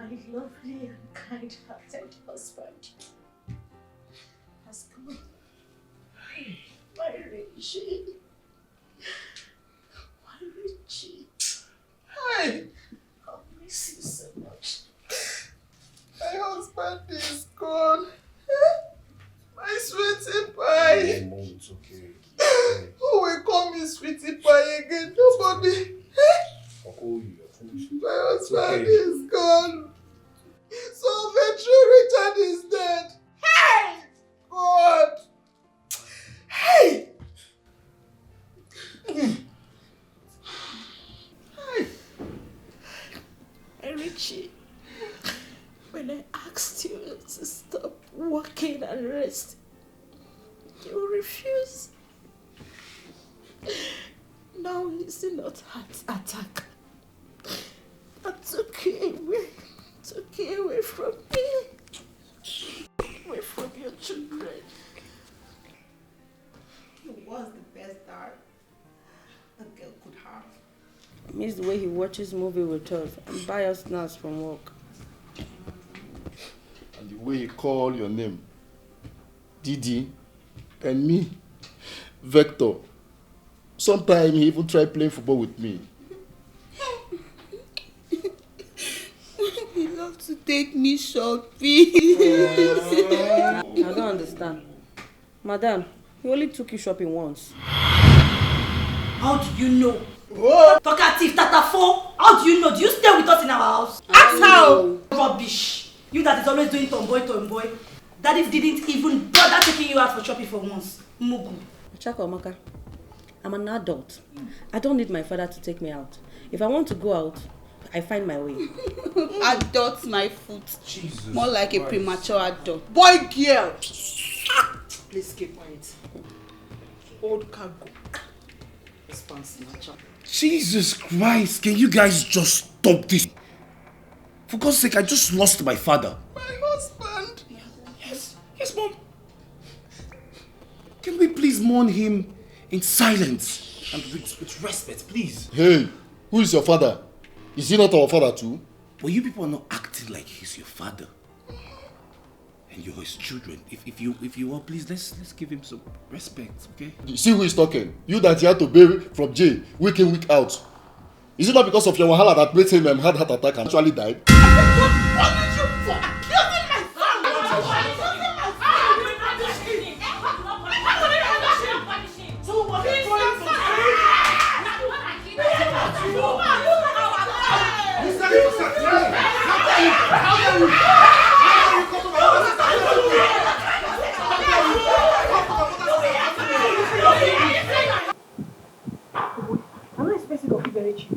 my lovely and kind-hearted husband has gone. My Richie. My Richie. Hi. I miss you so much. My husband is gone. My sweetie pie. Mom, it's okay. Who will call me sweetie pie again? Nobody. I'll call you. My husband is gone. So Vetri Richard is dead. Hey! God! Hey! Hey! Richie, when I asked you to stop working and rest, you refused. Now is it not heart attack? I took you away from me, away from your children. He was the best dad a girl could have. I miss the way he watches movie with us and buy us snacks from work. And the way he call your name. Didi. And me. Vector. Sometimes he even try playing football with me. He loves to take me shopping. I don't understand. Madam, he only took you shopping once. How do you know? What? Talkative, tatafo. How do you know? Do you stay with us in our house? Ask how. Rubbish. You that is always doing tomboy. Daddy didn't even bother taking you out for shopping for once. Mugu. Chaka, I'm an adult. I don't need my father to take me out. If I want to go out, I find my way. Adult my foot. Jesus More like Christ. a premature adult. Boy, girl. Please keep quiet. Old cargo. Jesus Christ, can you guys just stop this? For God's sake, I just lost my father. My husband. Yes, Mom. Can we please mourn him in silence and with respect, please? Hey, who is your father? Is he not our father too? But you people are not acting like he's your father. And you're his children. If you want, please let's give him some respect, okay? You see who is talking? You that you had to bury from jail week in, week out. Is it not because of your wahala that made him had heart attack and actually died? What did you for accusing my son? I'm not expecting to be very cheap.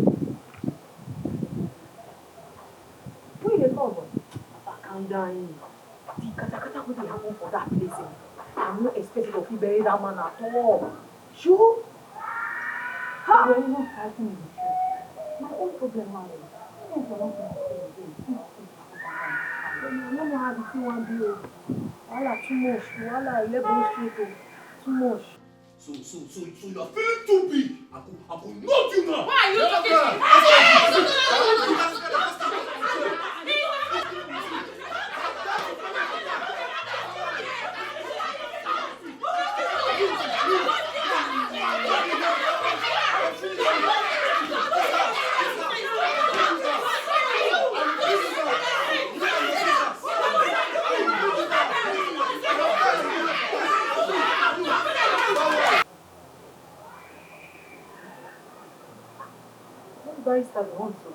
Where you come from? Calm down. The kata will happen for that place. I'm not expecting to be bury that man at all. Sure? How? You're even fighting with you. My own problem, man. I don't know how to see one deal. Wala too much. Wala 11 straight. Too much. So you are feeling too big. I will not you now. Why are you talking? Guys that want to.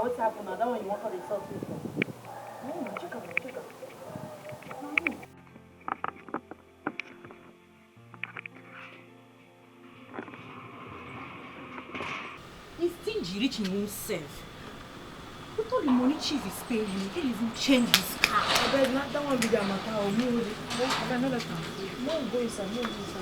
What's happened now? That one you want for the salt system. Check out. He's stingy rich in himself. With all the money Chief is paying him, he can't even change his car. I beg, not that one be their matter. I can understand. No go inside, no go inside.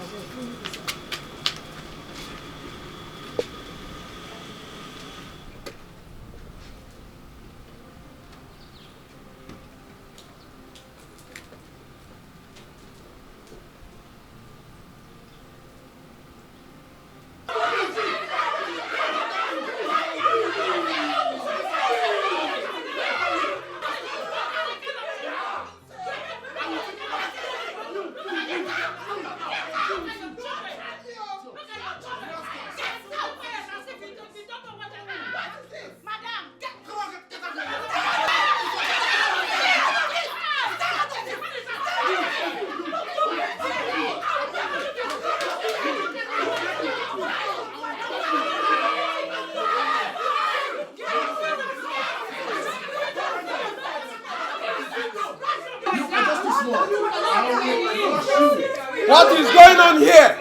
What is going on here?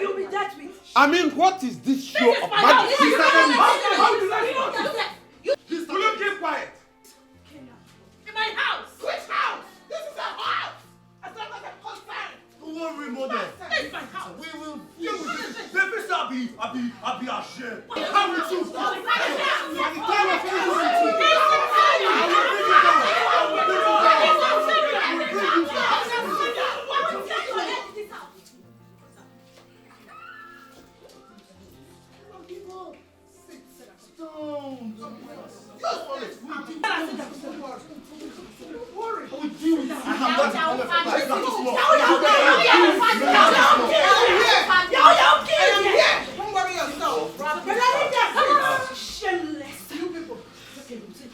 I mean, what is this show of madness? Will you keep quiet? In my house! Which house? This is a house! As long as I'm concerned! We won't remodel. This is my house! We will deal with this. Baby, I'll be ashamed. How will you? By the time I finish this,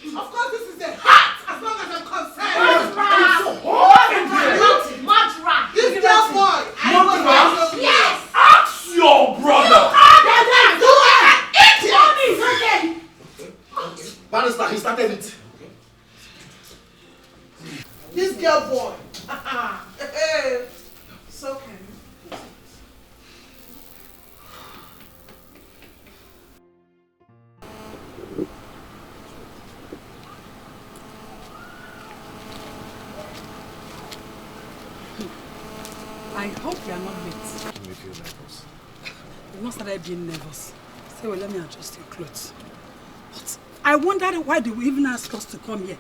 of course, this is a hat as long as I'm concerned. This girl boy. Yes. Ask your brother. Barrister, he started it. This girl boy. It's okay. I hope you are not late. You may feel nervous. You must start being nervous. Say, well, let me adjust your clothes. But I wondered why they would even ask us to come here.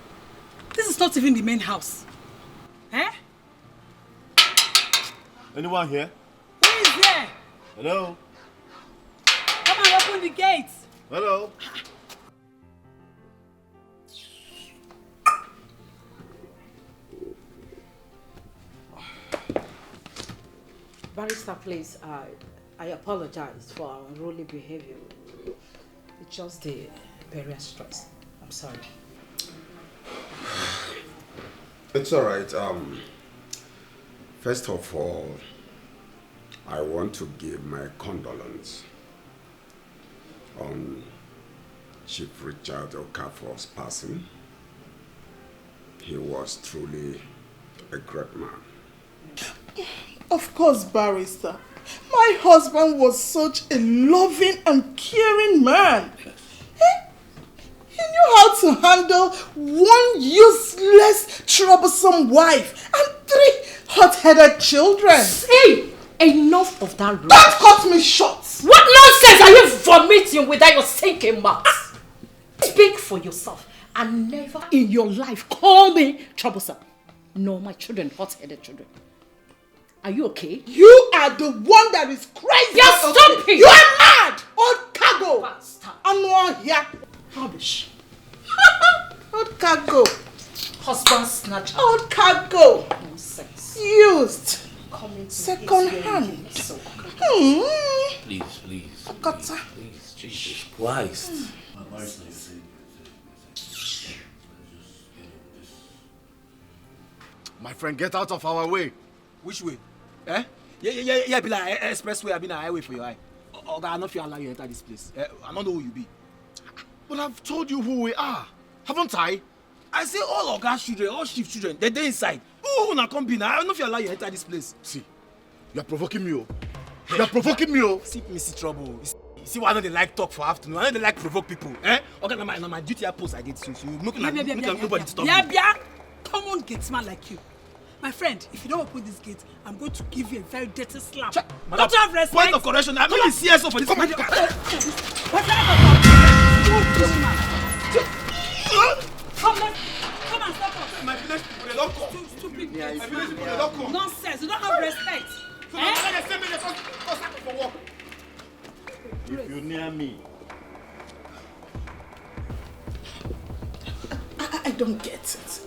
This is not even the main house. Eh? Anyone here? Who is there? Hello? Come and open the gates. Hello? Barrister, please, I apologize for our unruly behavior. It's just the period stress. I'm sorry. It's all right. First of all, I want to give my condolence on Chief Richard Okafor's passing. He was truly a great man. Of course, Barrister. My husband was such a loving and caring man. He knew how to handle one useless, troublesome wife and 3 hot-headed children. Hey! Enough of that rubbish. Don't cut me short. What nonsense are you vomiting without your sinking mouth? Speak for yourself and never in your life call me troublesome. No, my children, hot-headed children. Are you okay? You are the one that is crazy. You're stupid. You are mad. Old cargo. Bastard. I'm not here. Rubbish. Old cargo. Husband snatcher. Old cargo. Nonsense. Used. Coming to Second his hand. So. Please, please. Kata. Please, Jesus Christ. My friend, get out of our way. Which way? Eh? Yeah, be like expressway, I been a highway for your eye. Okay, I don't feel allow you enter this place. I don't know who you be. But I've told you who we are, haven't I? I say all of God's children, all shift children, they inside. Who na come be now? I don't feel allow you enter this place. See, you're provoking me, oh. You're provoking me, oh. See me see trouble. See why I know they like talk for afternoon. I know they like provoke people. Eh? Okay, now my duty I post I did so you looking at nobody to stop me. Yeah. Common gate man like you. My friend, if you don't open this gate, I'm going to give you a very dirty slap. Don't you have respect? Point of correction. I'm not the CSO for this. Come on. Come and stop us. My village people, they don't come. Stupid. My village people, they don't come. Nonsense. You don't have respect. So they send me the first for work. If you near me. I don't get it.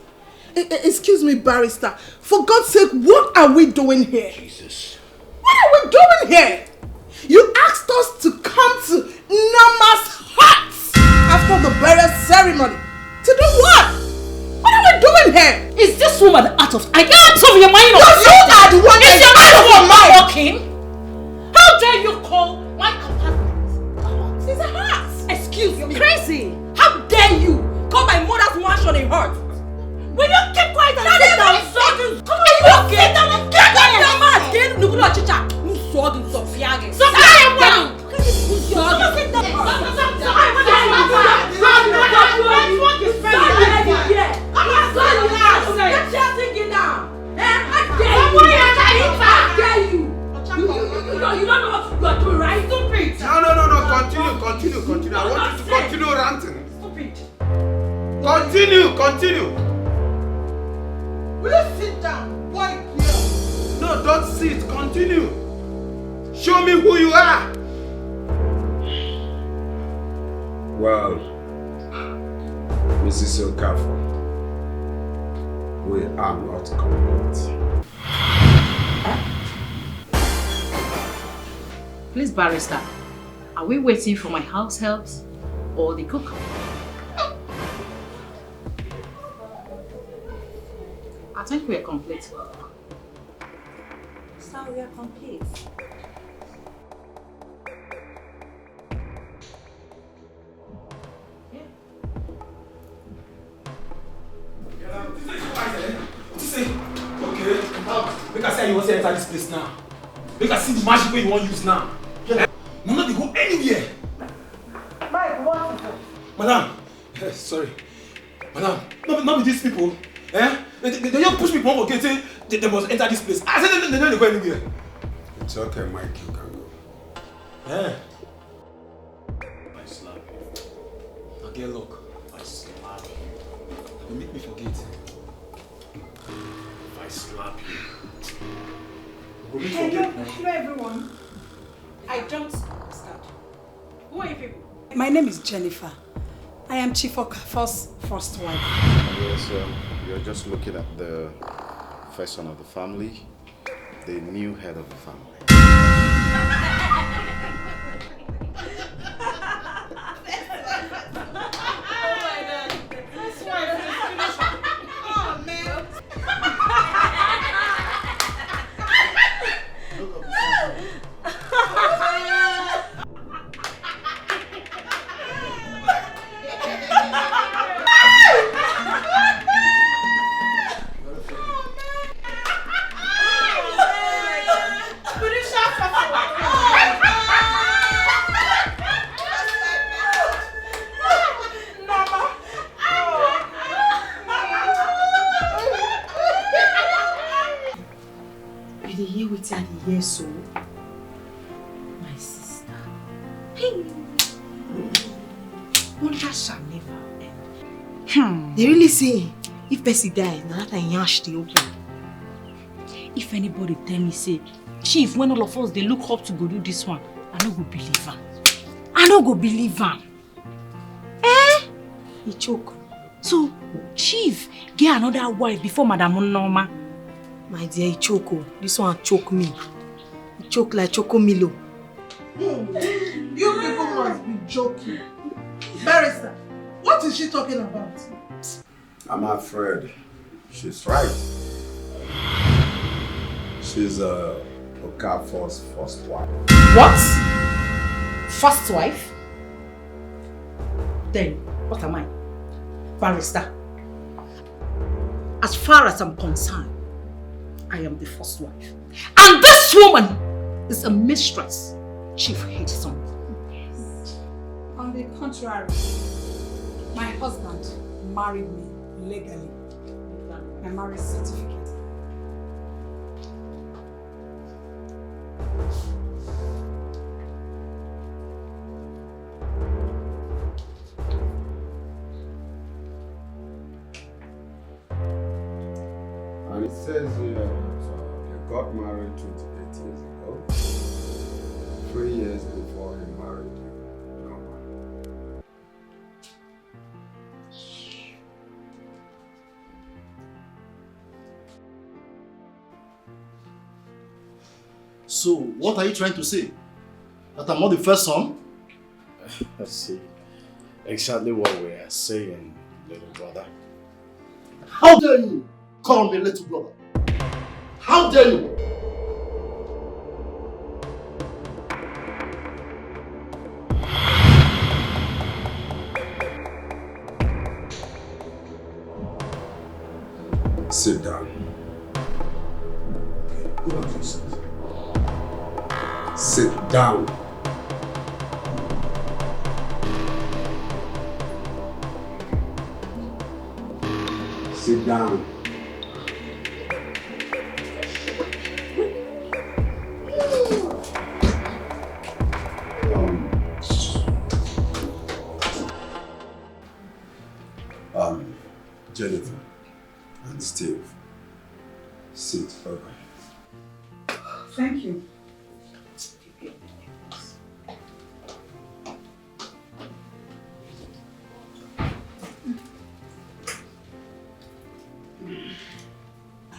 Excuse me, barrister. For God's sake, what are we doing here? Jesus. What are we doing here? You asked us to come to Nama's hut after the burial ceremony. To do what? What are we doing here? Is this woman out of... Are you out of your mind? No, you are the one that's out of your mind. Walking? How dare you call my apartment? It's a hut. Excuse me. Crazy. How dare you call my mother's mansion a hut? Will you keep quiet and sit down? Come on, you sit down and get on your mouth. Look at chicha. You saw the Sofiage. Sofiage, wow. You don't know what you are doing, right? Stupid. No. Continue. I want you to continue ranting. Stupid. Continue. Will you sit down, boy, girl? No, don't sit. Continue. Show me who you are. Well, Mrs. Okafor, we are not complete. Please, barrister, are we waiting for my house helps or the cook? I think we are complete. So we are complete. Okay. Make I say you want to enter this place now. Make I see the magic way you want to use now. No, they go anywhere. Mike, what is it? Madam, sorry. Madam, not with these people. They just push me from one gate, say they must enter this place. I said they don't go anywhere. It's okay, Mike, you can go. I slap you. I get luck. I slap you. You make me forget. If I slap you. Hello everyone. I don't understand. Who are you people? My name is Jennifer. I am Chief Okafor's first wife. Yes, you're just looking at the first son of the family, the new head of the family. So, my sister, wonder shall never end. They really say if Percy dies, now that I yash the open. If anybody tell me, say, Chief, when all of us they look up to go do this one, I no go believe her. I no go believe her. He choke. So, Chief, get another wife before Madam Norma. My dear, he choke. This one choke me. He choke like Choco Milo. You people must be joking. Barrister, what is she talking about? I'm afraid she's right. She's Okafor's first wife. What? First wife? Then, what am I? Barrister. As far as I'm concerned, I am the first wife. And this woman is a mistress Chief hates on. On the contrary, my husband married me legally. My marriage certificate. And it says here that they got married 28 years ago, 3 years before he married you. No man. So, what are you trying to say? That I'm not the first son? Let's see. Exactly what we are saying, little brother. How dare you call me little brother? How dare you? Sit down. Go back to your seat. Sit down. Sit down. Jennifer and Steve, sit over. Thank you.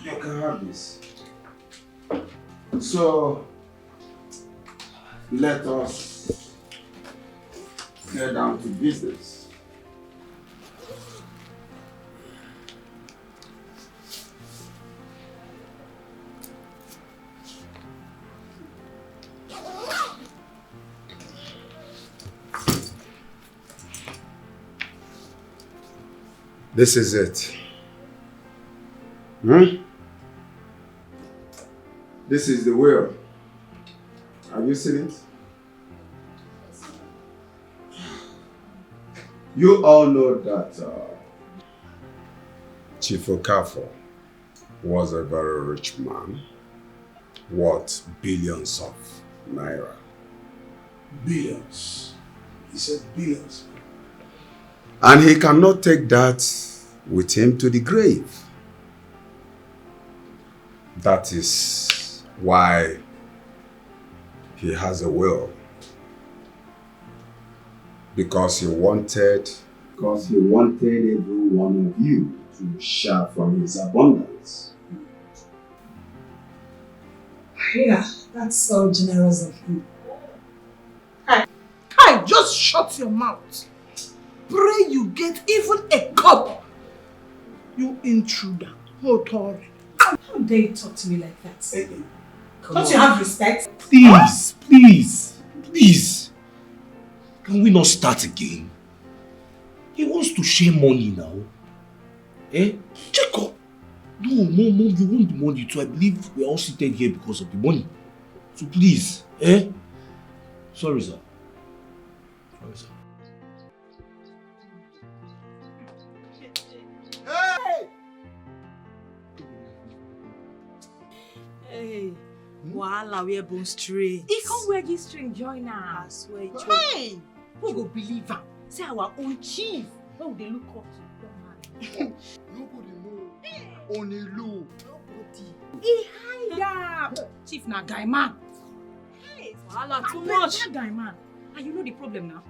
You can have this. So, let us get down to business. This is it. This is the will. Have you seen it? You all know that Chief Okafor was a very rich man, worth billions of naira. Billions. He said billions. And he cannot take that with him to the grave. That is why he has a will. Because he wanted every one of you to share from his abundance. Yeah, that's so generous of you. Kai, just shut your mouth. Pray you get even a cup. You intruder. Motori. How dare you talk to me like that? Don't you have respect? Please, please, please. Can we not start again? He wants to share money now. Eh? Jacob. No, Mom, you want the money too. I believe we're all seated here because of the money. So please, eh? Sorry, sir. Sorry, sir. Hey, wahala wear bone string. He can't wear this string, join I us. swear. Hey, who go believe him? Say our own chief. How would they look up to? Nobody know. Only Lou. Nobody. He hide up. Chief na guy man. Hey, wahala too much. That guy man. And you know the problem now?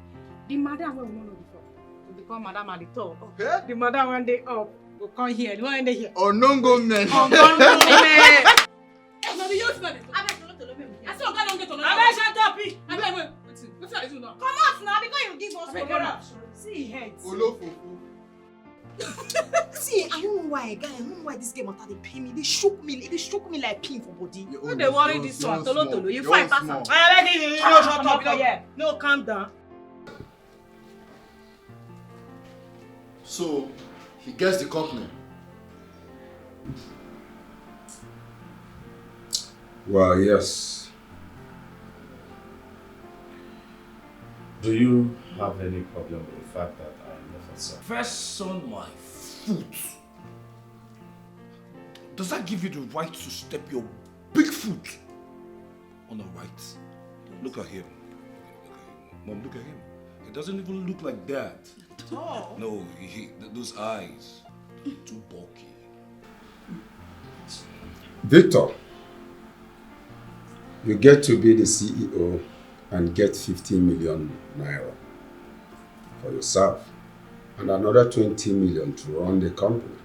The madam wey we no know before. We become madam at the top. Okay. The madam one day up. Go come here. The one day here. Oh, no go men. Oh, no, No, the youth man. I beg to know me. I saw God don't get to know. I beg shut up. I beg wait. What's I do now? Come out now because you give us I beg cover get up. up. See heads. See, I don't know why, guy. I don't know why this game after they pay me. They shook me like pin for body. Who they worry this one? Tolo. You fight pass am. I beg you, no shut up. No, calm down. So, he gets the company. Well, yes. Do you have any problem with the fact that I am your first son? First son, my foot. Does that give you the right to step your big foot on the right? Look at him. Mom, look at him. It doesn't even look like that. Oh. No, those eyes, too bulky. Victor, you get to be the CEO and get 15 million naira for yourself and another 20 million to run the company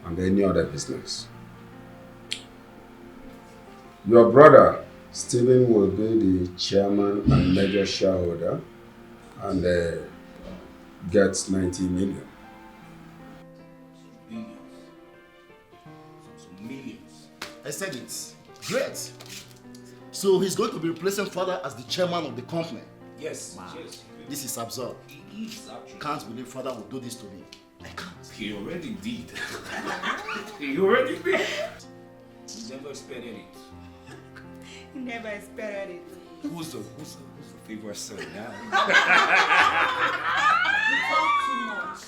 and any other business. Your brother, Stephen, will be the chairman and major shareholder and gets 90 million. Millions. I said it. Great. So he's going to be replacing father as the chairman of the company. Yes. Man, yes. this is absurd. He is actually. Can't believe father would do this to me. I can't. He already did. He already did. He never expected it. He never expected it. Who's the favorite son now? You talk too much.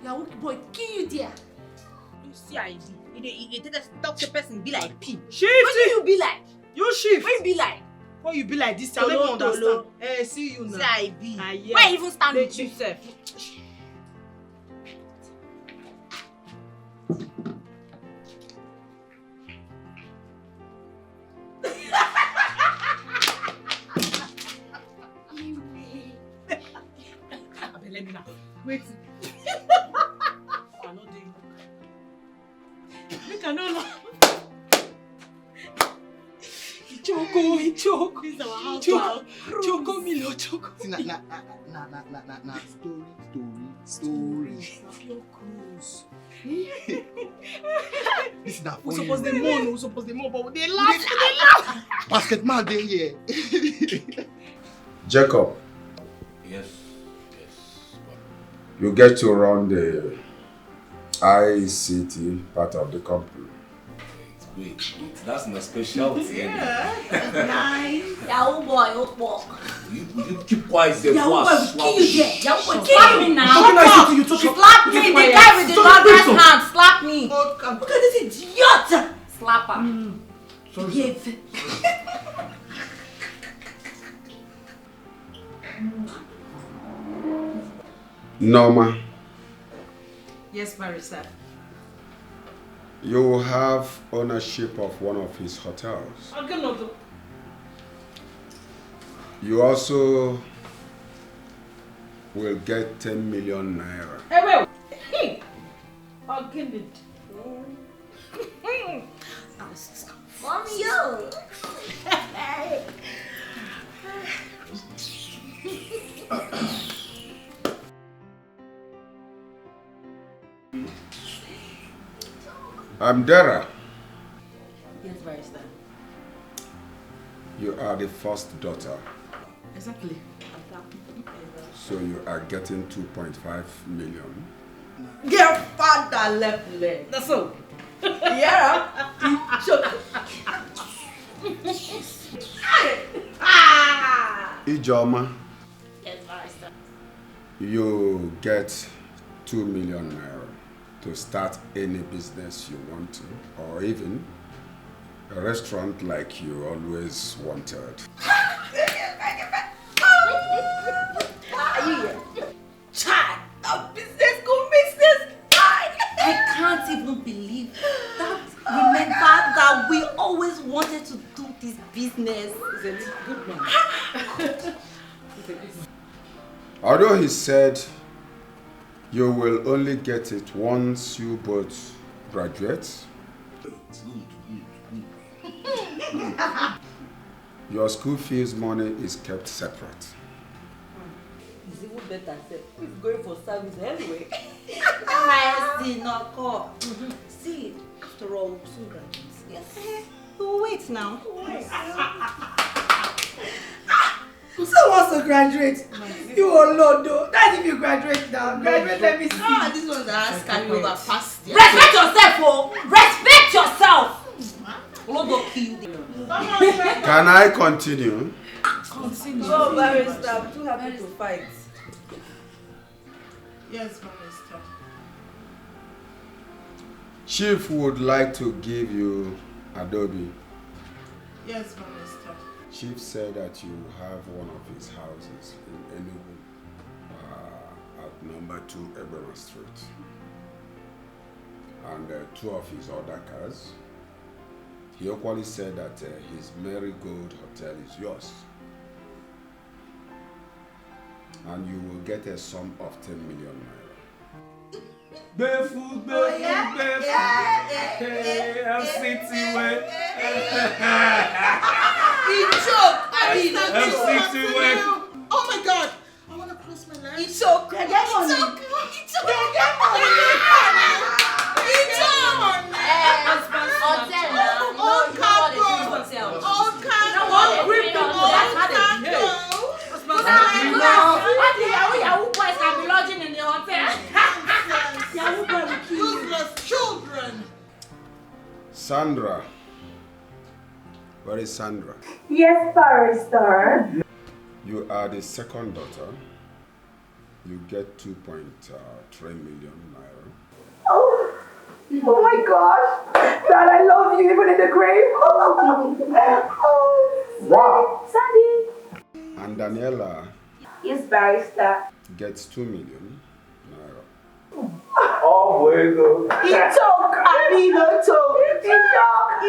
Your wicked boy kill you there. You see ID. You take a talk to person be like P. Shift! What do you be like? You shift! What you be like? Why you be like this? I don't understand. See you now. See I be. Yeah. Why even stand with you, sir? Let me now. Wait. I know they. Make I know now. Choco. This is our house. Choco, Milo, Choco. Nah, story. This is not We funny. supposed to mourn, but they laugh. Basketball day here. Jacob, Yes. you get to run the ICT part of the company. Wait. That's my specialty. Yeah. Nice. Yahoo boy, old boy. You keep quiet there. Yahoo boy will kill you there. Yahoo boy kill Slap you. me now. Slap me. Slap me. The guy with the longest hand. Slap me. Look at this idiot. Slap her. Yes. Norma, Yes, barrister. you will have ownership of one of his hotels. I'm gonna do. You also will get 10 million naira. Hey, wait. I'll give it. Mommy, yo. I'm Dara. Yes, barrister. You are the first daughter, Exactly. so you are getting 2.5 million. Your father left leg. That's all. Yeah. Ijoma, Yes, barrister. you get 2 million naira to start any business you want to, or even a restaurant like you always wanted. Child, that business go make sense. I can't even believe that. Remember that we always wanted to do this business. It's a good one. Although he said you will only get it once you both graduate, your school fees money is kept separate. It's even better. He's going for service anyway. See, not call. See, after all, soon graduates. Yes. Wait now. Who wants to graduate? You alone though. That's if you graduate now. Graduate, let me see. Ah, this one's ask carry over past. Respect yourself, oh! Respect yourself! Lord will kill you. Can I continue? Continue. Oh, barrister, I'm too happy to fight. Yes, barrister. Chief would like to give you Adobe. Yes, barrister. Chief said that you have one of his houses in Enugu at number 2 Ebera Street. And 2 of his other cars. He equally said that his Marigold Hotel is yours. And you will get a sum of 10 million naira. Barefoot, I'm sitting where. Oh my God! I want to close my legs. It's okay. Children. Sandra. Where is Sandra? Yes, barrister. You are the second daughter. You get 2.3 million naira. Oh my gosh. Dad, I love you even in the grave. Wow. Sandy. And Daniela Yes, barrister. gets 2 million naira. Oh, bueno. He took. I mean, no took. He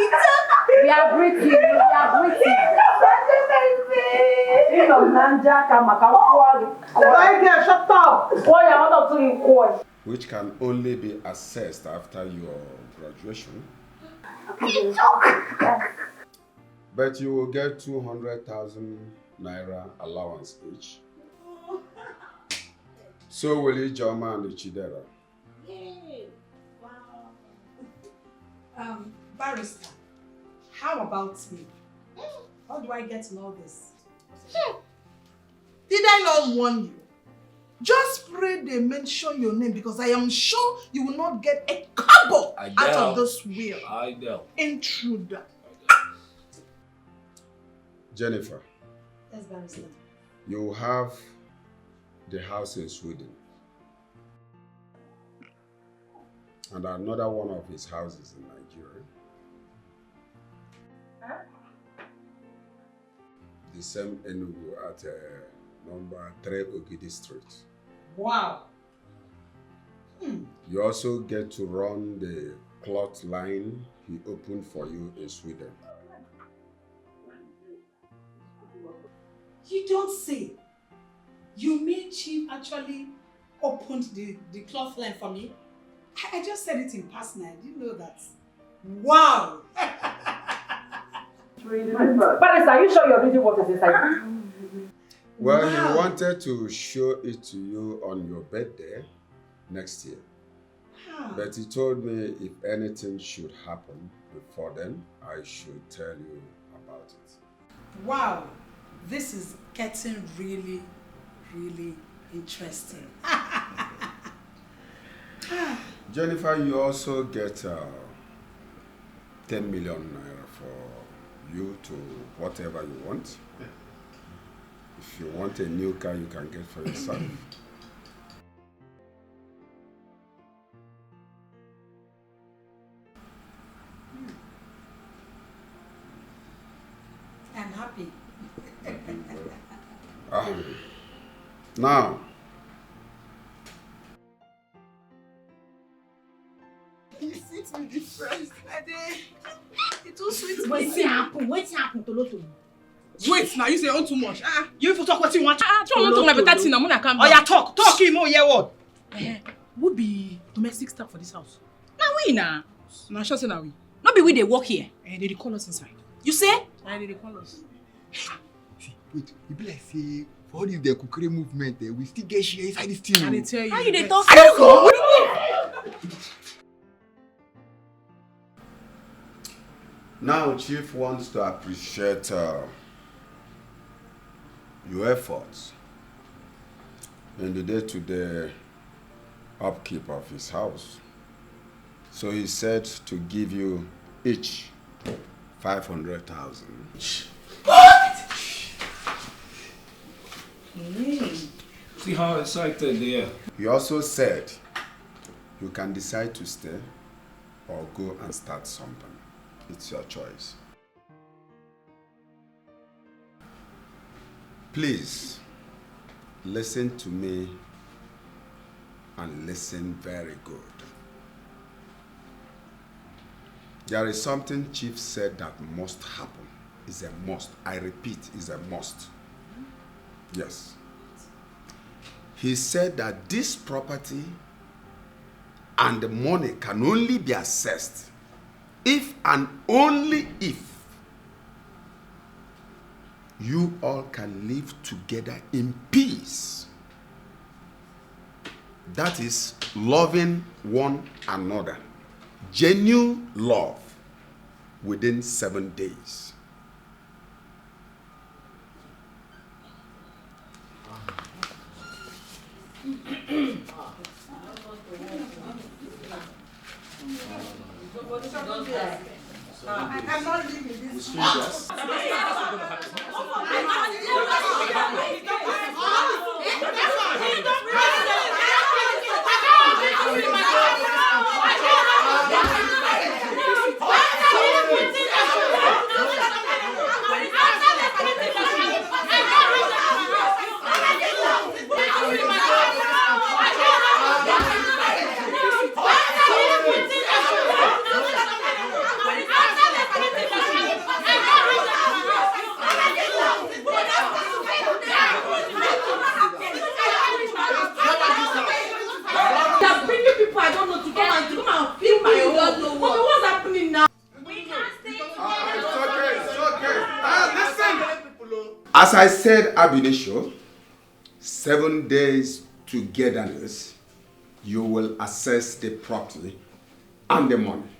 took. We are breathing. We are breathing. Shut up. Which can only be assessed after your graduation. But you will get 200,000 naira allowance each. So will Ijoma and Chidera. Barrister, how about me? How do I get to know this? Did I not warn you? Just pray they mention your name because I am sure you will not get a kobo out of this will. I know. Intruder. Jennifer, Yes, barrister. you have the house in Sweden. And another one of his houses in Nigeria. The same Enugu at number 3 Ogidi Street. Wow. You also get to run the cloth line he opened for you in Sweden. You don't say. You mean Chief actually opened the cloth line for me? I just said it in person. I didn't know that. Wow. Barrister, are you sure you're reading what is inside? Well, he wanted to show it to you on your birthday next year. But he told me if anything should happen before then, I should tell you about it. Wow. This is getting really, really interesting. Jennifer, you also get 10 million naira for you to whatever you want. If you want a new car, you can get for yourself. I'm happy. Now, You sit with the friends. It's too sweet. What's happened to Lotto? Wait, now you say on too much. You even talk what you want. Don't talk like that thing. I'm gonna come. Oh yeah, talk him. Oh yeah, what? Would be domestic staff for this house. Now we now. Now sure say now we. Not be we they work here. They call us inside. You say? They call us. Wait, you be like say for all this the kukure movement, we still get share inside this thing. I didn't tell you. How you they talk? I don't go. Now, Chief wants to appreciate your efforts in the day-to-day upkeep of his house. So he said to give you each 500,000. What? See how excited they are. He also said you can decide to stay or go and start something. It's your choice. Please, listen to me and listen very good. There is something Chief said that must happen. It's a must. I repeat, it's a must. Yes. He said that this property and the money can only be assessed if and only if you all can live together in peace. That is loving one another. Genuine love within 7 days. I'm not leaving this. As I said, ab initio, 7 days togetherness, you will assess the property and the money.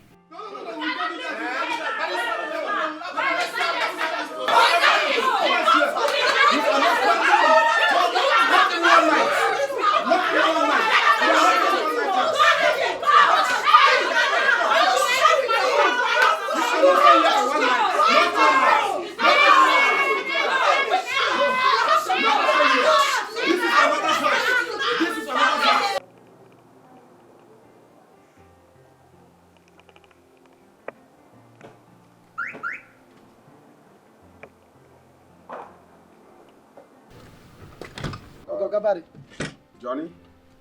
Johnny?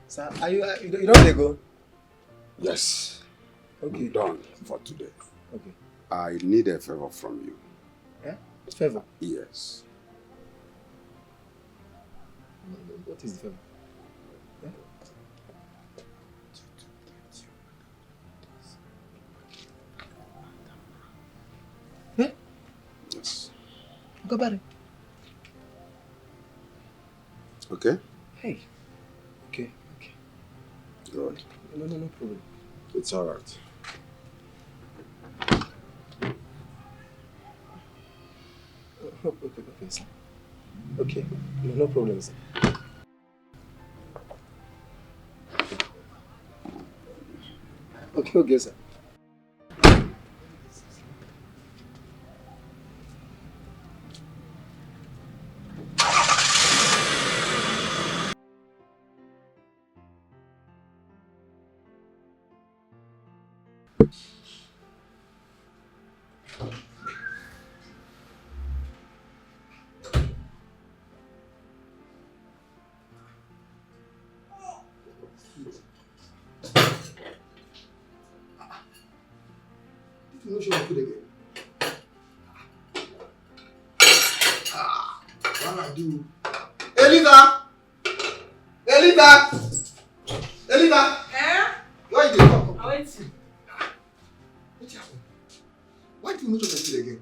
Sir, are you don't want to go? Yes. Okay. I'm done for today. Okay. I need a favor from you. Eh? Favor? Yes. What is the favor? Eh? Yes. Go about it. Okay? Hey. Okay. Good. No problem. It's all right. Okay, sir. Okay, no problem, sir. Okay, sir. No show food again. What I do? Elita! Eh? Why you dey come? I wait. What happened? Why do you not show food again?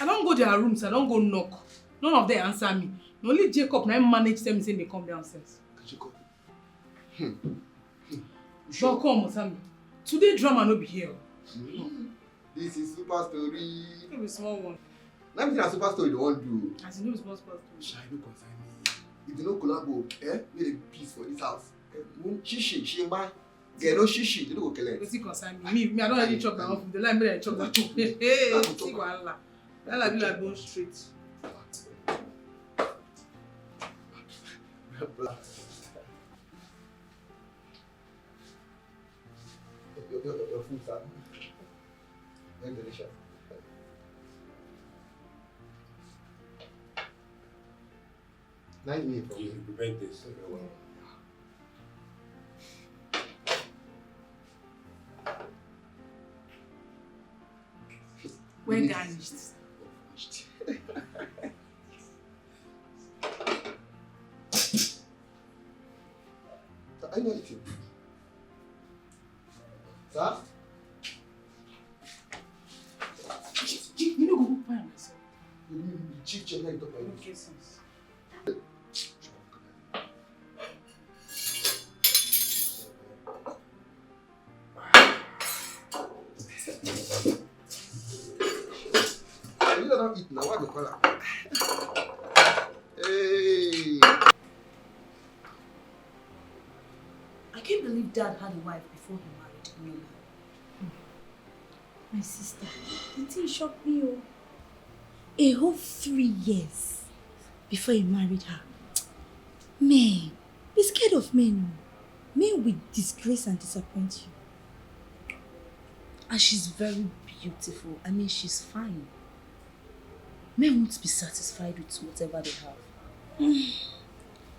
I don't go their rooms, I don't go knock. None of them answer me. Only Jacob now manage them saying they come downstairs. Jacob. Don't come, Osami. Today drama no be here. This is super story. It be small one. Let me see a super story they want do. As you know, small story. Shall I no concern me? If you no collabo, we dey peace for this house. Shishi, man. Get no shishi, they no go kill it. Wetin concern me? Me, I don't really chop my own food. The line me I chop that chop. Hey, see wahala. That be like bone straight. Your food, sir. Very delicious. Nice meal from you. Prevent this very well. Well garnished. I know it. Sir? You know go by myself. Chief General talk about Okay, sense. You don't eat now, what the color? Hey! I can't believe Dad had a wife before he married me. My sister, the thing shocked me. Oh. A whole 3 years before he married her. Man, be scared of men. Men will disgrace and disappoint you. And she's very beautiful. I mean, she's fine. Men won't be satisfied with whatever they have.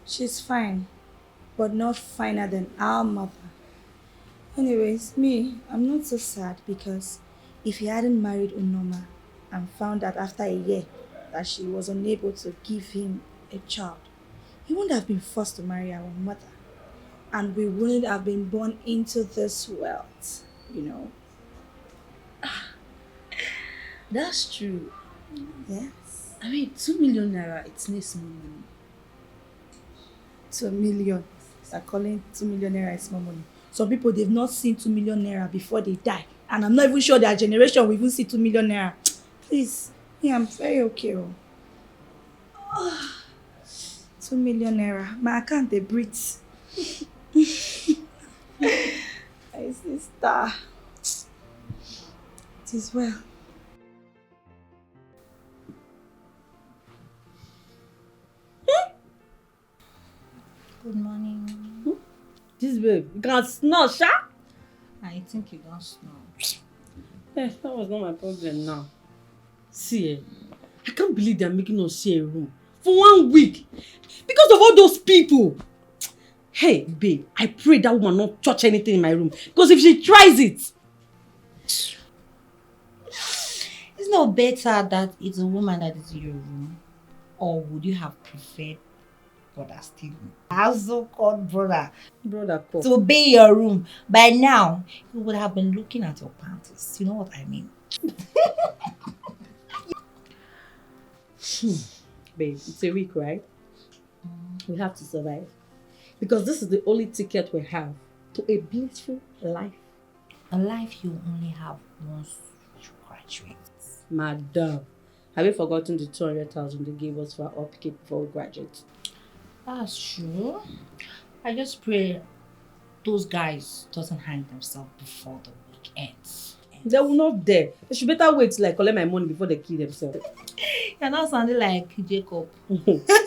She's fine, but not finer than our mother. Anyways, I'm not so sad because if he hadn't married Unoma and found out after a year that she was unable to give him a child, he wouldn't have been forced to marry our mother. And we wouldn't have been born into this world, you know. That's true. Yes. I mean, 2 million naira, it's no small money. 2 million. They're calling 2 million naira small money. Some people, they've not seen 2 million naira before they die. And I'm not even sure their generation will even see 2 million naira. Please, I'm very okay. 2 million naira. My account, they breathe. My sister. It is well. Good morning. This babe, you can snore, sha? I think you don't snore. That was not my problem now. See, I can't believe they're making us share a room for 1 week because of all those people. Hey, babe, I pray that woman not touch anything in my room because if she tries it. It's not better that it's a woman that is in your room, or would you have preferred Brother Stephen, our so-called brother, to be in your room? By now, he would have been looking at your panties. You know what I mean? Babe, it's a week, right? We have to survive. Because this is the only ticket we have to a blissful life. A life you only have once you graduate. Madam, have you forgotten the 200,000 they gave us for our upkeep before we graduate? That's true. I just pray those guys doesn't hang themselves before the week ends. They will not dare. They should better wait till I collect my money before they kill themselves. You're not sounding like Jacob.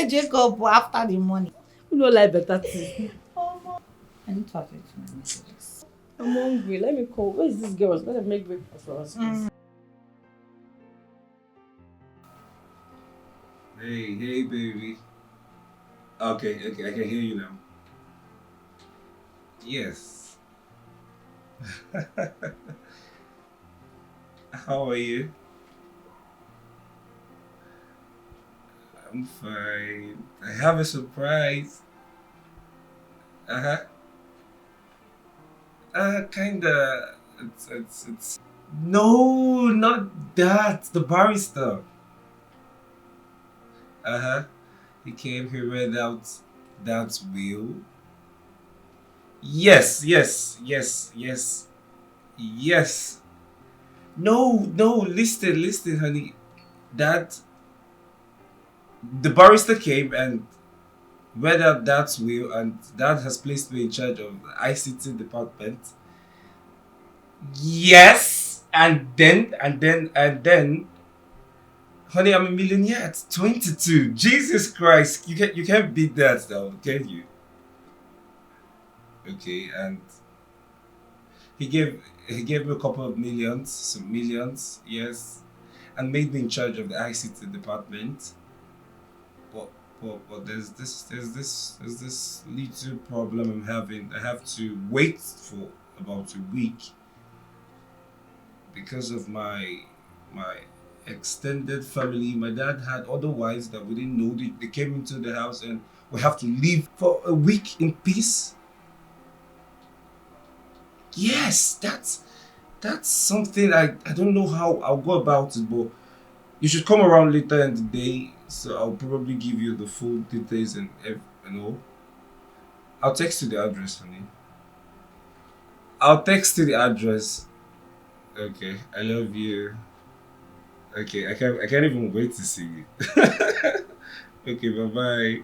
Jacob after the money. You don't like better things. I need to attend to my messages. I'm hungry. Let me call. Where is this girl? Let them make breakfast for us. Hey, baby. Okay, I can hear you now. Yes. How are you? I'm fine. I have a surprise. Kinda. It's. No, not that. The barrister. He came, he read out that will. Yes. No, listen, honey. That the barrister came and read out that will, and that has placed me in charge of the ICT department. Yes, and then Honey, I'm a millionaire at 22. Jesus Christ. You can't beat that though, can you? Okay, and he gave me a couple of millions, some millions, yes, and made me in charge of the ICT department. But there's this little problem I'm having. I have to wait for about a week because of my extended family. My dad had other wives that we didn't know. They came into the house and we have to live for a week in peace. Yes, that's something I don't know how I'll go about it, but you should come around later in the day, so I'll probably give you the full details and all. I'll text you the address, honey. I'll text you the address. Okay, I love you. Okay, I can't even wait to see you. Okay, bye-bye.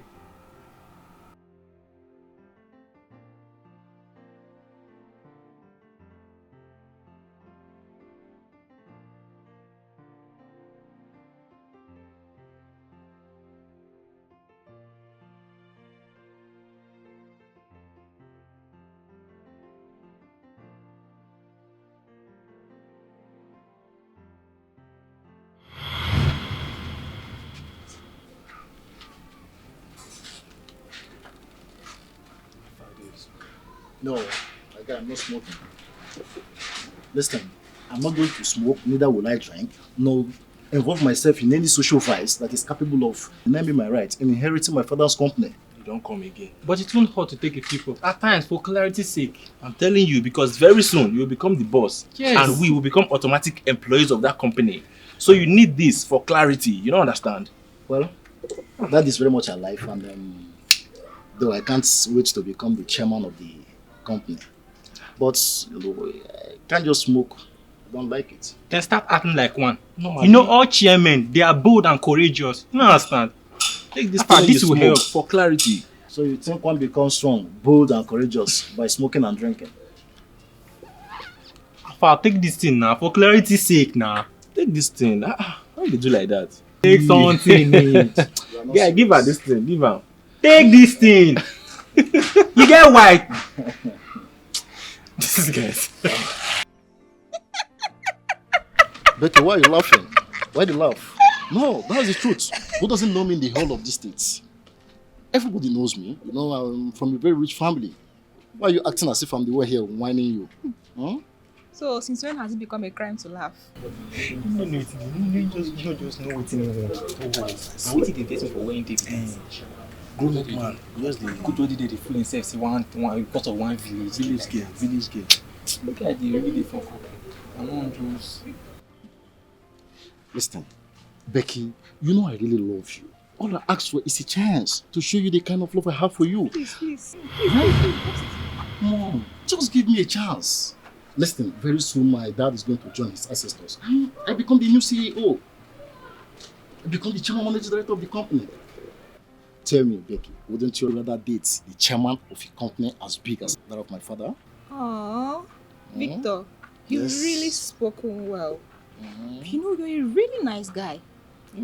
No, I'm not smoking. Listen, I'm not going to smoke, neither will I drink, nor involve myself in any social vice that is capable of denying my right in inheriting my father's company. You don't come again. But it won't hurt to take a few puffs. At times, for clarity's sake. I'm telling you, because very soon you will become the boss. Yes. And we will become automatic employees of that company. So you need this for clarity. You don't understand? Well, that is very much alive, and though I can't wait to become the chairman of the company. But I can't just smoke. I don't like it. Then start acting like one. No, you know, all chairmen, they are bold and courageous. You don't understand? Take this part. This will help for clarity. So you think one becomes strong, bold and courageous by smoking and drinking? I'll take this thing now, for clarity's sake now. Take this thing. Why do you do like that? Take something. Yeah, give her this thing. Give her. Take this thing. You get white. This guys. Becky, why are you laughing? Why do you laugh? No, that's the truth. Who doesn't know me in the whole of the states? Everybody knows me. You know, I'm from a very rich family. Why are you acting as if I'm the one here whining you? Huh? So, since when has it become a crime to laugh? You just know what you want. I want to get him for when they grown up man. Just the good old day they fool himself. See one because of one village girl. Look at the really fuck up. I want those. Listen, Becky, you know I really love you. All I ask for is a chance to show you the kind of love I have for you. Please. Mom, just give me a chance. Listen, very soon my dad is going to join his ancestors. I become the new CEO. I become the chairman managing director of the company. Tell me, Becky, wouldn't you rather date the chairman of a company as big as that of my father? Aww, Victor, you've really spoken well. You know, you're a really nice guy.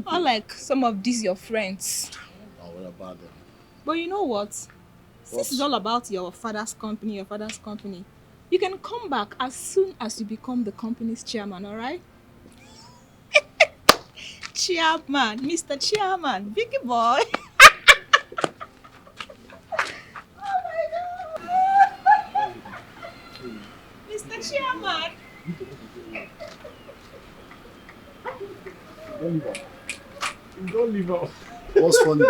Unlike some of these your friends. Oh, what about them? But you know what? This is all about your father's company, you can come back as soon as you become the company's chairman, alright? Chairman, Mr. Chairman, Vicky boy. Oh my God. Mr. Chairman. Don't leave her. What's funny?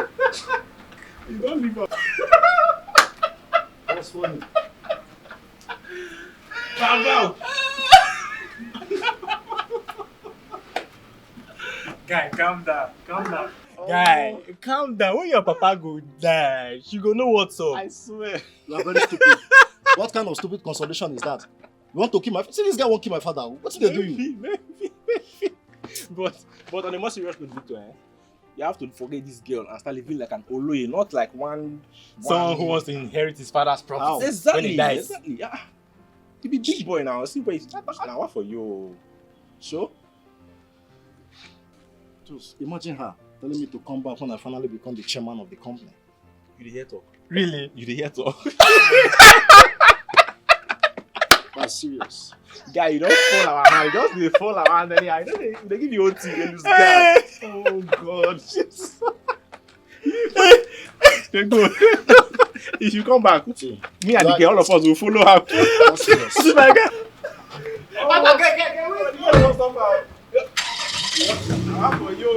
You don't leave her. What's funny? Bravo! Guy, calm down. Guy, calm down. When your papa go die, she go know what's up. I swear. You are very stupid. What kind of stupid consolation is that? You want to kill my father? See, this guy won't kill my father. What's he doing? Maybe. But on a more serious note, Victor, you have to forget this girl and start living like an Oloye, not like someone who wants to inherit his father's property when he dies. Exactly. Yeah. You be big boy now. See where he's now. What for you? So? Just imagine her telling me to come back when I finally become the chairman of the company. You dey hear talk? Really? You dey hear talk? That's serious. Guy, you don't fall our hand. You just dey fall our hand anyhow. They give you OT and lose guard. Oh God. Then go. If you come back, me and the girl, all of us will follow her. See my guy. Oh, get. Wait. You don't stop her. I'm for you.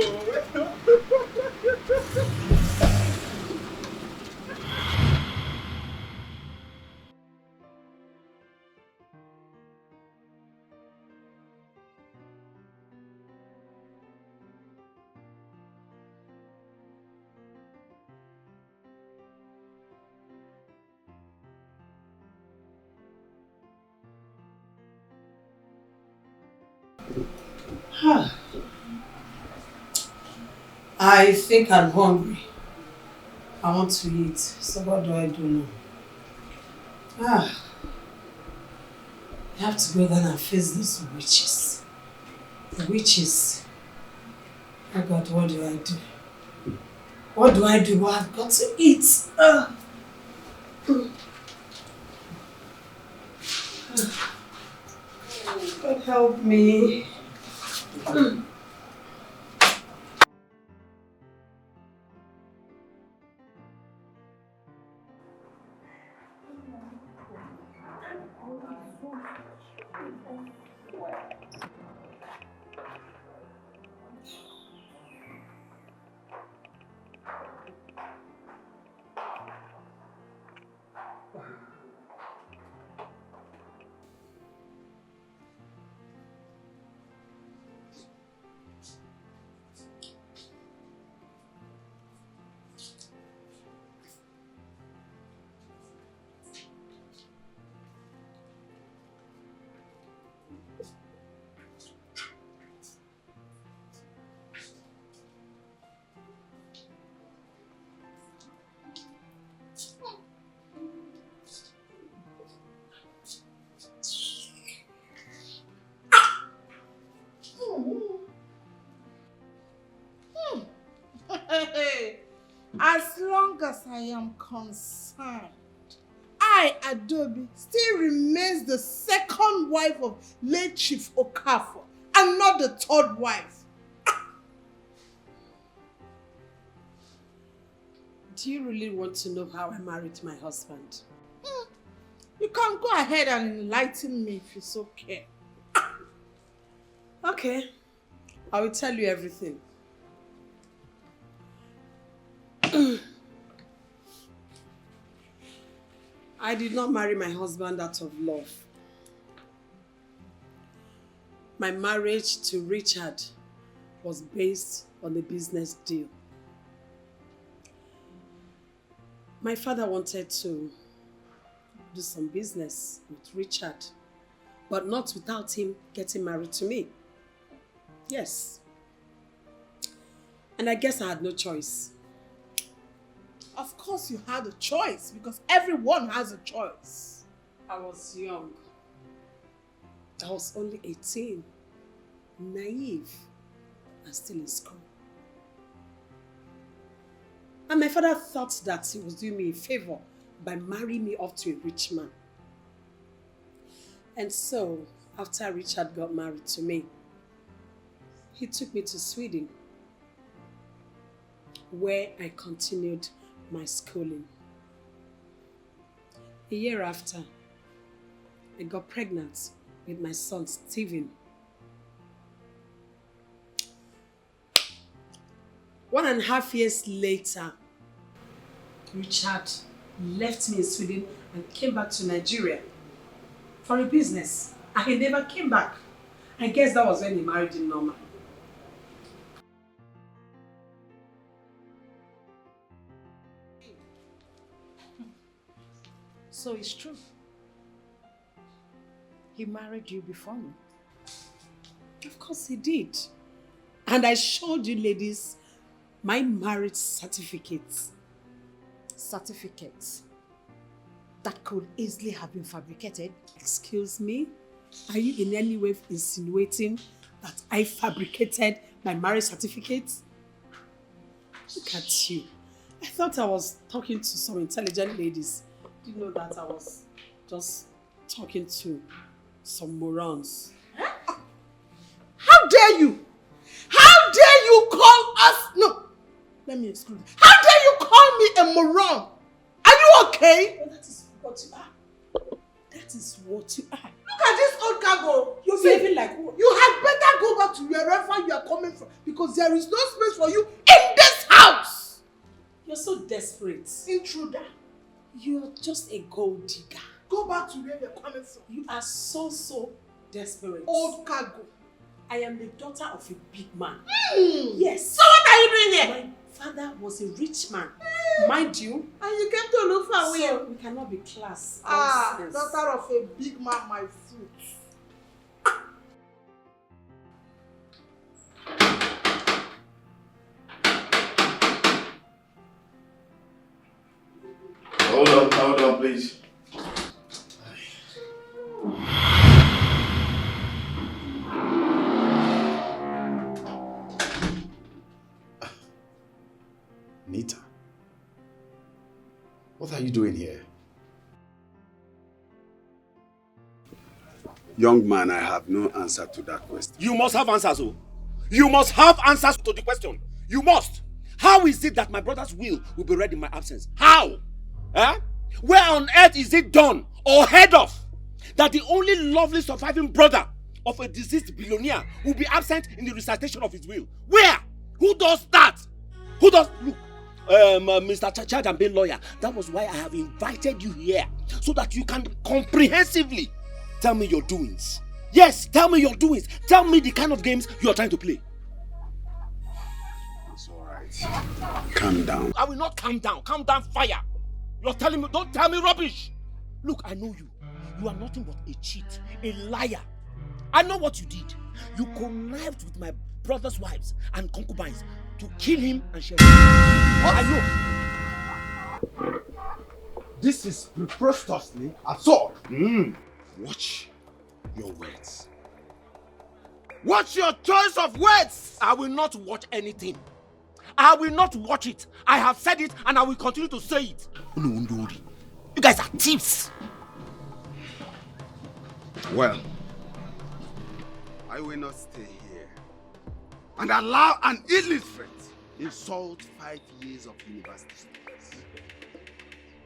I think I'm hungry. I want to eat. So what do I do now? I have to go down and face these witches. The witches. Oh God, what do I do? What do I do? I've got to eat. God help me. As long as I am concerned, I, Adobe, still remains the second wife of late Chief Okafor and not the third wife. Do you really want to know how I married my husband? You can go ahead and enlighten me if it's okay. Okay, I will tell you everything. I did not marry my husband out of love. My marriage to Richard was based on a business deal. My father wanted to do some business with Richard, but not without him getting married to me. Yes. And I guess I had no choice. Of course you had a choice, because everyone has a choice. I was young. I was only 18, naive, and still in school. And my father thought that he was doing me a favor by marrying me off to a rich man. And so, after Richard got married to me, he took me to Sweden, where I continued my schooling. A year after, I got pregnant with my son, Stephen. 1.5 years later, Richard left me in Sweden and came back to Nigeria for a business. And he never came back. I guess that was when he married Norma. So it's true. He married you before me. Of course he did. And I showed you ladies my marriage certificates. Certificates that could easily have been fabricated. Excuse me? Are you in any way insinuating that I fabricated my marriage certificate. Look at you. I thought I was talking to some intelligent ladies. Didn't know that I was just talking to some morons. How dare you? How dare you call us? No, let me exclude. How dare you call me a moron? Are you okay? Well, that is what you are. That is what you are. Look at this old cargo. You're behaving like what? You had better go back to wherever you are coming from because there is no space for you in this house. You're so desperate. Intruder. You're just a gold digger. Go back to where you're coming from. You are so desperate. Old cargo. I am the daughter of a big man. Yes. So what are you doing here? My father was a rich man. Mind you. And you came to look for me. So we cannot be class. Daughter of a big man, my foot. Hold on, please. Nita, what are you doing here? Young man, I have no answer to that question. You must have answers, oh. You must have answers to the question. You must. How is it that my brother's will be read in my absence? How? Eh? Where on earth is it done or heard of that the only lovely surviving brother of a deceased billionaire will be absent in the recitation of his will? Where? Who does that? Who does? Look, Mr. Chachad and being lawyer, that was why I have invited you here, so that you can comprehensively tell me your doings. Yes, tell me your doings. Tell me the kind of games you are trying to play. It's all right. Calm down. I will not calm down. Calm down, fire. You're telling me, don't tell me rubbish. Look, I know you. You are nothing but a cheat, a liar. I know what you did. You connived with my brother's wives and concubines to kill him and share him. Oh, I know. This is preposterously absurd. Watch your words. What's your choice of words? I will not watch anything. I will not watch it. I have said it and I will continue to say it. You guys are thieves. Well, I will not stay here and allow an illiterate insult 5 years of university studies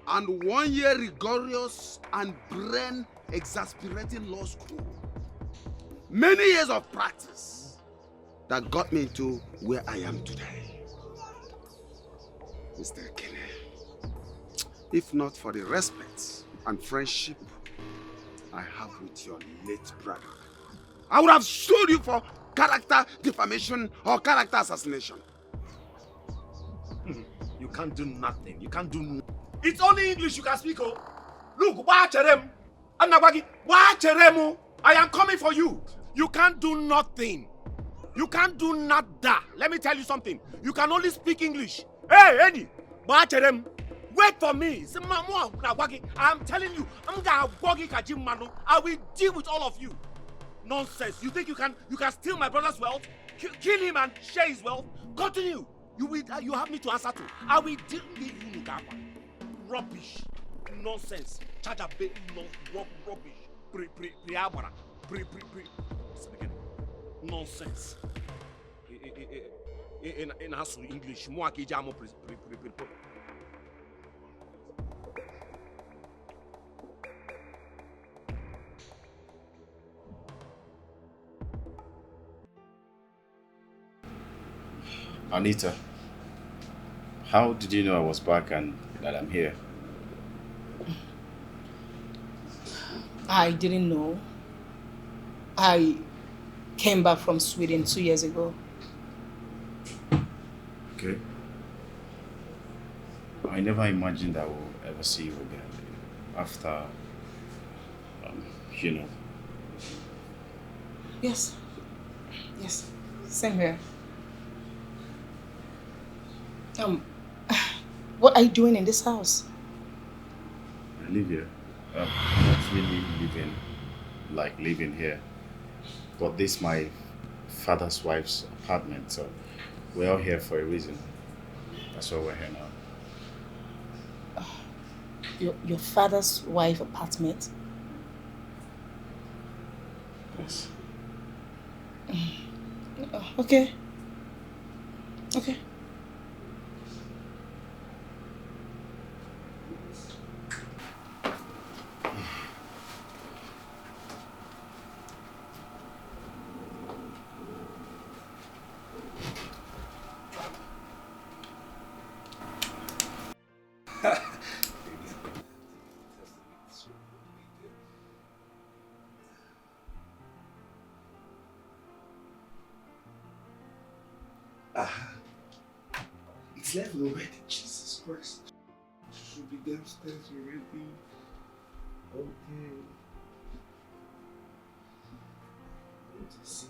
and 1 year rigorous and brain exasperating law school. Many years of practice that got me to where I am today. Mr. Kene, if not for the respect and friendship I have with your late brother, I would have sued you for character defamation or character assassination. You can't do nothing. You can't do nothing. It's only English you can speak, oh. Look, watch them. Watch them. I am coming for you. You can't do nothing. You can't do nada. Let me tell you something. You can only speak English. Hey, Eddie, watch them. Wait for me. I'm telling you, I will deal with all of you. Nonsense. You think you can steal my brother's wealth, kill him and share his wealth? Continue. You have me to answer to. I will deal with you, Nugaba. Rubbish. Nonsense. Rubbish. Nonsense. In English, Anita, how did you know I was back and that I'm here? I didn't know. I came back from Sweden 2 years ago. Okay. I never imagined I will ever see you again after, you know. Yes. Same here. What are you doing in this house? I live here. Not really living here. But this is my father's wife's apartment, so we're all here for a reason. That's why we're here now. Your father's wife apartment? Yes. Okay. Okay. It's left already. Jesus Christ. Should be downstairs already. Okay. Let's see.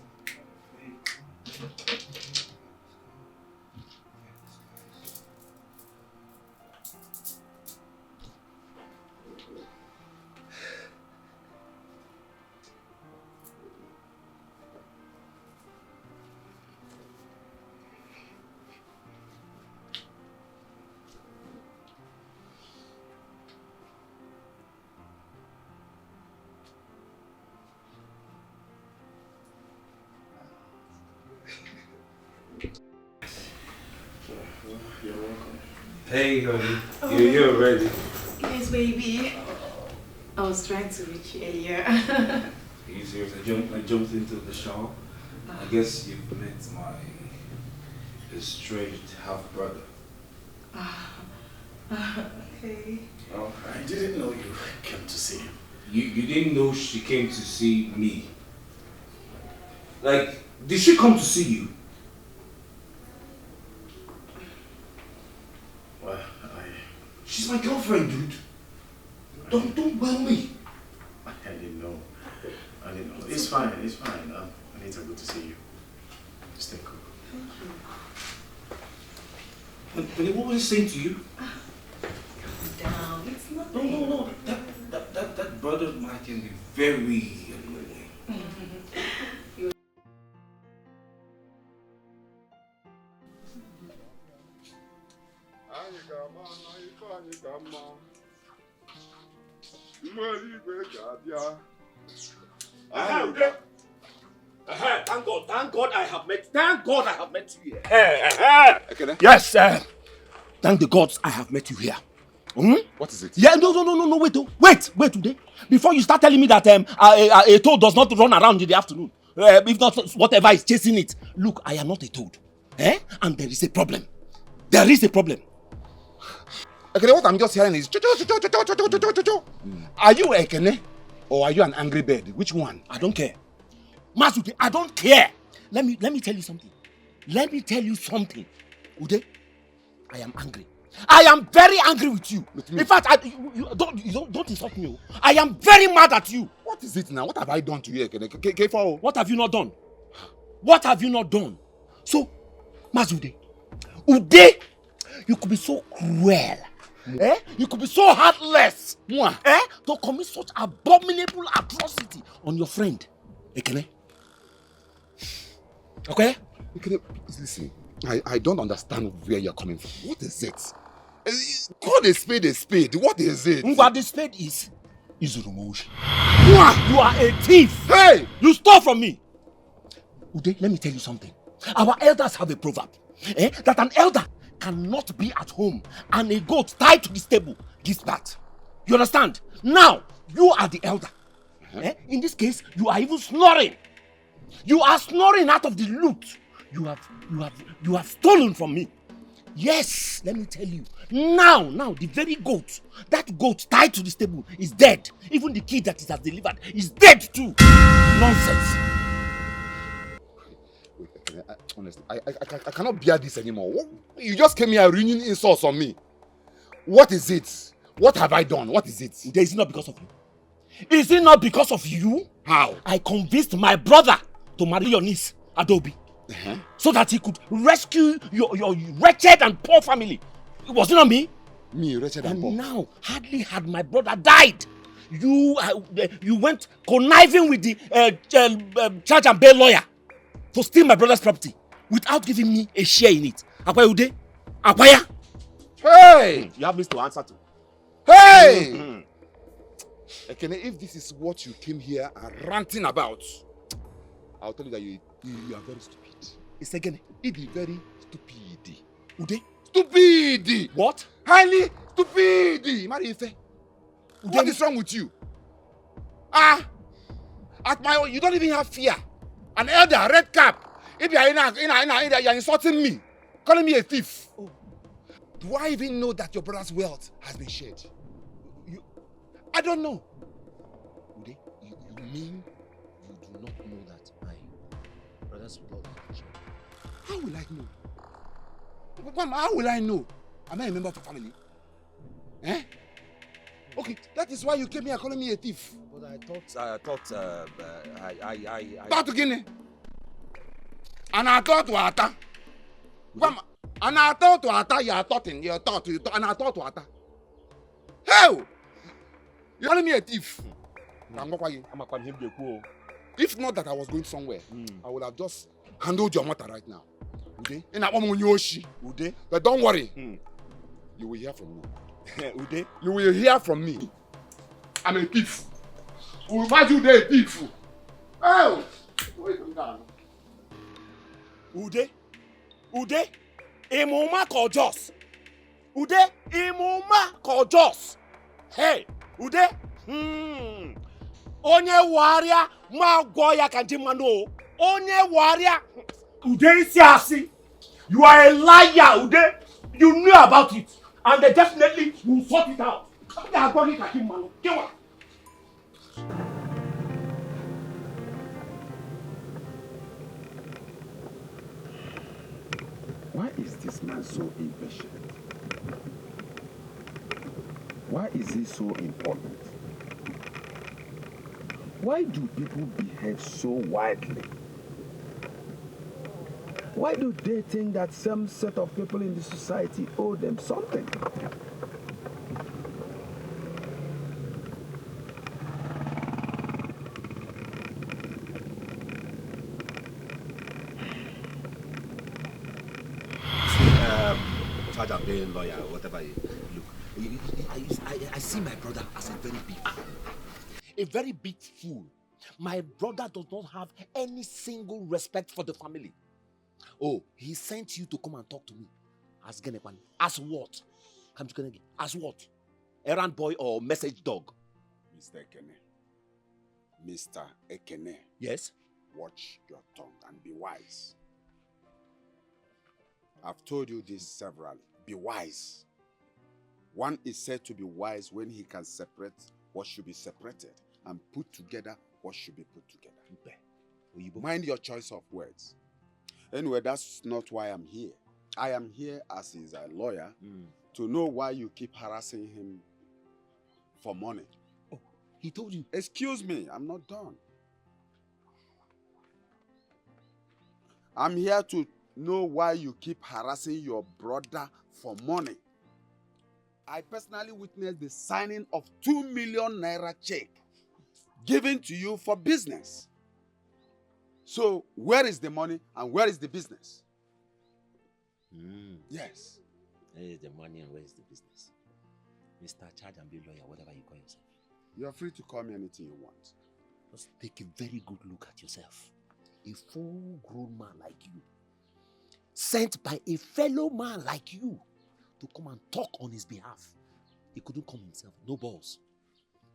You're welcome. Hey, honey. You're ready. Yes, baby. I was trying to reach you earlier. Are you serious? I jumped into the shower. I guess you've met my estranged half-brother. Okay. Oh, I didn't know you came to see him. You didn't know she came to see me? Like, did she come to see you? Well, She's my girlfriend, dude. Don't well me. I didn't know. It's fine. Anita, good to see you. Stay cool. But what was he saying to you? Calm down. It's not. No. That brother of mine can be very annoying. Thank God I have met you here. Yes, thank the gods I have met you here. What is it? Yeah, no, wait today. Before you start telling me that a toad does not run around in the afternoon, if not whatever is chasing it. Look, I am not a toad. And there is a problem. Ekene, what I'm just hearing is Are you Ekene or are you an angry bird? Which one? I don't care. Masuke, I don't care. Let me tell you something. Ude, I am angry. I am very angry with you. In fact, you don't insult me. I am very mad at you. What is it now? What have I done to you, Ekene? What have you not done? So, Masude, you could be so cruel. You could be so heartless to commit such abominable atrocity on your friend, Ekene. Okay? Ekene, listen, I don't understand where you're coming from. What is it? Call a spade. What is it? What the spade is Izurumoshi. You are a thief. Hey! You stole from me. Ude, let me tell you something. Our elders have a proverb that an elder cannot be at home and a goat tied to the stable gives birth. You understand? Now, you are the elder. In this case, you are even snoring. You are snoring out of the loot you have stolen from me. Yes, let me tell you. Now, the very goat, that goat tied to the stable is dead. Even the kid that it has delivered is dead too. Nonsense. Honestly, I cannot bear this anymore. You just came here ringing insults on me. What is it? What have I done? What is it? Is it not because of you? Is it not because of you? How? I convinced my brother to marry your niece, Adobe, so that he could rescue your wretched and poor family. Was it not me? Me, wretched and poor. And now, hardly had my brother died, you went conniving with the charge and bail lawyer to steal my brother's property without giving me a share in it. Akwaya Ude? Akwaya? Hey! You have this to answer to. Hey! Ekene, if this is what you came here and ranting about, I'll tell you that you are very stupid. It's again. It is very stupid. Ude? Stupid! What? Highly stupid! Marife. What is wrong with you? At my you don't even have fear. An elder, red cap. If you are you're insulting me, calling me a thief. Oh. Do I even know that your brother's wealth has been shared? I don't know. Ude, you mean you do not know that my brother's wealth has been shared? How will I know? Mama, how will I know? Am I a member of the family? Eh? Okay, that is why you came here calling me a thief. But I thought, Thought again. And I thought to Ata. Mama, and I thought to Ata, you thought, and I thought to Ata. Hell! You're calling me a thief. If not that I was going somewhere, I would have just handled your matter right now. Ude? Ude? But don't worry. You will hear from me. Ude? You will hear from me. I'm a thief. We will find you there a thief. Oh! Wait a minute. Ude? Ude? Imuma Kojos. Ude? Imuma Kojos. Hey! Ude? Onye warrior ma goya kanjimano. Onye warrior. Ude Isiasi, you are a liar, Ude. You knew about it, and they definitely will sort it out. Why is this man so impatient? Why is he so important? Why do people behave so wildly? Why do they think that some set of people in the society owe them something? Father, lawyer, whatever you look. I see my brother as a very big fool. A very big fool. My brother does not have any single respect for the family. Oh, he sent you to come and talk to me. As Genepan. As what? As what? Errand boy or message dog? Mr. Ekene. Mr. Ekene. Yes? Watch your tongue and be wise. I've told you this severally. Be wise. One is said to be wise when he can separate what should be separated and put together what should be put together. Mind your choice of words. Anyway, that's not why I'm here. I am here as his lawyer to know why you keep harassing him for money. Oh, he told you? Excuse me, I'm not done. I'm here to know why you keep harassing your brother for money. I personally witnessed the signing of 2 million naira check given to you for business. So, where is the money and where is the business? Yes. Where is the money and where is the business? Mr. Charge and be lawyer, whatever you call yourself. You are free to call me anything you want. Just take a very good look at yourself. A full-grown man like you, sent by a fellow man like you to come and talk on his behalf. He couldn't come himself. No balls.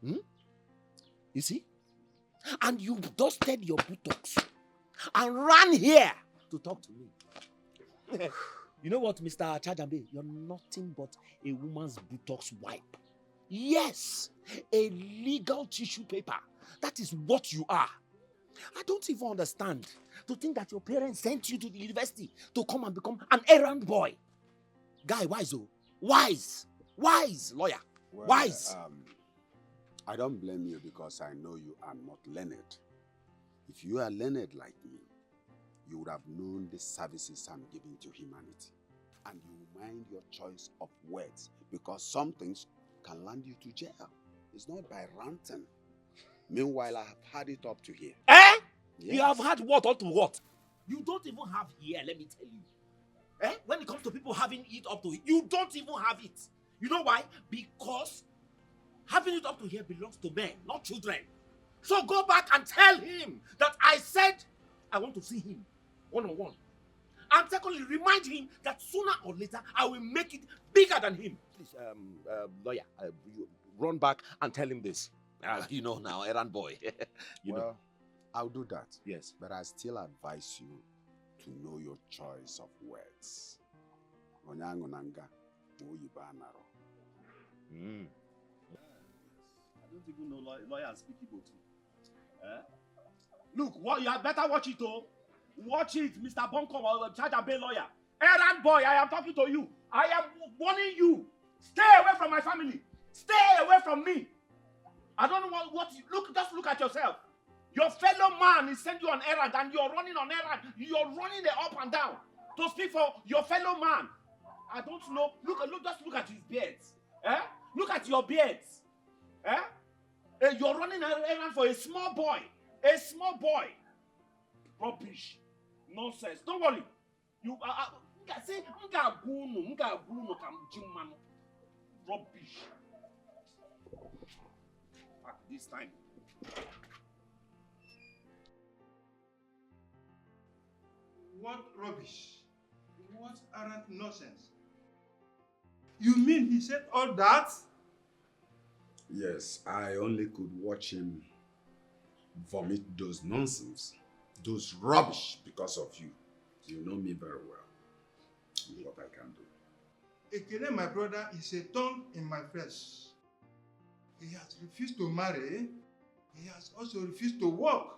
You see? And you dusted your buttocks and ran here to talk to me. You know what, Mr. Chajambe? You're nothing but a woman's buttocks wipe. Yes, a legal tissue paper. That is what you are. I don't even understand to think that your parents sent you to the university to come and become an errand boy. Guy, wise, oh. Wise. Wise, lawyer. Well, wise. I don't blame you because I know you are not learned. If you are learned like me, you would have known the services I'm giving to humanity. And you mind your choice of words because some things can land you to jail. It's not by ranting. Meanwhile, I have had it up to here. Eh? Yes. You have had what up to what? You don't even have here, let me tell you. Eh? When it comes to people having it up to it, you don't even have it. You know why? Because having it up to here belongs to men, not children. So go back and tell him that I said I want to see him one-on-one. And secondly, remind him that sooner or later I will make it bigger than him. Please, lawyer, you run back and tell him this. You know now, errand boy. you know. I'll do that. Yes. But I still advise you to know your choice of words. Mm. I don't even know lawyers speak Igbo too. Look, you had better watch it, oh. Watch it, Mr. Bonkom, charge and bail lawyer. Errand boy, I am talking to you. I am warning you. Stay away from my family. Stay away from me. I don't know what you look. Just look at yourself. Your fellow man is sending you on errand, and you're running on errand. You're running the up and down to speak for your fellow man. I don't know. Just look at his beards. Look at your beards. You're running an errand for a small boy. A small boy. Rubbish. Nonsense. Don't worry. You say rubbish. At this time. What rubbish? What arrant nonsense? You mean he said all that? Yes, I only could watch him vomit those nonsense, those rubbish because of you. You know me very well. You know what I can do. Ekene, my brother, is a thorn in my flesh. He has refused to marry. He has also refused to work.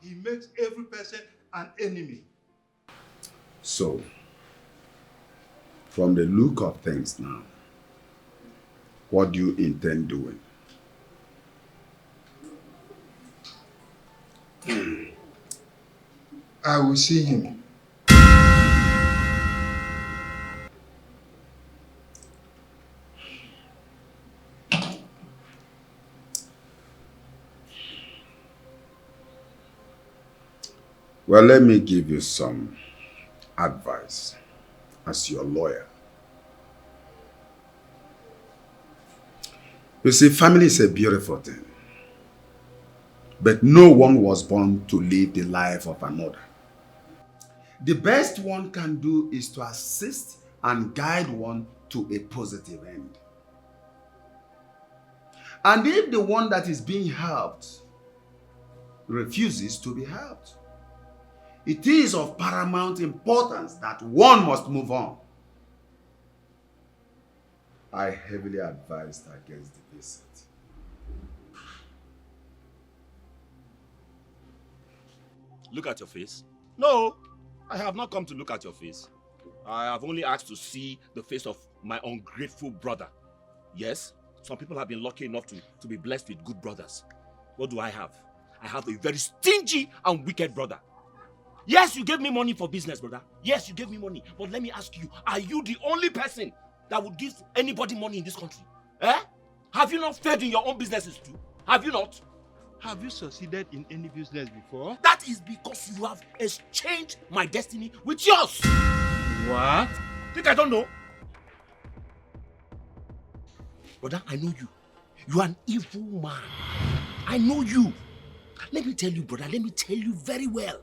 He makes every person an enemy. So, from the look of things now, what do you intend doing? I will see him. Well, let me give you some advice as your lawyer. You see, family is a beautiful thing. But no one was born to live the life of another. The best one can do is to assist and guide one to a positive end. And if the one that is being helped refuses to be helped, it is of paramount importance that one must move on. I heavily advised against the visit. Look at your face. No, I have not come to look at your face. I have only asked to see the face of my ungrateful brother. Yes, some people have been lucky enough to be blessed with good brothers. What do I have? I have a very stingy and wicked brother. Yes, you gave me money for business, brother. Yes, you gave me money. But let me ask you, are you the only person that would give anybody money in this country? Have you not failed in your own businesses too? Have you not? Have you succeeded in any business before? That is because you have exchanged my destiny with yours. What? Think I don't know? Brother, I know you. You are an evil man. I know you. Let me tell you, brother, let me tell you very well.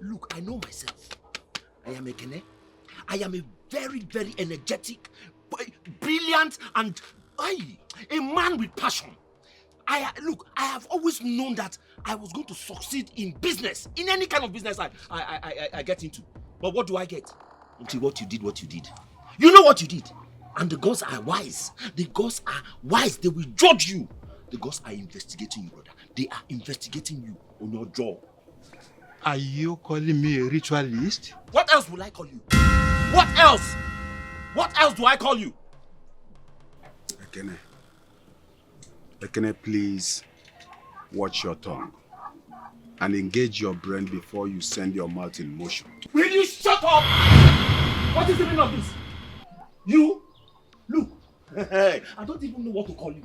Look, I know myself. I am a Kene. I am a very, very energetic, brilliant, and a man with passion. Look, I have always known that I was going to succeed in business, in any kind of business I get into. But what do I get? Until what you did. You know what you did. And the gods are wise. The gods are wise. They will judge you. The gods are investigating you, brother. They are investigating you on your jaw. Are you calling me a ritualist? What else will I call you? What else? What else do I call you? Ekene, please watch your tongue and engage your brain before you send your mouth in motion. Will you shut up? What is the meaning of this? You? Look, I don't even know what to call you.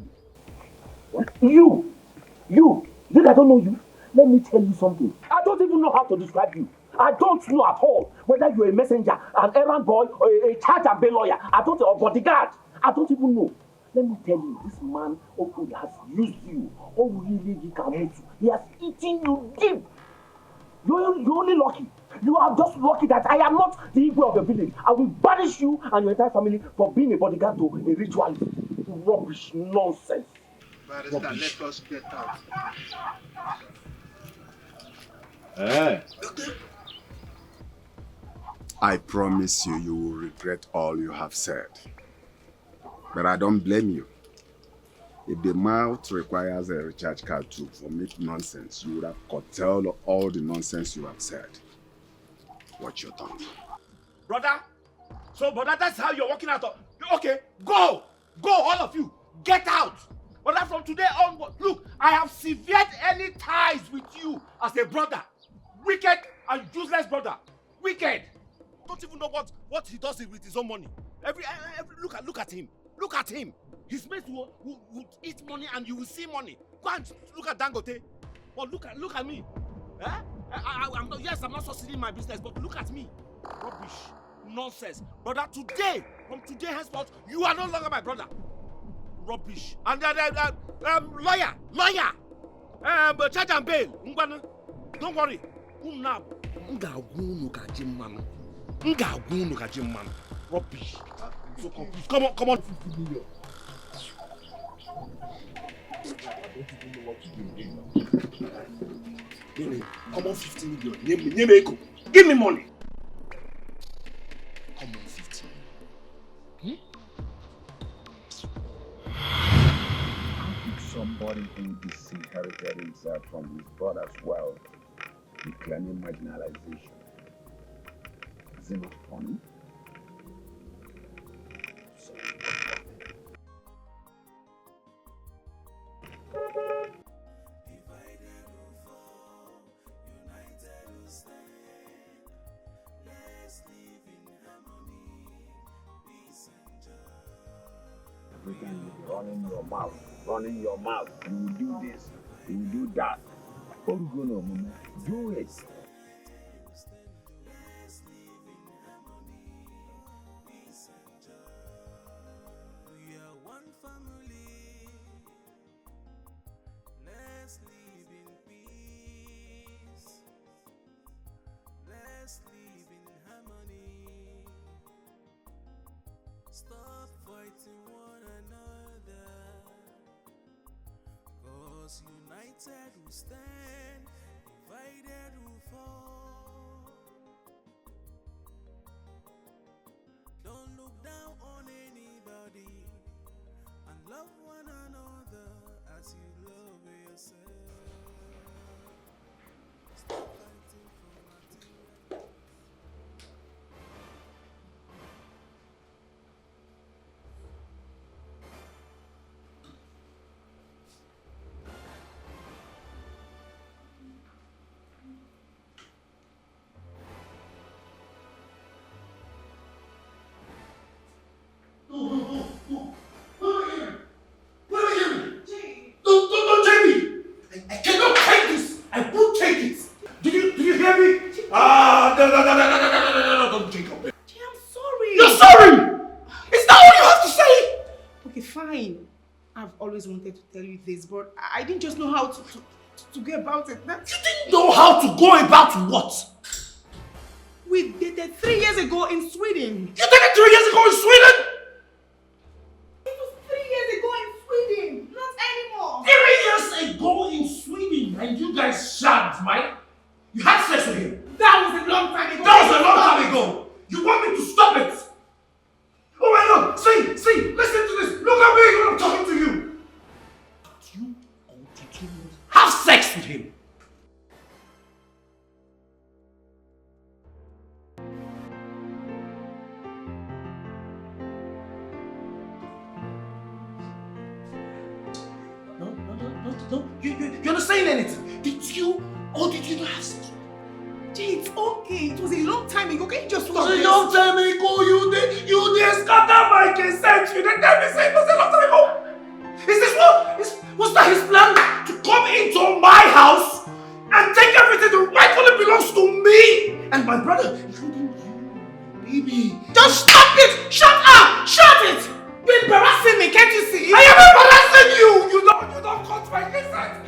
What? You? Think I don't know you? Let me tell you something. I don't even know how to describe you. I don't know at all whether you're a messenger, an errand boy, or a charge and bail lawyer. I don't know, or bodyguard. I don't even know. Let me tell you, this man has used you. He has eaten you deep. You're only lucky. You are just lucky that I am not the Igwe of the village. I will banish you and your entire family for being a bodyguard to a ritualist. Rubbish, nonsense. Barrister, let us get out. I promise you, you will regret all you have said. But I don't blame you. If the mouth requires a recharge card to vomit nonsense, you would have curtailed all the nonsense you have said. Watch your tongue. Brother, that's how you're walking out of... Okay, go! Go, all of you! Get out! Brother, from today onward, look, I have severed any ties with you as a brother. Wicked and useless brother. Wicked! Don't even know what he does with his own money. Look at him. Look at him. His mates will eat money and you will see money. Go and look at Dangote. But look at me. Eh? I'm not succeeding in my business, but look at me. Rubbish. Nonsense. Brother, from today henceforth, you are no longer my brother. Rubbish. And lawyer. Charge and bail. Don't worry. Rubbish. So confused. Come on. 50 million. Come on, 50 million. Give me money. Come on, 50 million. How could somebody who disinherited himself from his brother's wealth be claiming marginalization? Is it not funny? Every time you be running your mouth, you will do this, you will do that. What are you gonna do it? Stop fighting one another, 'cause united we stand, divided we fall. Don't look down on anybody, and love one another as you love yourself. Stop fighting for material. Don't take me! I cannot take this! I won't take it! Do you hear me? No, don't take up. I'm sorry. You're sorry! Is that all you have to say? Okay, fine. I've always wanted to tell you this, but I didn't just know how to go about it. You didn't know how to go about what? We dated 3 years ago in Sweden. You dated 3 years ago in Sweden? It was 3 years ago in Sweden, not anymore. 3 years ago in Sweden, and you guys shagged, right? You had sex with him. That was a long time ago. That was a long time ago. You want me to stop it? Oh my God! See, listen to this. Look at me when I'm talking to you. You continue to have sex with him. No. You're not saying anything. Did you or did you not have sex? Jay, it's okay. It was a long time ago. Can you just stop this? It was a long time ago. You did scatter my consent. You didn't tell me say it was a long time ago. Is this was that his plan to come into my house and take everything that rightfully belongs And my brother, including you, baby. Just stop it! Shut up! Shut it! You're embarrassing me, can't you see? I am embarrassing you! You don't cut my distance!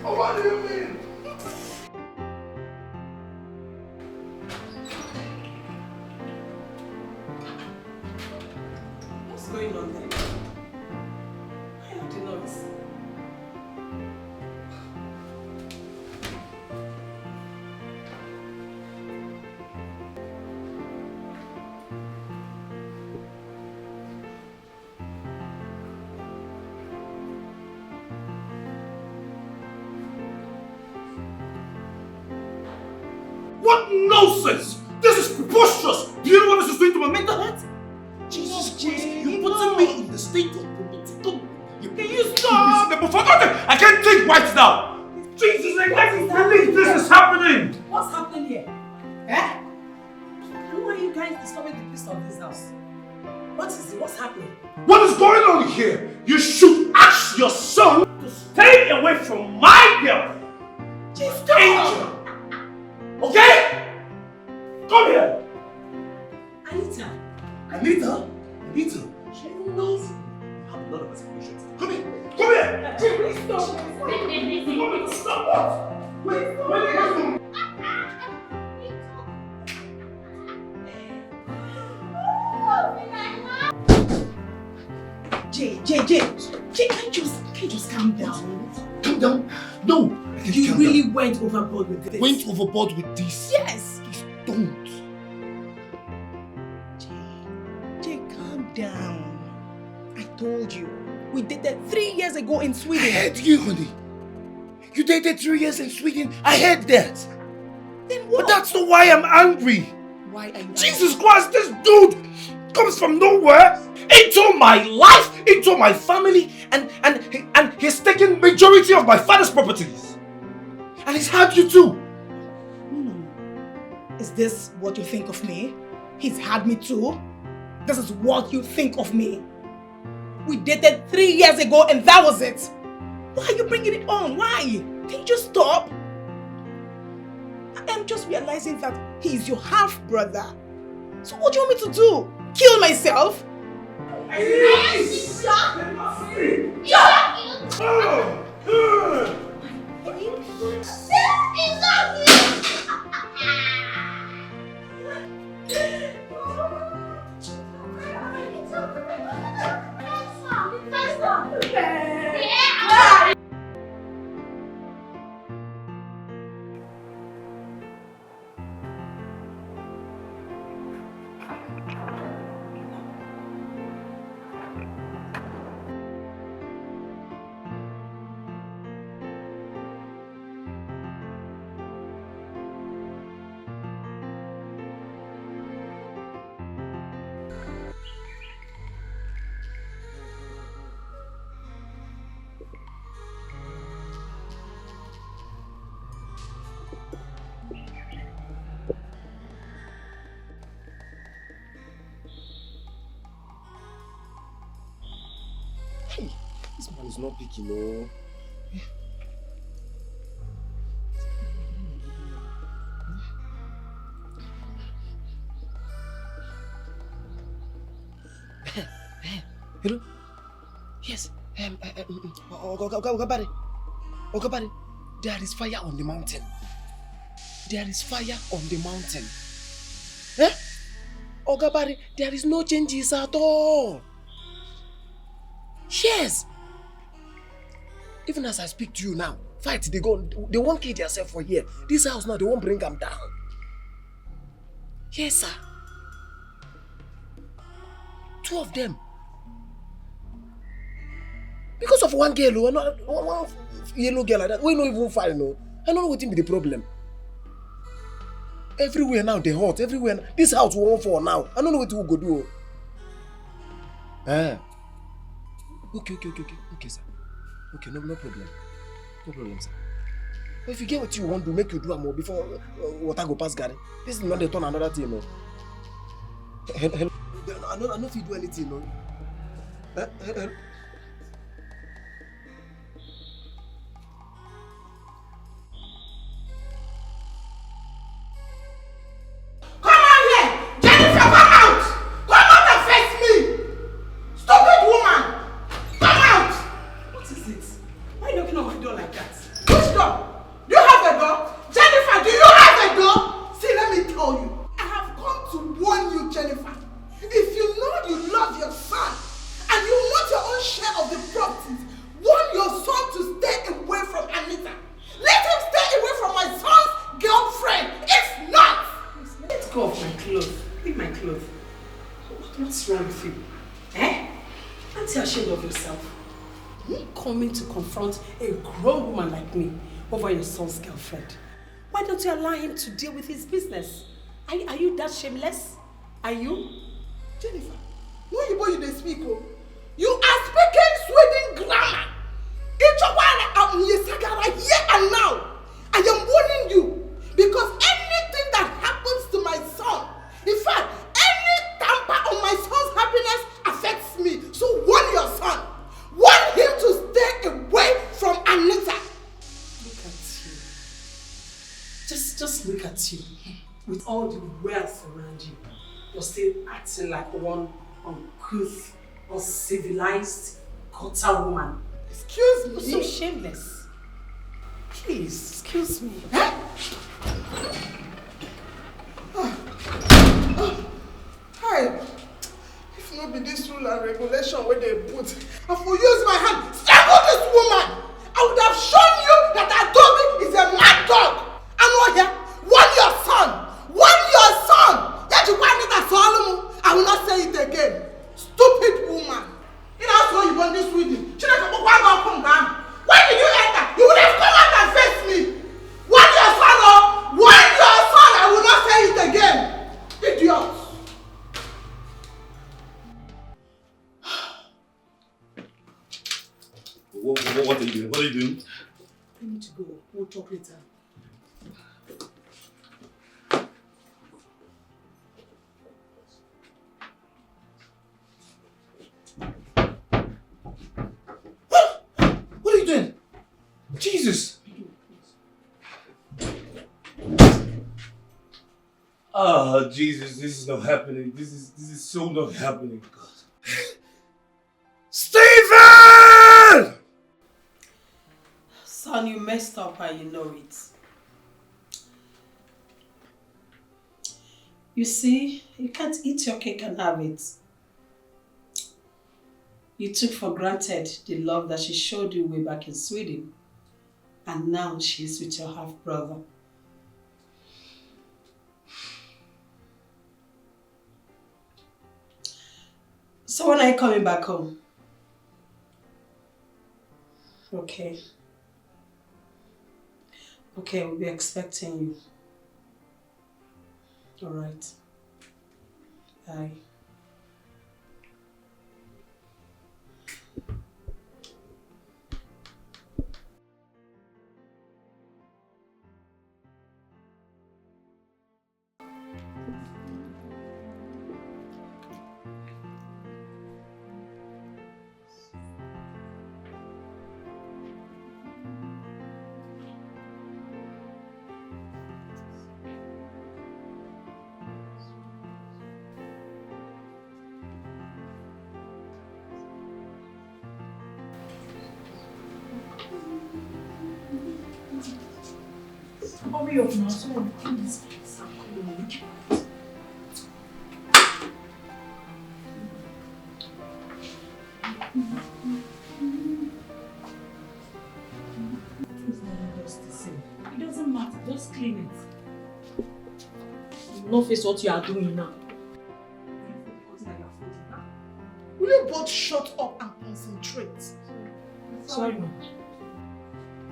Oh, what do you mean? What's going on there? I have the noise. What nonsense! This is preposterous! Do you know what this is doing to my mental health? Jesus Christ, you're putting me in the state of committing. Can you stop? For nothing! I can't think right now! Jesus, I can't believe this is happening! What's happening here? Eh? Who are you guys disturbing the peace of this house? What is it? What's happening? What is going on here? You should ask your son to stay away from my girl! Jesus! Angel! Okay? Come here! Anita! Anita? She even knows. I have a lot of explanations. Come here! Come here! Please stop! Stop what? Wait, wait, Jay, can't you just calm down? Calm down? No! You really went overboard with this. Went overboard with this? Yes! Please don't. Jay, calm down. I told you. We dated 3 years ago in Sweden. I heard you, honey. You dated 3 years in Sweden. I heard that. Then what? But that's not why I'm angry. Why are you Jesus Christ, this dude comes from nowhere into my life, into my family, and he's taken majority of my father's properties. And he's had you too. Is this what you think of me? He's had me too? This is what you think of me? We dated 3 years ago and that was it. Why are you bringing it on? Why? Can you just stop? I am just realizing that he's your half-brother. So what do you want me to do? Kill myself? This man is not picking, no. Hello? Yes. Ogabari, there is fire on the mountain. There is fire on the mountain. Eh? Ogabari, there is no changes at all. Yes. Even as I speak to you now, fight, they won't kill themselves for here. This house now, they won't bring them down. Yes, sir. 2 of them. Because of one girl, one yellow girl like that, we don't even fight, no. I don't know what will be the problem. Everywhere now, they hot. Everywhere. This house won't fall now. I don't know what we go do. Okay, sir. Okay, no problem. No problem, sir. But if you get what you want to make you do more before water go past Gary, this is not the turn another thing, no. I know if you do anything, no. What's wrong with you? Eh? Aren't you ashamed of yourself? Coming to confront a grown woman like me over your son's girlfriend. Why don't you allow him to deal with his business? Are you that shameless? Are you? Jennifer, no you dey speak oh. You are speaking Sweden grammar. Here and now, I am warning you because anything that happens to my son, in fact, any tamper on my son's happiness affects me. So warn your son. Warn him to stay away from Anita. Look at you. Just look at you. With all the wealth around you, you're still acting like one uncouth, uncivilized, gutter woman. Excuse me? You're so shameless. Please, excuse me. Hi. If not be this rule and regulation where they put, I will use my hand strangle this woman. I would have shown you that Adobe is a mad dog. I'm not here. Warn your son. Warn your son. I will not say it again. Stupid woman. You know how you want this reading. Why did you enter? You would have come out and face me. Warn your son, oh! Warn your son! I will not say it again. Idiot. What are you doing? What are you doing? I need to go. We'll talk later. What are you doing? Jesus! Ah, Jesus, this is not happening. This is so not happening. God. Stephen! Son, you messed up and you know it. You see, you can't eat your cake and have it. You took for granted the love that she showed you way back in Sweden. And now she's with your half-brother. So when are you coming back home? Okay. Okay, we'll be expecting you. All right. Bye. Hurry up now, so I'm clean this place. It doesn't matter, just clean it. You know face what you are doing now. Will you both shut up and concentrate? Sorry, ma'am.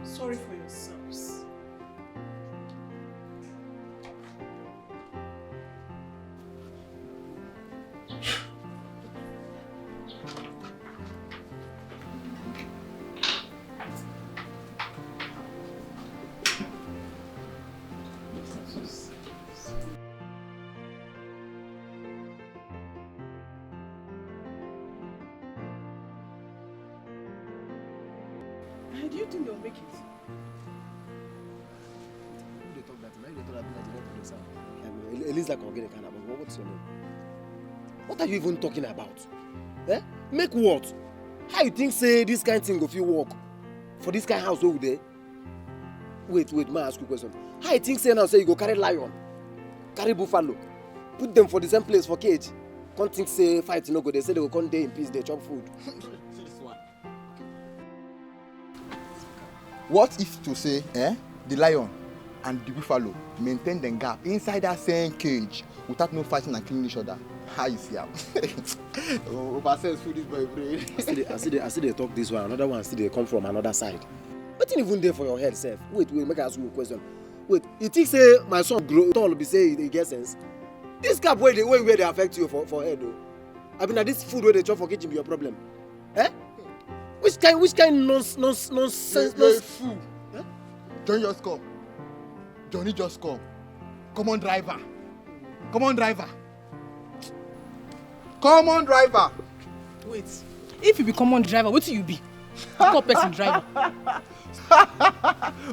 Sorry for yourselves. Do you think they'll make it? They talk that, they talk that, at least like organic kind of. What's your name? What are you even talking about? Eh? Make what? How you think say this kind of thing if you work for this kind of house over there? Wait, may I ask you a question? How you think say now say you go carry lion, carry buffalo, put them for the same place for cage? Can't think say fight no go, they say they will come there in peace, they chop food. What if to say, the lion and the buffalo maintain the gap inside that same cage without no fighting and killing each other? How you see him? Oversense food this boy brain. I see they talk this one, another one still they come from another side. What even there for your head, self? Wait, make I ask you a question. Wait, you think say my son grow tall be say he get sense? This cap where they affect you for head though. I mean, this food where they chop for kitchen be your problem. Eh? Which kind nonsense? Fool. Eh? Johnny just come. Johnny just come. Come on, driver. Come on, driver. Come on, driver. Wait. If you be common driver, what do you be? Call person driver.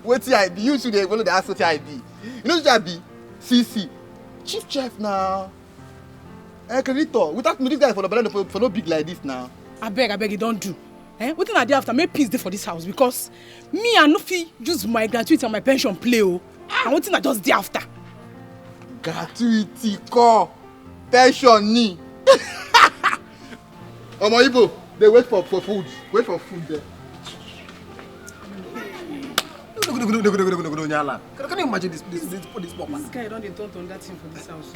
What's your ID? You should follow the ask what your ID. You know what your ID? CC. Chief chef now. Creditor. Without me, this guy for no big like this now. I beg you don't do. What thing I do after? Make peace dey for this house because me and no fit use my gratuity and my pension play. And one thing I just dey after. Gratuity call. Pension ni. Omo Igbo, they wait for food. Wait for food there. Can you imagine this papa? This guy don't turn that thing for this house.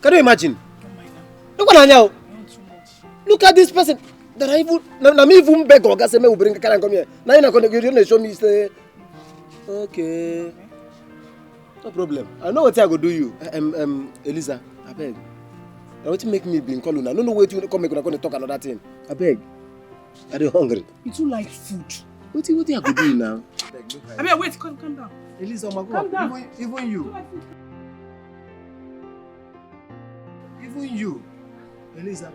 Can you imagine? Look at this person. That I even beg Oga say me will bring car and come here. Now you don't show me say okay. No problem. I know what I go do you. Eliza, I beg. I want to make me been calling. I don't know where you come make to talk another thing. I beg. Are you hungry? You too like food. What I go do now? I mean, wait, calm down. Eliza, oh my Calm God. down. Even you. Even you. Eliza.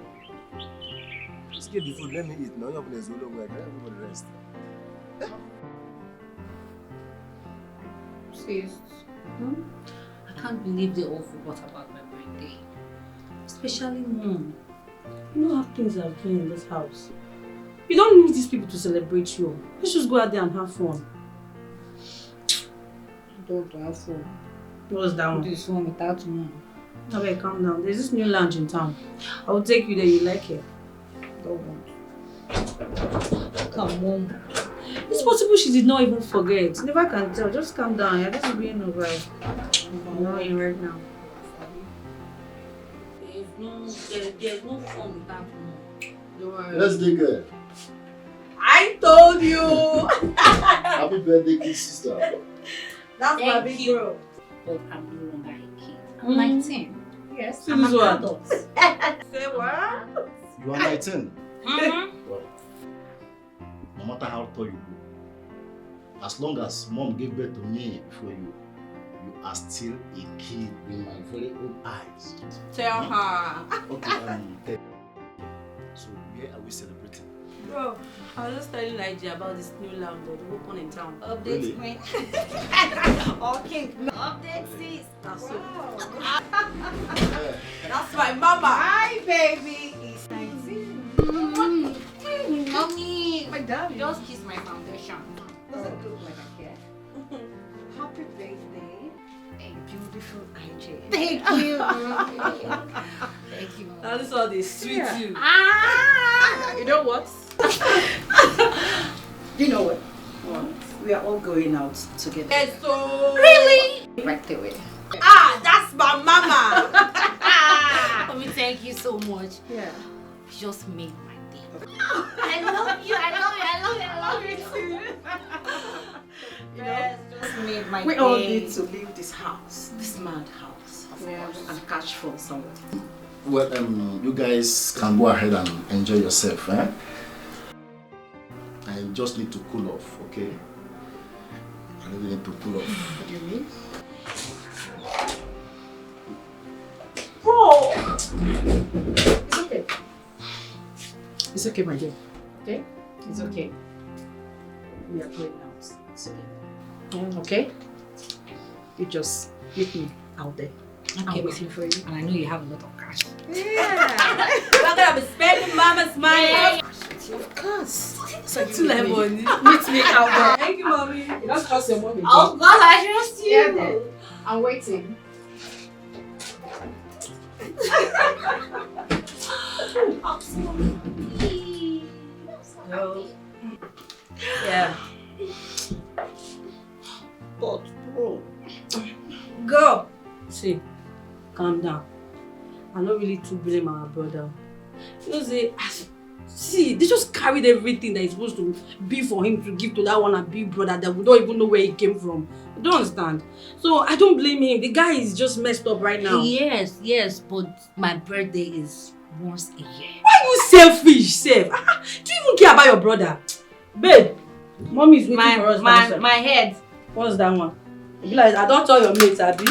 Just get the food, let me eat. Now you're going to Zulu work. I don't know the rest. Sis, I can't believe they all forgot about my birthday. Especially Mom. You know how things are been in this house. You don't need these people to celebrate you. Let's just go out there and have fun. Don't have fun. What's that one? This one without Mom. Okay, calm down. There's this new lounge in town. I will take you there. You like it? Don't want. Come on. It's possible she did not even forget. Never can tell. Just calm down. You're just being over. I'm not in right now. There's no fun without Mom. Don't worry. Let's dig it. I told you. Happy birthday, kid sister. That's my big bro. But I'm no longer a kid. I'm 19. Yes, I'm an adult. Say what? You are 19. Mm-hmm. Well, no matter how tall you go, as long as Mom gave birth to me before you are still a kid in my very own eyes. Tell her. Okay, so where are we celebrating? Bro, I was just telling Naija about this new landlord who opened in town. Update Really? queen. Okay. Update sis. That's That's my mama. Hi baby. It's 19. Mommy. My dad just kissed my foundation. Doesn't look like I care. Happy birthday. A beautiful IJ. Thank you. Thank you. Now this one is sweet too. Ah! You know what? You know what? What? We are all going out together. Yes, so really? Right away. Ah, that's my mama. Mommy, thank you so much. Yeah. You just made my day. I love you, I love you, I love you, I love you too. You Yes, know, just made my we day. all need to leave this house, this mad house, Yes. and catch fun somewhere. Well, you guys can go ahead and enjoy yourself, eh? I just need to cool off, okay? I really need to cool off. What do you mean? Bro! It's okay. It's okay, my dear. Okay? It's okay. We are going out together. Okay? You just meet me out there. Okay, I'm waiting for you. And I know you have a lot of cash. Yeah. We're gonna be spending mama's money. Of course. So To lemon. Meet me out there. Thank you, mommy. You don't trust your mom again. Oh God, I trust you. Yeah, then. I'm waiting. I'm sorry. No. Yeah. But bro. Go. See, calm down. I don't really really to blame our brother. You know, see, they just carried everything that is supposed to be for him to give to that one and big brother that we don't even know where he came from. You don't understand? So I don't blame him. The guy is just messed up right now. Yes, but my birthday is once a year. Why you selfish, Sef? Do you even care about your brother? Babe, mommy is waiting for us downstairs. My head. What's that one? You be like, I don't tell your mates, Abby.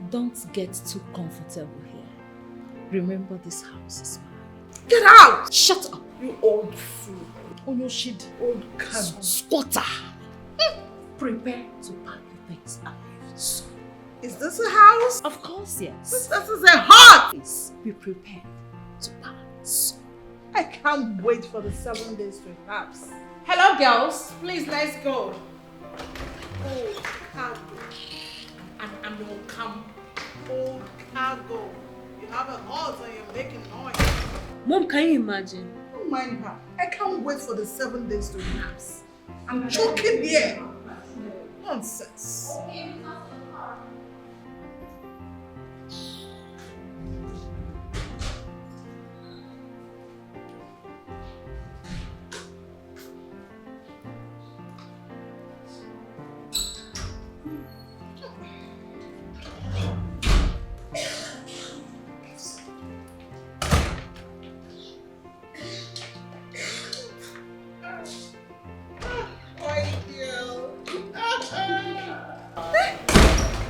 Don't get too comfortable here. Remember, this house is mine. Get out! Shut up! You old fool. On your shit, old cunt. Squatter! Prepare to pack your things and leave soon. Is this a house? Of course, yes. This is a hut! Please be prepared to pack soon. I can't wait for the 7 days to elapse. Hello, girls. Please, let's go. Old cargo. And will come. Old cargo. You have a hut and you're making noise. Mom, can you imagine? Don't mind her. I can't wait for the 7 days to elapse. I'm choking here. Nonsense.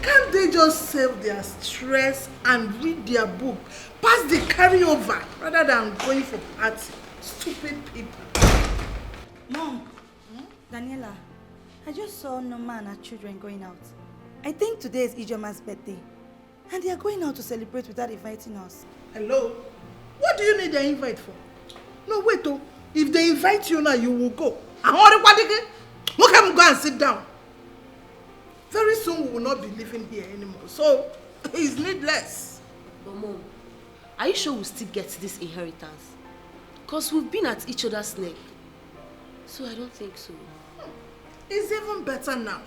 Can't they just save their stress and read their book, pass the carryover rather than going for party? Stupid people. Mom, Daniela, I just saw Norma and her children going out. I think today is Ijeoma's birthday, and they are going out to celebrate without inviting us. Hello? What do you need an invite for? No, wait, oh. If they invite you now, you will go. Look at him, go and sit down. Very soon we will not be living here anymore, so it's needless. But Mom, are you sure we'll still get this inheritance? Because we've been at each other's neck. So I don't think so. It's even better now.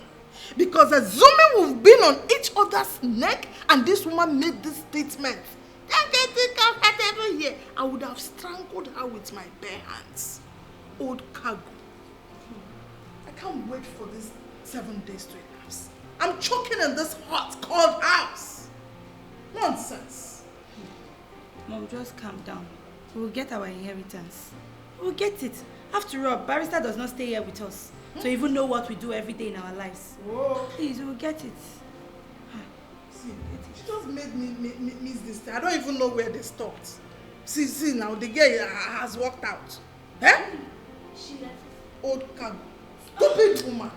Because assuming we've been on each other's neck and this woman made this statement, here, I would have strangled her with my bare hands. Old cargo. I can't wait for this 7 days to elapse. I'm choking in this hot, cold house. Nonsense. Mom, just calm down. We'll get our inheritance. We'll get it. After all, Barrister does not stay here with us to even know what we do every day in our lives. Whoa. Please, we'll get it. See, she just made me miss this thing. I don't even know where they stopped. See now, the girl has walked out. Eh? She left. Old cargo. Stupid woman.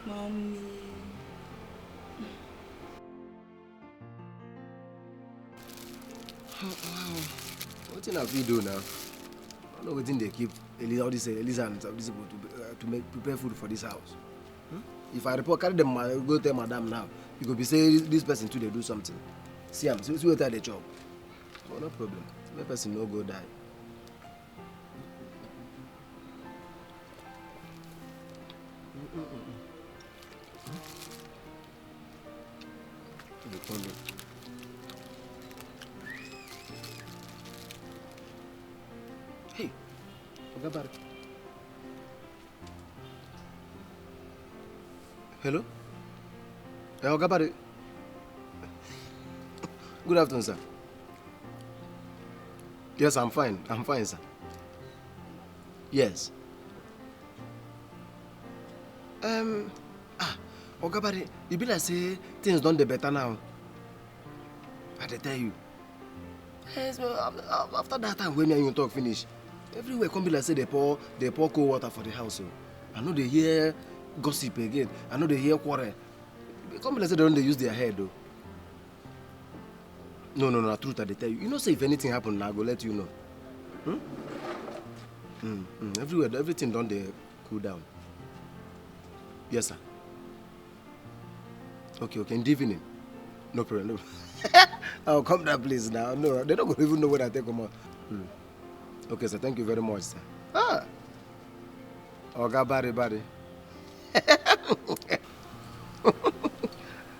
Mommy. What thing have we do now? I don't know what thing they keep all this Elisa and these people to prepare food for this house. If I report, carry them, go tell madam now. You could be saying this person too, they do something. See, see what the job. Oh, no problem. The person no go die. Hey, what about it? Hello? Hey, what about it? Good afternoon, sir. Yes, I'm fine. I'm fine, sir. Yes. Ogabari, you be like say things done the better now. I tell you. Yes, after that time when you talk finish, everywhere come be like say they pour cold water for the house. I know they hear gossip again. I know they hear quarrel. Companies say they don't use their head though. No, the truth I tell you. You know, say if anything happen, I go let you know. Everywhere, everything done they cool down. Yes, sir. Okay, in the evening. No problem. No. I'll come to that place now. No, they don't even know when I take them out. Okay, sir. Thank you very much, sir. Oga body.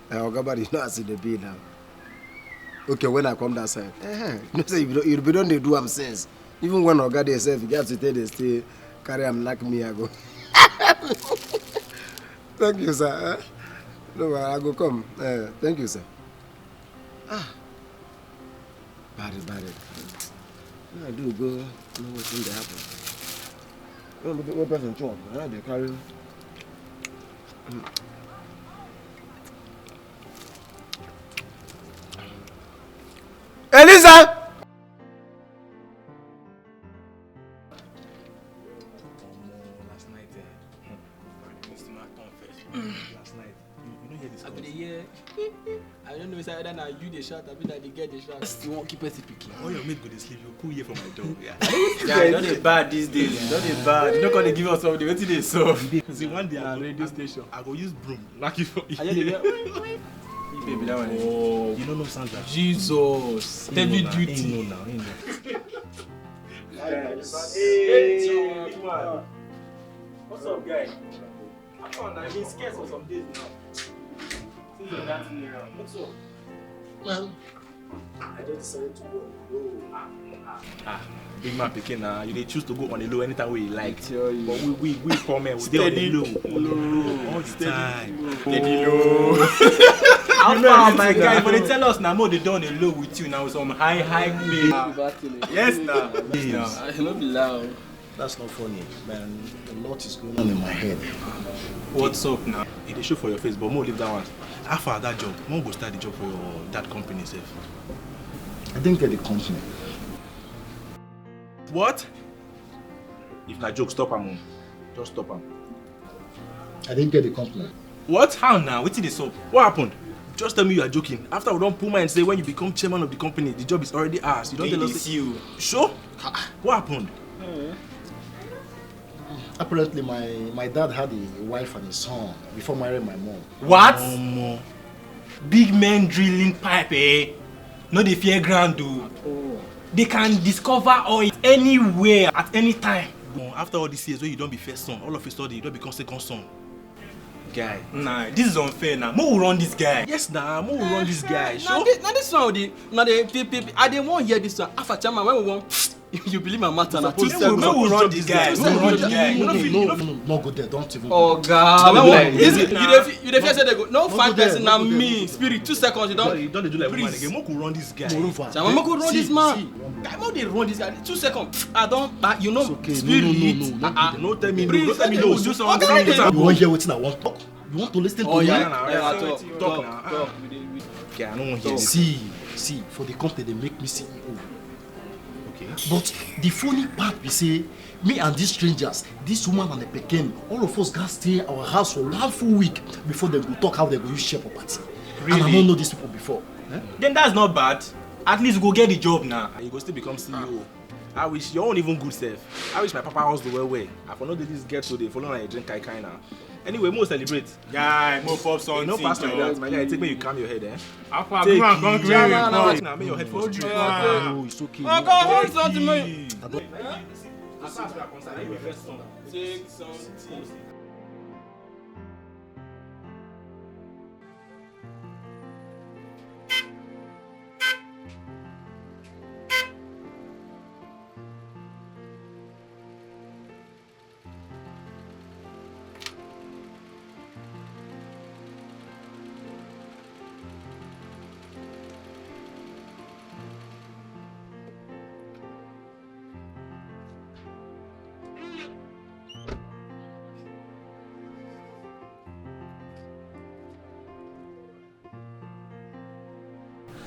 Oga body, you know I see the bill now. Okay, when I come that side. You know, say you don't do am sense. Even when Oga dey self, you get to tell they stay carry am like me, I go. Thank you, sir. No, I go come. Thank you, sir. Bad. I do go know what's in the happen. What person talk? They carry. Elisa! Last night, you know hear this. I don't know if either now you the shot, I be that they get the shot. You won't keep it picking. All your mate go to sleep, you cool here for my door. Yeah, not a bad these days. Not a bad. You're not gonna give us something. What they so? See one day radio station. I go use broom, knock you for. Baby, that one. Oh, you don't know Sandra. Jesus, heavy duty. No. Hey, what's up, guy? I've been scared for some days now. Since you're dancing around. What's up? Well, I just decided to go on the low. Big man picking now. You choose to go on the low anytime we like. But we come and we stay on the low. All the time. Steady low. How far, my guy? But they tell us now, more they done the low with you now. Some high pay. Yes, now. I don't be loud. That's not funny, man. A lot is going on in my head. What's up now? They show for your face, but more leave that one. After that job, more go start the job for that company itself. I didn't get the company. What? If na joke, stop him. Just stop him. I didn't get the company. What? How now? What's this up? What happened? Just tell me you are joking. After we don't pull my and say when you become chairman of the company, the job is already ours. You don't tell us. You. Sure? What happened? Apparently, my dad had a wife and a son before marrying my mom. What? Big men drilling pipe, eh? No, the fear ground, dude. They can discover oil anywhere at any time. After all these years, when you don't be first son, all of a sudden you don't become second son. Guy, nah, this is unfair now. Mo will run this guy. Yes, nah, Mo will run this guy. Sure. Now this one, I didn't want to hear this one. After chairman, when we want. You believe my matter now? We will run this guy. No, go there. Don't even. Oh God! You the first say they go. No fine person now. Me spirit. 2 seconds. You don't do like woman again. Mo could run this guy. Chairman, Mo could run this man. Guy, Mo dey run this guy. 2 seconds. I don't. You know spirit. No tell me. No tell me. No do something. You want hear wetin I want talk? You want to listen to me? Oh yeah, talk now. Yeah, I don't want to hear. See, for the company they make me CEO. But the funny part we say, me and these strangers, this woman and the pecan, all of us got stay in our house for 1 full week before they go talk how they go use share property. Really? And I don't know these people before. Then that's not bad. At least go get the job now. You go still become CEO. I wish your own even good self. I wish my papa was the way. I for know that this get so they follow like a drink kai now. Anyway, more celebrate. Guy, more pop something. No pass like that, my guy. Take me, you calm your head, eh? Take it. Now, make your head for straight. No, it's okay. Oh God, hold something, man. Take something.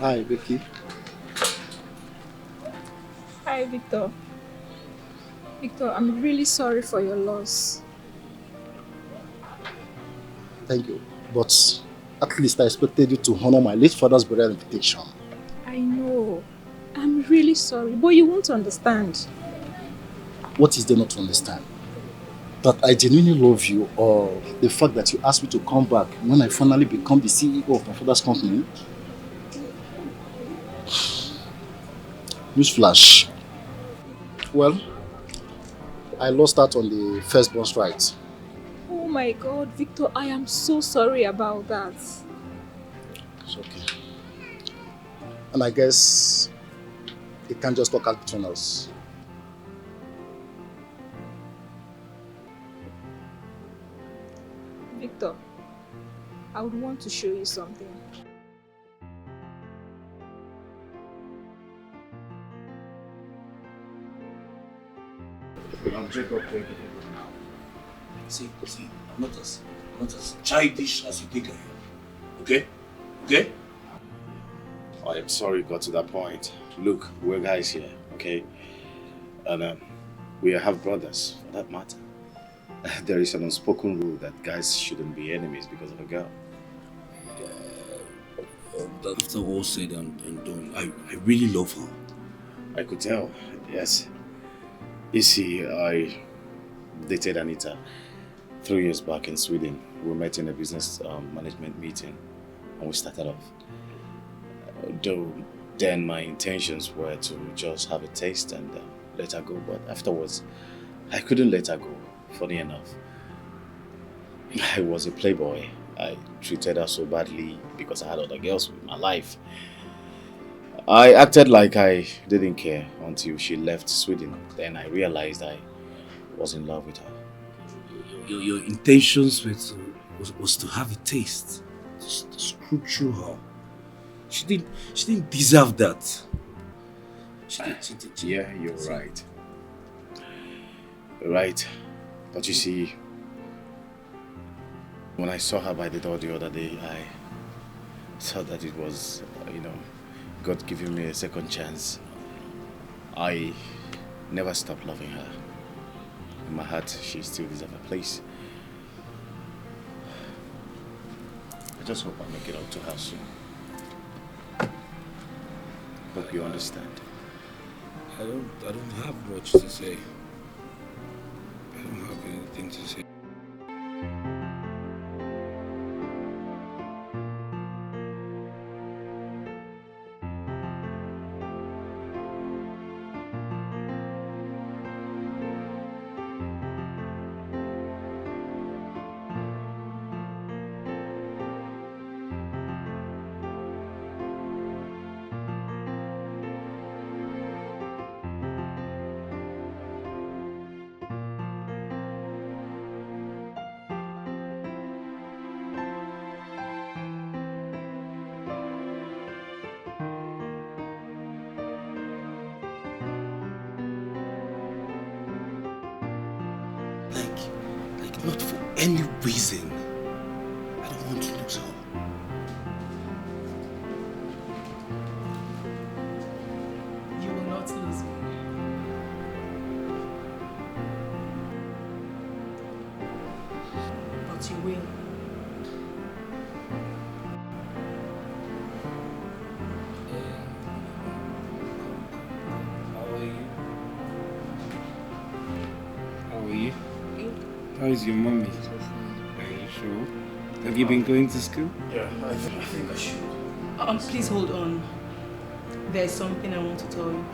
Hi, Becky. Hi, Victor. Victor, I'm really sorry for your loss. Thank you. But at least I expected you to honor my late father's burial invitation. I know. I'm really sorry, but you won't understand. What is there not to understand? That I genuinely love you, or the fact that you asked me to come back when I finally become the CEO of my father's company? Newsflash. Well, I lost out on the first bus ride. Oh my God, Victor, I am so sorry about that. It's okay. And I guess it can't just work out between us. Victor, I would want to show you something. I'm Jacob. See, I'm not as childish as you think I am. Okay? Okay? I am sorry it got to that point. Look, we're guys here, okay? And we are half brothers, for that matter. There is an unspoken rule that guys shouldn't be enemies because of a girl. After all said and done, I really love her. I could tell, yes. You see, I dated Anita 3 years back in Sweden. We met in a business management meeting and we started off. Though then my intentions were to just have a taste and let her go, but afterwards I couldn't let her go, funny enough. I was a playboy. I treated her so badly because I had other girls in my life. I acted like I didn't care until she left Sweden. Then I realized I was in love with her. Your intentions were was to have a taste, to screw through her. She didn't deserve that. Yeah, you're right. You're right. But you see, when I saw her by the door the other day, I thought that it was, God giving me a second chance. I never stopped loving her. In my heart, she still deserves a place. I just hope I make it out to her soon. Hope you understand. I don't have much to say. I don't have anything to say. Not for any reason. I don't want to lose her. You will not lose me. But you will. How are you? How is your mommy? Are you sure? Have you been going to school? Yeah, I think I should. Please hold on. There's something I want to tell you.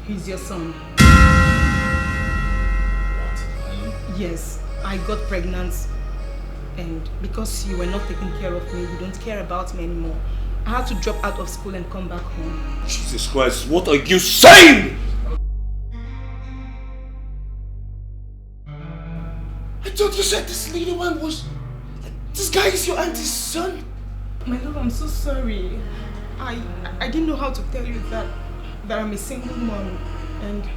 He's your son. Yes, I got pregnant, and because you were not taking care of me, you don't care about me anymore. I had to drop out of school and come back home. Jesus Christ, what are you saying? I thought you said this little man was... This guy is your auntie's son? My love, I'm so sorry. I didn't know how to tell you that. that I'm a single mom and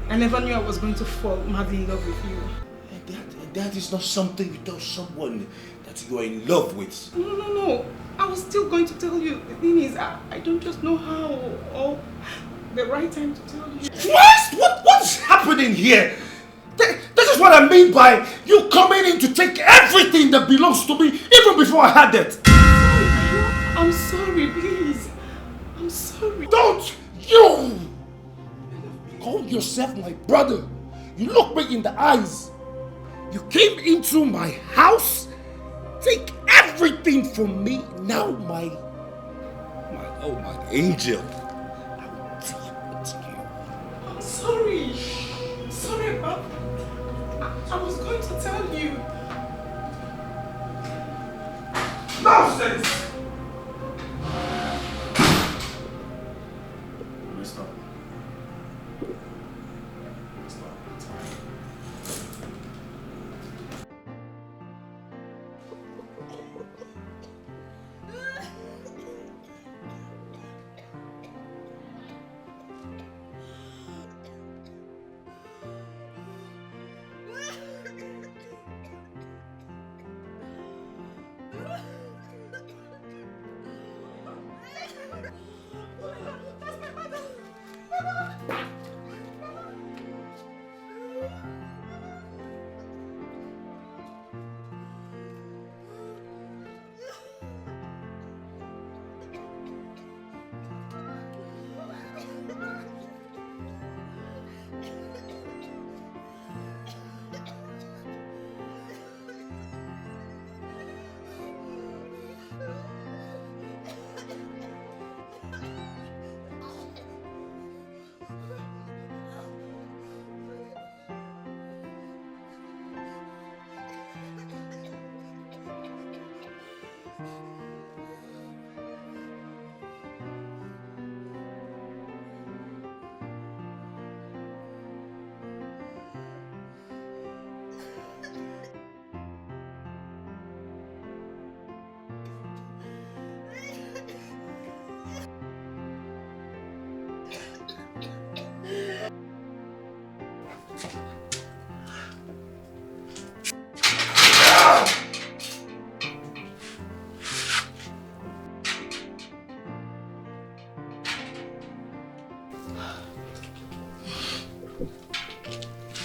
I never knew I was going to fall madly in love with you. That is not something you tell someone that you are in love with. No. I was still going to tell you. The thing is, I don't just know how or the right time to tell you. What's happening here? This is what I mean by you coming in to take everything that belongs to me even before I had it. I'm sorry, please. I'm sorry. Don't you call yourself my brother. You look me in the eyes. You came into my house, take everything from me. Now my angel. I'm sorry. Sorry about that. I was going to tell you. Nonsense! Stop.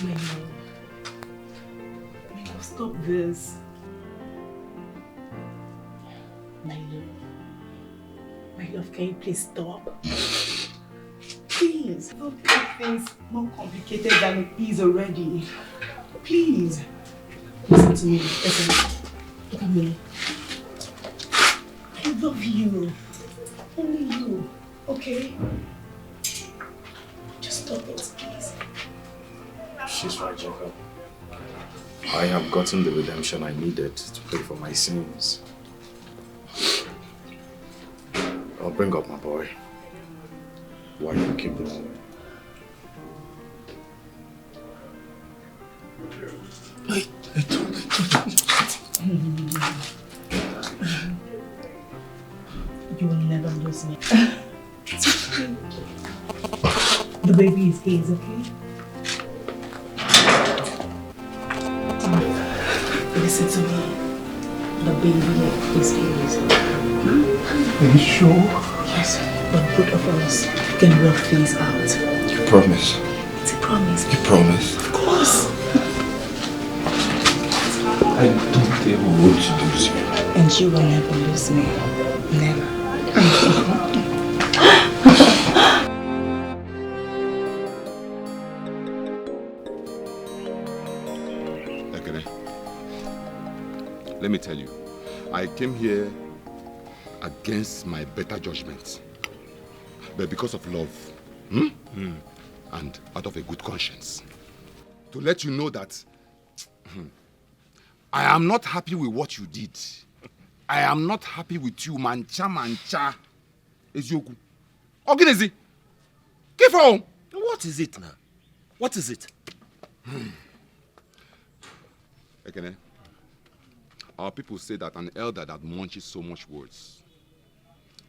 My love, stop this. My love, can you please stop? Please, don't make things more complicated than it is already. Please. Listen to me. Listen. Look at me. I love you. Only you. Okay? Just stop it, please. She's right, Jacob. I have gotten the redemption I needed to pay for my sins. I'll bring up my boy. Why you keep going? You will never lose me. It's okay. The baby is his, okay? Listen to me. The baby is his. Are you sure? Yes, but both of us can work things out. You promise? It's a promise. You promise? Of course. I don't ever want to lose you. And you will never lose me. Never. Let me tell you, I came here against my better judgment, but because of love, and out of a good conscience, to let you know that I am not happy with what you did. I am not happy with you, mancha. Ezioku. Oginezi. Give on. What is it now? What is it? Ekene, our people say that an elder that munches so much words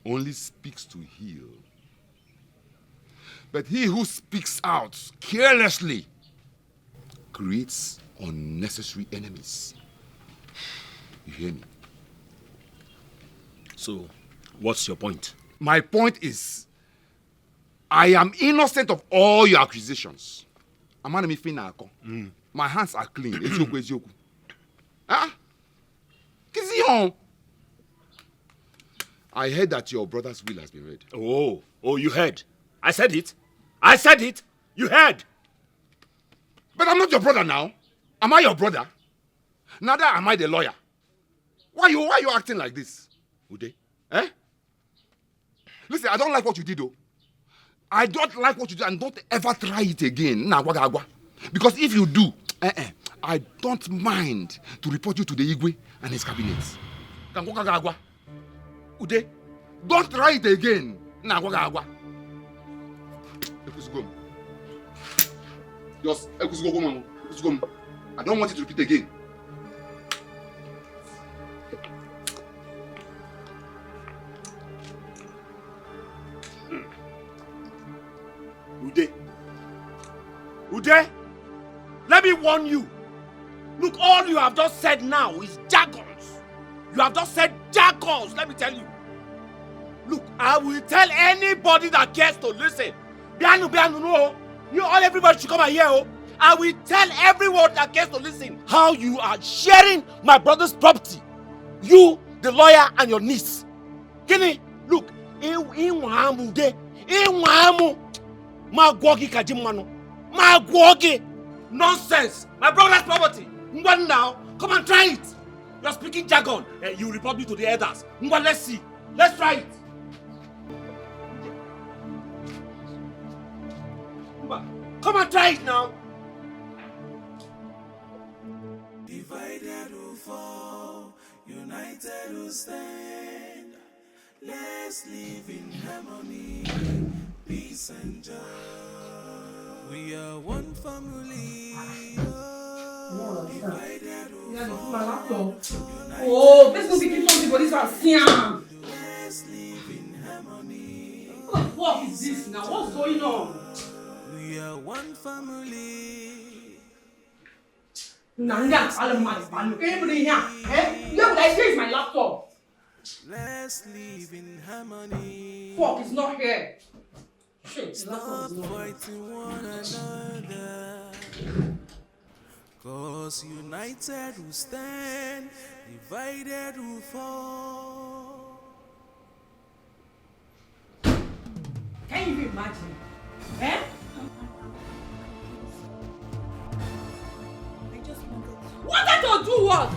only speaks to heal. But he who speaks out carelessly creates unnecessary enemies. You hear me? So, what's your point? My point is, I am innocent of all your accusations. My hands are clean. I heard that your brother's will has been read. Oh, you heard? I said it. I said it. You heard. But I'm not your brother now. Am I your brother? Neither am I the lawyer. Why you acting like this, Ude? Eh? Listen, I don't like what you did, though. I don't like what you did, and don't ever try it again. Because if you do, I don't mind to report you to the Igwe and his cabinet. Ude, don't try it again. Just, I don't want it to repeat again. Ude, let me warn you. Look, all you have just said now is jargons. You have just said jargons, let me tell you. Look, I will tell anybody that cares to listen. No. Everybody should come and hear. I will tell everyone that cares to listen how you are sharing my brother's property. You, the lawyer, and your niece. Kini, look, nonsense. My brother's property. Now, come and try it. You are speaking jargon. You report me to the elders. Let's see. Let's try it. Come and try it now. Divided we fall, united we stand. Let's live in harmony, peace and joy. We are one family. Divided we fall. Oh, let's go begin something for this one. Let's live in harmony. What is this now? What's going on? We are one family. Nanga, all my fun. Can you bring here? Look, I here is my laptop. Let's live in harmony. Fuck, it's not here. Shit, Stop fighting one another. Cause united we stand, divided we fall. Can you even imagine? Eh? Wanted to do what?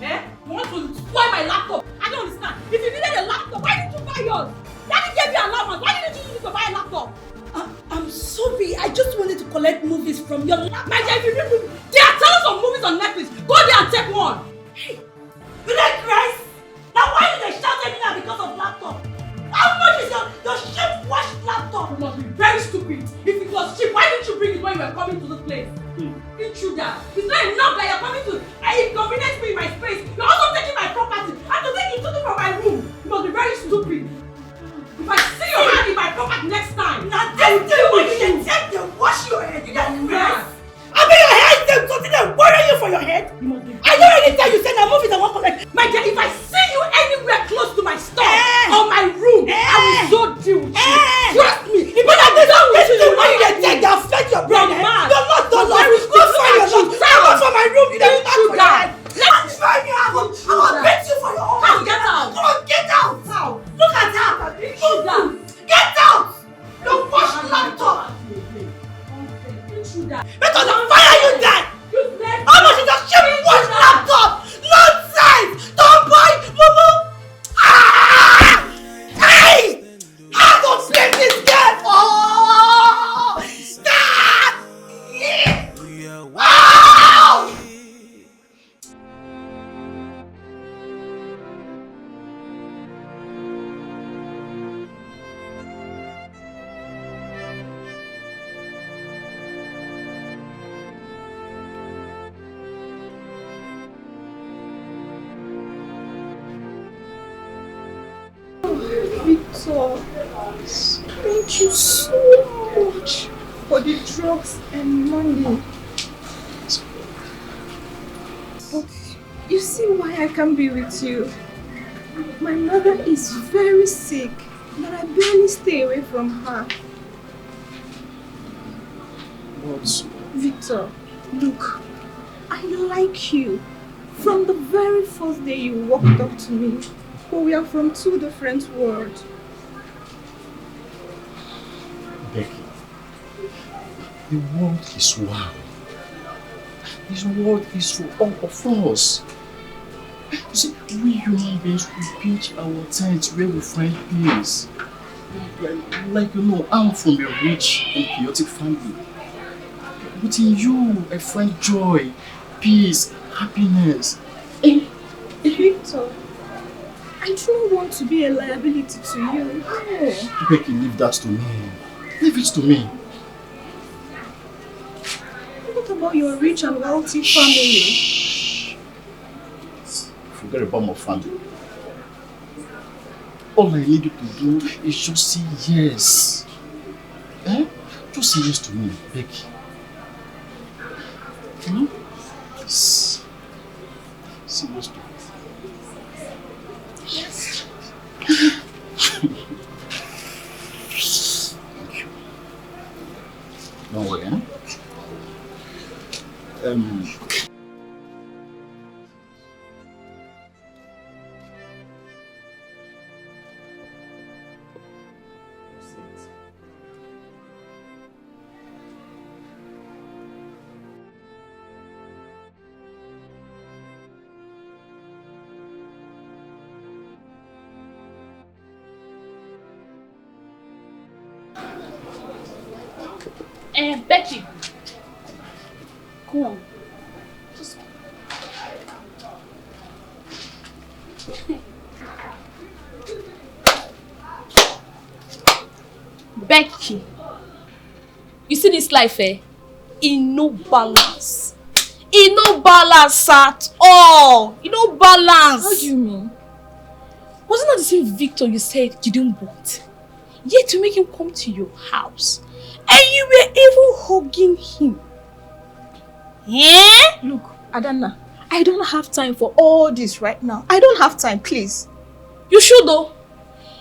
Eh? You want to spoil my laptop? I don't understand. If you needed a laptop, why didn't you buy yours? Daddy gave you allowance. Why didn't you use it to buy a laptop? I'm sorry. I just wanted to collect movies from your laptop. My dear, if you read movies, there are tons of movies on Netflix. Go there and take one. Hey, you like rice? Now why did they shout at me now because of laptop? How much is your cheap-washed laptop? You must be very stupid. If it was cheap, why didn't you bring it when you were coming to this place? Intruder. It's not enough that you're coming to inconvenience me in my space. You're also taking my property. And to take something from my room. You must be very stupid. If I see your hand in my property next time, now this day when you can take them, wash your head. You got mad. I mean your head them something that worry you for your head. I know anytime you say that movies I won't collect. My dear, if I see you anywhere close to my store or my room, I will so deal with you. Trust me. But I don't listen to when you take that affect your brain. You're not the Lord. Go for your Lord. Go for my room. You don't for your head. Let's try me. I will beat you for your own. Come get out. Come on, get out. Look at her. Get out. Don't wash laptop. Because of fire you die. How much is a cheap wash laptop? Nonsense. Don't buy. Mumu. Hey. I don't blame this girl. Oh. Stop. Oh. Victor, thank you so for the drugs and money. But you see why I can't be with you? My mother is very sick, but I barely stay away from her. What? Victor, look, I like you. From the very first day you walked up to me, but we are from two different worlds. Becky, the world is one. This world is for all of us. You see, we human beings, we pitch our tents where we find peace. Like you know, I'm from a rich and chaotic family. But in you, I find joy, peace, happiness. Victor, I don't want to be a liability to you. No. Becky, leave that to me. Leave it to me. What about your rich and wealthy family? Forget about my family. All I need you to do is just say yes. Just say yes to me, Becky. Please. Say yes to me. Yes. Thank you. Don't worry, Becky. Come on. Just... Becky. You see this life, in no balance. In no balance at all. In no balance. How do you mean? Wasn't that the same Victor you said you didn't want? Yet to make him come to your house. And you were even hugging him. Yeah? Look, Adana, I don't have time for all this right now. I don't have time, please. You should though.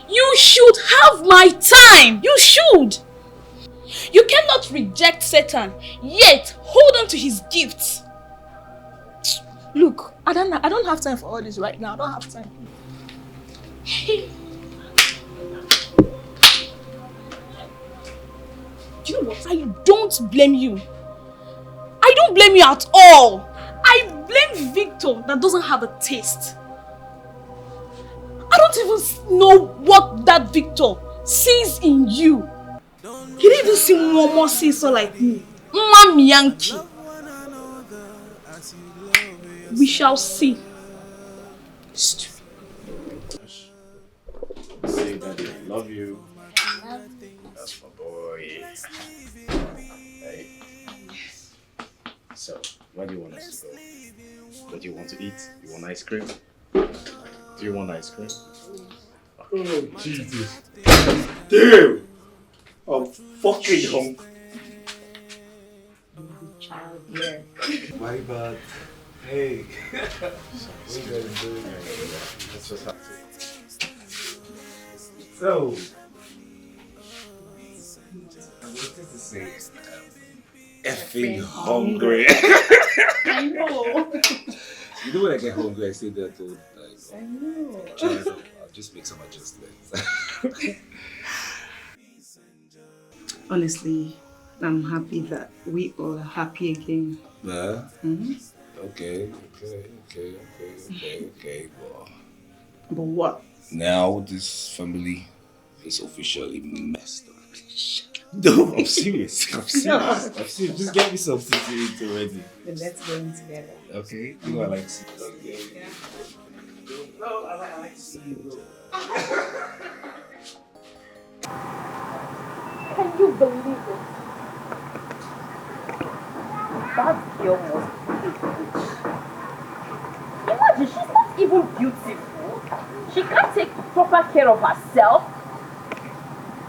You should have my time. You should. You cannot reject Satan, yet hold on to his gifts. Look, Adana, I don't have time for all this right now. I don't have time. You know what? I don't blame you. I don't blame you at all. I blame Victor that doesn't have a taste. I don't even know what that Victor sees in you. He didn't even see Momo sister like me. Mama Yankee. We shall see. Say, Daddy, I love you. That's my boy. Hey. So, where do you want us to go? What do you want to eat? You want ice cream? Do you want ice cream? Oh, Jesus. Damn! I'm fucking hungry. Child, yeah. My bad. Hey. What are you guys doing? That's what's happening. So, I'm going to say, effing hungry. I know. You know when I get hungry, I say that too. Like, I know. I'll just make some adjustments. Honestly, I'm happy that we all are happy again. Yeah? Mm-hmm. Okay. But what? Now this family is officially messed up. No, I'm serious. I'm serious. Just get me something to eat already. Then let's go in together. Okay? You know I like to see you. Yeah. No, I like to see you go. Can you believe it? That girl must be a witch. Imagine, she's not even beautiful. She can't take proper care of herself.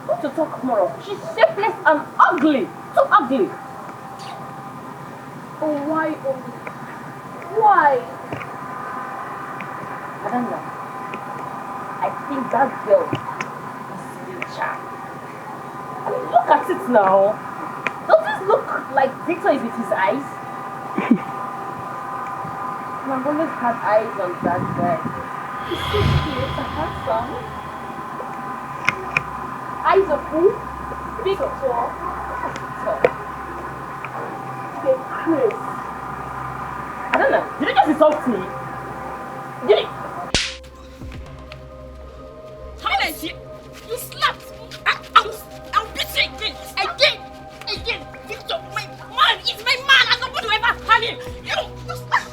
Not to talk more of, she's shapeless and ugly. so ugly. Oh, why? Oh, why? I don't know. I think that girl is future. I mean, look at it now. Does this look like Victor is with his eyes? And I've always had eyes on that guy. He's so cute and handsome. Eyes of who? Big or tall? Okay, Chris. I don't know. Did you just insult me? Did you? Silence! You slapped! I'll beat you again! Again! Victor, my man is my man and nobody will ever have him! You slapped!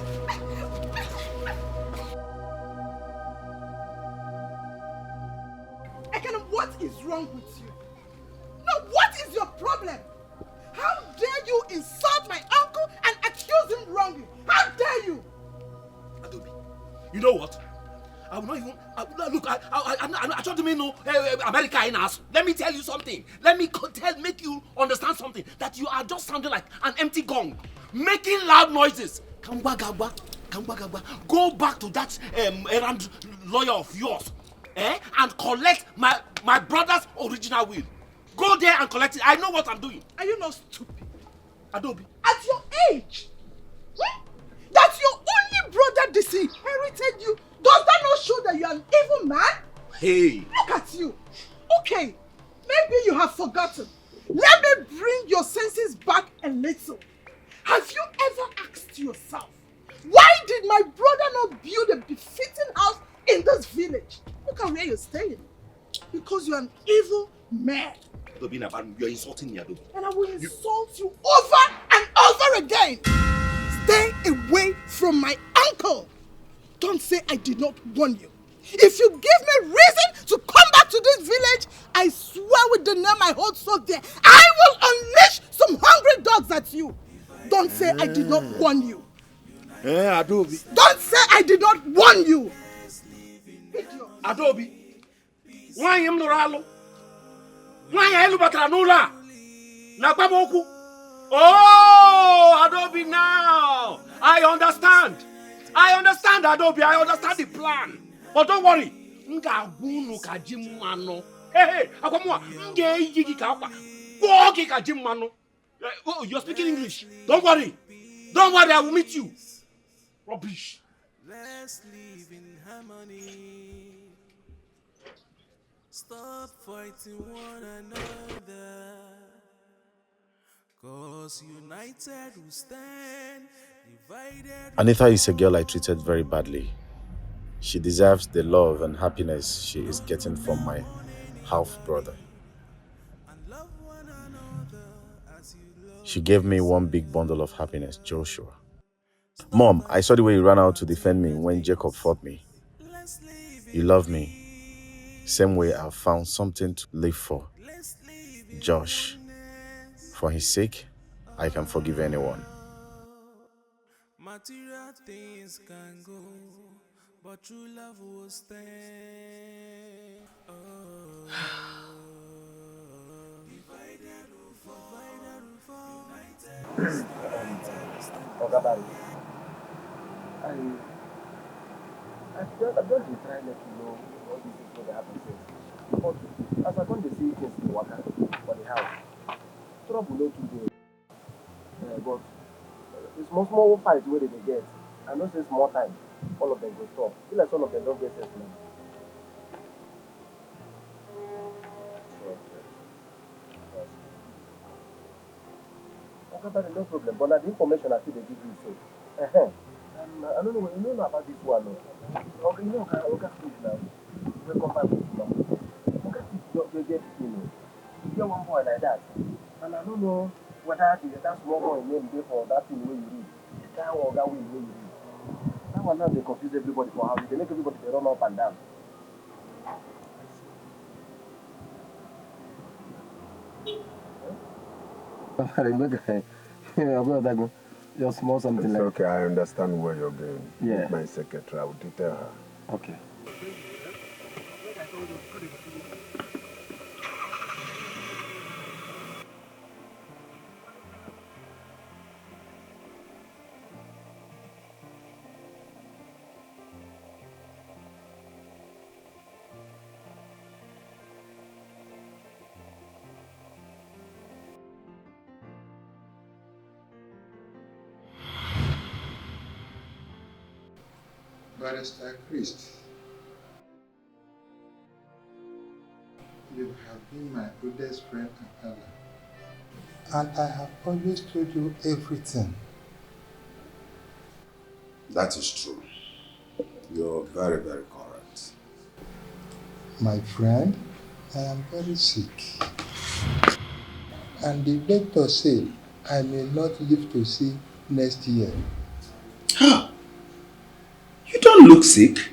Ekene, what is wrong with you? No, what is your problem? How dare you insult my uncle and accuse him wrongly? How dare you? Adobe, you know what? I will not even. Look, I told him, America in us. Let me tell you something. Let me make you understand something. That you are just sounding like an empty gong, making loud noises. Kambagaba. Go back to that errand lawyer of yours, and collect my brother's original will. Go there and collect it. I know what I'm doing. Are you not stupid? Adobe. At your age, that your only brother disinherited you, does that not show that you are an evil man? Hey. Look at you. Okay, maybe you have forgotten. Let me bring your senses back a little. Have you ever asked yourself, why did my brother not build a befitting house in this village? Look at where you're staying. Because you're an evil man. Adobe, you're insulting me, Adobe. And I will insult you over and over again. Stay away from my uncle. Don't say I did not warn you. If you give me reason to come back to this village, I swear with the name I hold so dear, I will unleash some hungry dogs at you. Don't say I did not warn you. Adobe. Don't say I did not warn you. Adobe. Why am I Why are you batara nula? Nakwaboku. Oh, Adobe, now I understand, Adobe. I understand the plan. But don't worry. Hey, oh, you're speaking English. Don't worry, I will meet you. Rubbish. Let's live in harmony. Stop fighting one another. Cause united we stand, divided. Anita is a girl I treated very badly. She deserves the love and happiness she is getting from my half brother. She gave me one big bundle of happiness, Joshua. Mom, I saw the way you ran out to defend me when Jacob fought me. You love me. Same way I've found something to live for. Josh. For his sake, I can forgive anyone. Material things can go, but true love will stand. Oga Barry, I've just been trying to let you know all these things that happen since. But as I come to see things in water for the house, trouble no too dey. But the small fight where they get, I know say small time, all of them go stop. Feel like all of them don't get sense now. Okay, no problem. But the information I see they give you so. And I don't know, you know about this one. Okay, you know, okay, please now. We'll come back with you now. Okay, you get, you get one boy like that. And I don't know whether that small boy name there for that thing where you read. That one, that way where you read. That one now they confuse everybody for how they make everybody they run up and down. Just small something it's like okay, I understand where you're going. Yeah. My secretary, I will tell her. Okay. Barrister Christ, you have been my oldest friend and ally, and I have always told you everything. That is true. You're very, very correct. My friend, I am very sick. And the doctor said I may not live to see next year. You don't look sick.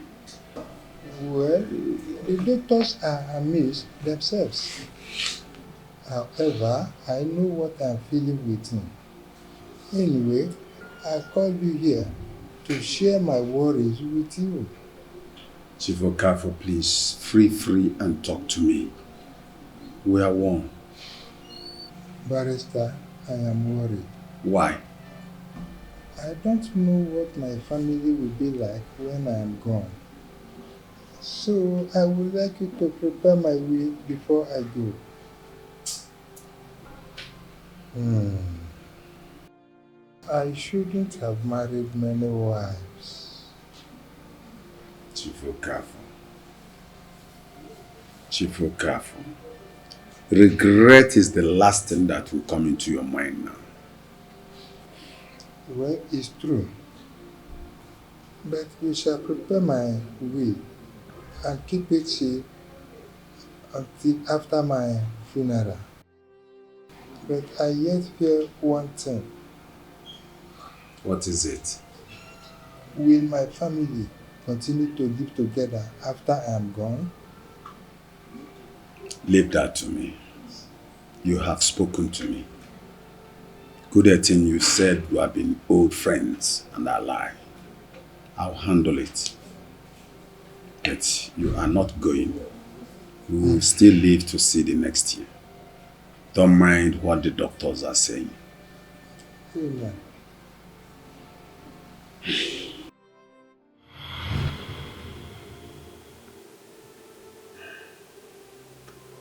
Well, the doctors are amazed themselves. However, I know what I'm feeling within. Anyway, I called you here to share my worries with you. Chief Okafor, please, free and talk to me. We are one. Barrister, I am worried. Why? I don't know what my family will be like when I am gone. So I would like you to prepare my will before I go. I shouldn't have married many wives. Chief Okafor. Regret is the last thing that will come into your mind now. Well, it's true. But you shall prepare my will and keep it safe until after my funeral. But I yet fear one thing. What is it? Will my family continue to live together after I am gone? Leave that to me. You have spoken to me. Good thing you said you have been old friends and I lie. I'll handle it. But you are not going. You will still live to see the next year. Don't mind what the doctors are saying. Amen.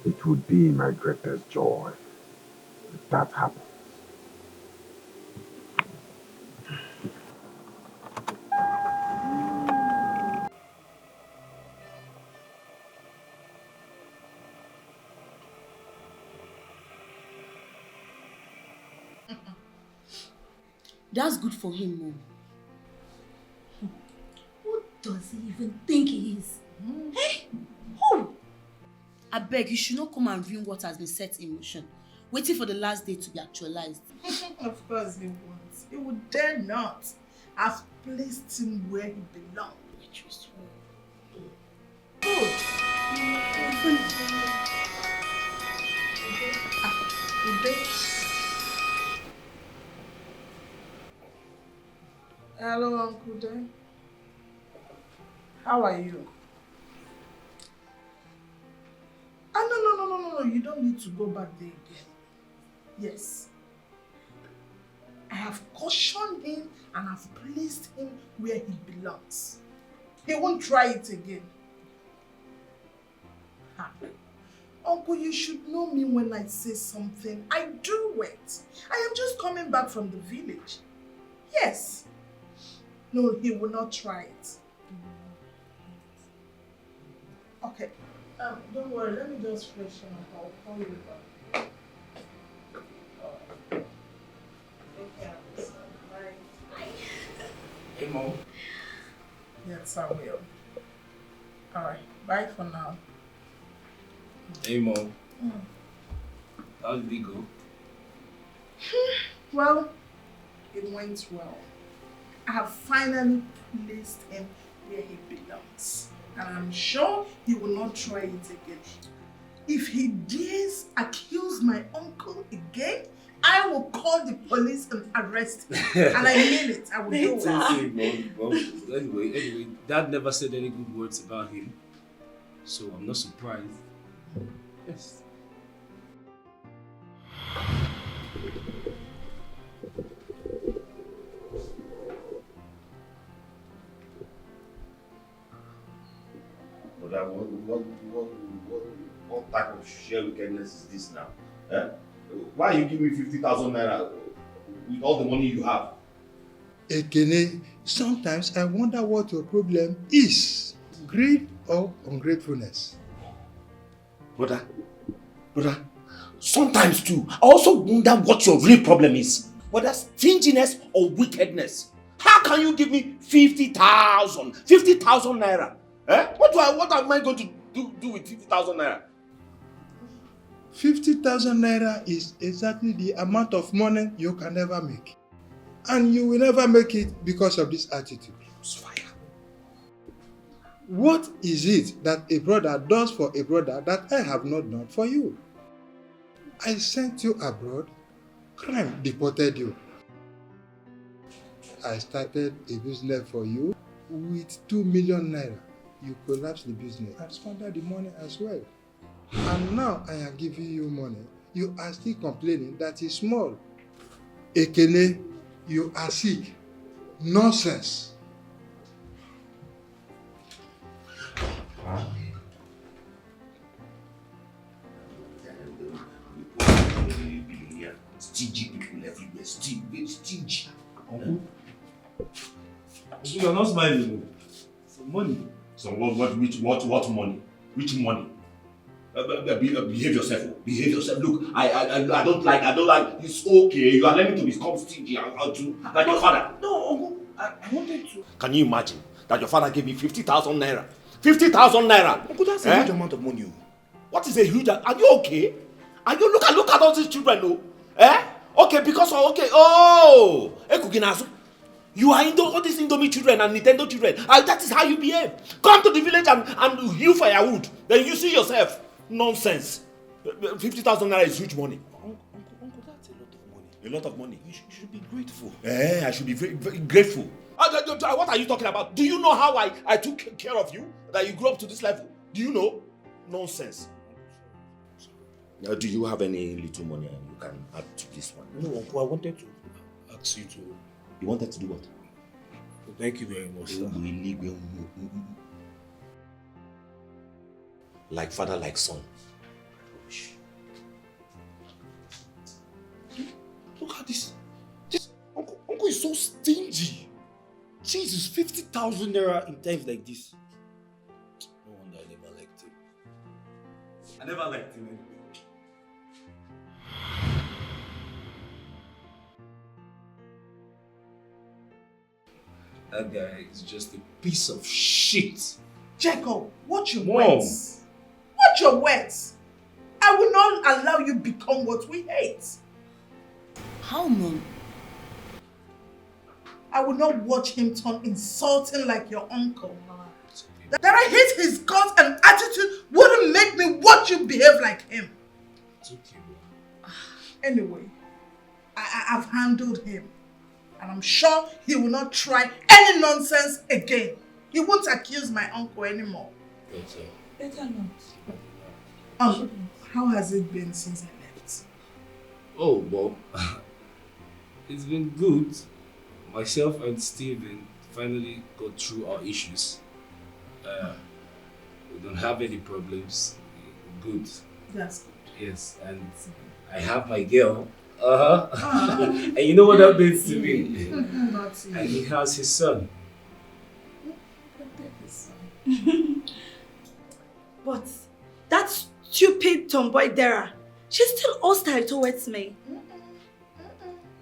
It would be my greatest joy if that happened. That's good for him, Mom. Who does he even think he is? Hey, who? I beg, you should not come and ruin what has been set in motion, waiting for the last day to be actualized. Of course he won't. He would dare not. I've placed him where he belongs. Which is good. Hello, Uncle Dan. How are you? No, you don't need to go back there again. Yes. I have cautioned him and I've placed him where he belongs. He won't try it again. Uncle, you should know me when I say something. I do it. I am just coming back from the village. Yes. No, he will not try it. Okay. Don't worry, let me just freshen up. I'll call you back. Take care of yourself. Bye. Hey, Mom. Yes, I will. Alright, bye for now. Hey, Mom. How did it go? Well, it went well. I have finally placed him where he belongs. And I'm sure he will not try it again. If he dares accuse my uncle again, I will call the police and arrest him. And I mean it, I will do it. Mom. Anyway, Dad never said any good words about him. So I'm not surprised. Yes. What type of sheer wickedness is this now? Eh? Why are you giving me 50,000 naira with all the money you have? Ekene, sometimes I wonder what your problem is. Greed or ungratefulness? Brother, sometimes too, I also wonder what your real problem is. Whether stinginess or wickedness. How can you give me 50,000 naira? Eh? What am I going to do with 50,000 naira? 50,000 naira is exactly the amount of money you can never make. And you will never make it because of this attitude. What is it that a brother does for a brother that I have not done for you? I sent you abroad, crime deported you. I started a business for you with 2 million naira. You collapsed the business and squandered the money as well. And now I am giving you money. You are still complaining that it's small. Ekene, you are sick. Nonsense. Stingy people everywhere. Stingy. Uncle, you're not smiling. Some money. So what money? Which money? Behave yourself. Behave yourself. Look, I don't like. It's okay. You are learning to become stingy like your father. No, Uncle. I wanted to. Can you imagine that your father gave me 50,000 naira? 50,000 naira. Uncle, that's a huge amount of money. What is a huge? Are you okay? Are you look at all these children, no? Eh? Okay, because okay. Oh, you are into all these Indomie children and Nintendo children. That is how you behave. Come to the village and heal firewood. Then you see yourself. Nonsense. 50,000 naira is huge money. Uncle, that's a lot of money. A lot of money. You should be grateful. I should be very, very grateful. What are you talking about? Do you know how I took care of you? That you grew up to this level? Do you know? Nonsense. Do you have any little money and you can add to this one? No, Uncle, I wanted to ask you to... You wanted to do what? Well, thank you very much, sir. Like father, like son. Look at this. Uncle is so stingy. Jesus, 50,000 naira in times like this. No wonder I never liked him. I never liked him anyway. That guy is just a piece of shit. Jacob, watch your Mom. words. Watch your words. I will not allow you become what we hate. How, Mom? I will not watch him turn insulting like your uncle. That I hate his guts and attitude wouldn't make me watch you behave like him. It's okay, Mom. Anyway, I've handled him. And I'm sure he will not try any nonsense again. He won't accuse my uncle anymore. Better not. How has it been since I left? Oh, Bob. It's been good. Myself and Steven finally got through our issues. We don't have any problems. Good. That's good. Yes, and I have my girl. And you know what that means to me? And he has his son. But that stupid tomboy Dara, she's still hostile towards me.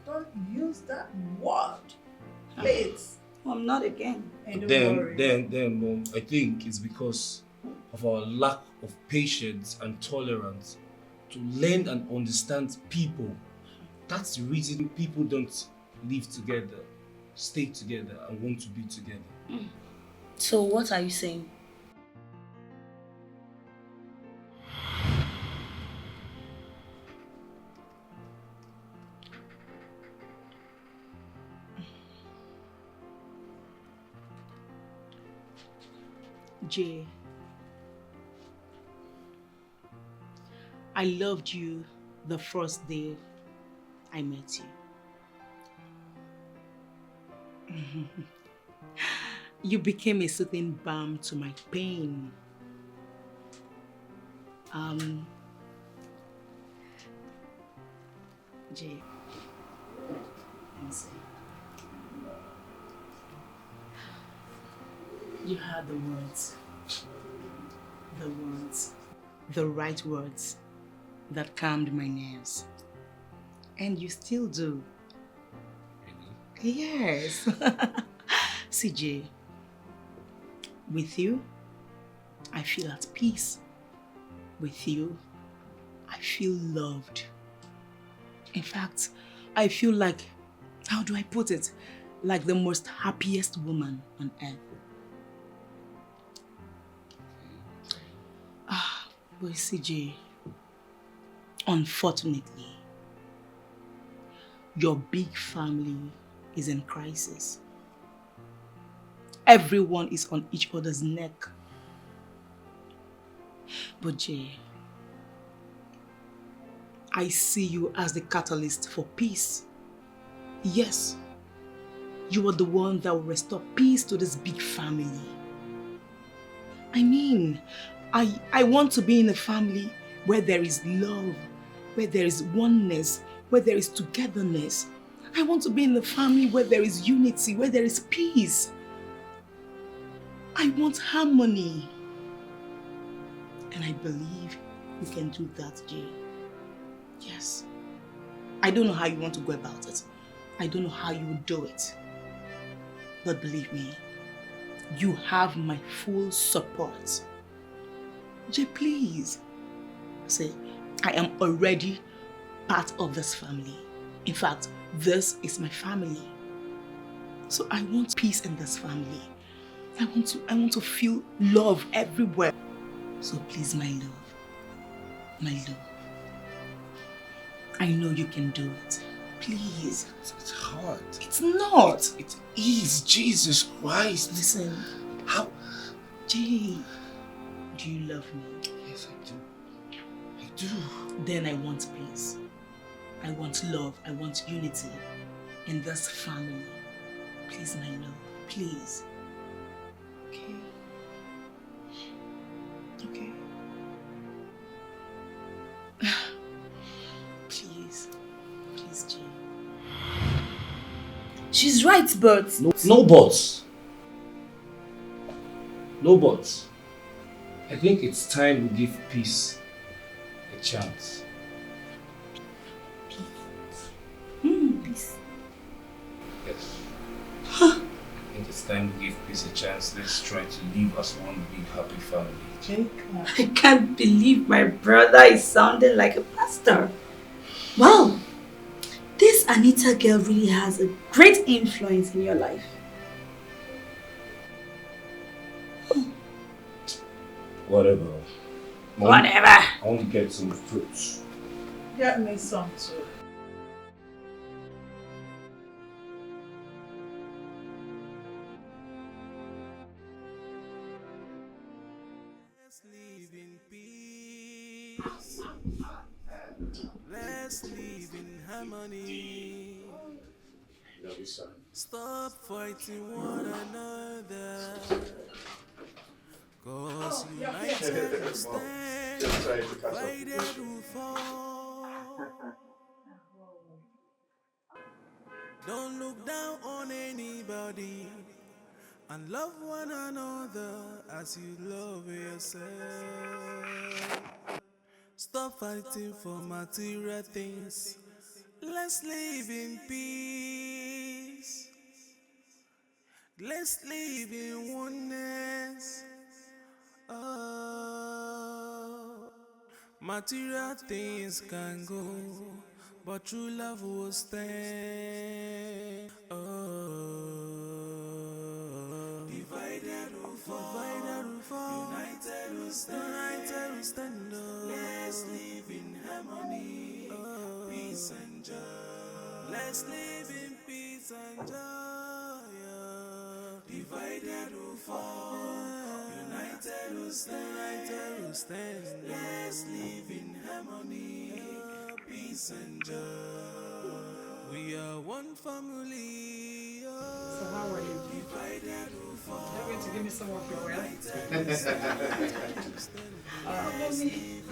Don't use that word. Please. I'm not again. But then, Mom, I think it's because of our lack of patience and tolerance to learn and understand people. That's the reason people don't live together, stay together, and want to be together. So what are you saying? Jay, I loved you the first day I met you. You became a soothing balm to my pain. Jay, You heard the words. The words. The right words that calmed my nerves. And you still do. Yes. CJ, with you, I feel at peace. With you, I feel loved. In fact, I feel like, how do I put it? Like the most happiest woman on earth. But CJ, unfortunately, your big family is in crisis. Everyone is on each other's neck. But Jay, I see you as the catalyst for peace. Yes, you are the one that will restore peace to this big family. I mean, I want to be in a family where there is love, where there is oneness, where there is togetherness. I want to be in a family where there is unity, where there is peace. I want harmony. And I believe you can do that, Jay. Yes. I don't know how you want to go about it. I don't know how you would do it. But believe me, you have my full support. Jay, please. Say, I am already part of this family. In fact, this is my family. So I want peace in this family. I want to feel love everywhere. So please, my love. My love. I know you can do it. Please. It's hard. It's not. It is. Jesus Christ. Listen. How? Jay, do you love me? Yes, I do. I do. Then I want peace. I want love. I want unity in this family. Please, my love. Please. Okay? Okay? Please. Please, Jay. She's right, Bert. No buts. No buts. I think it's time we give peace a chance. Peace. Yes. I think it's time we give peace a chance. Let's try to live as one big happy family. I can't believe my brother is sounding like a pastor. Wow. This Anita girl really has a great influence in your life. Whatever. Whatever. I want to get some fruits. Get me some too. Let's live in harmony. Love you, son. Stop fighting one another. Cause united we stand, divided we fall. Don't look down on anybody and love one another as you love yourself. Stop fighting for material things. Let's live in peace. Let's live in oneness. Oh, material things can go, but true love will stand. Oh, divided we fall, united we stand. Oh, let's live in harmony, peace and joy. Let's live in peace and joy. Divided we fall, united we stand. Let's live in harmony, peace and joy. We are one family. So how are you? Divided we fall. You're going to give me some of your wealth? Mommy.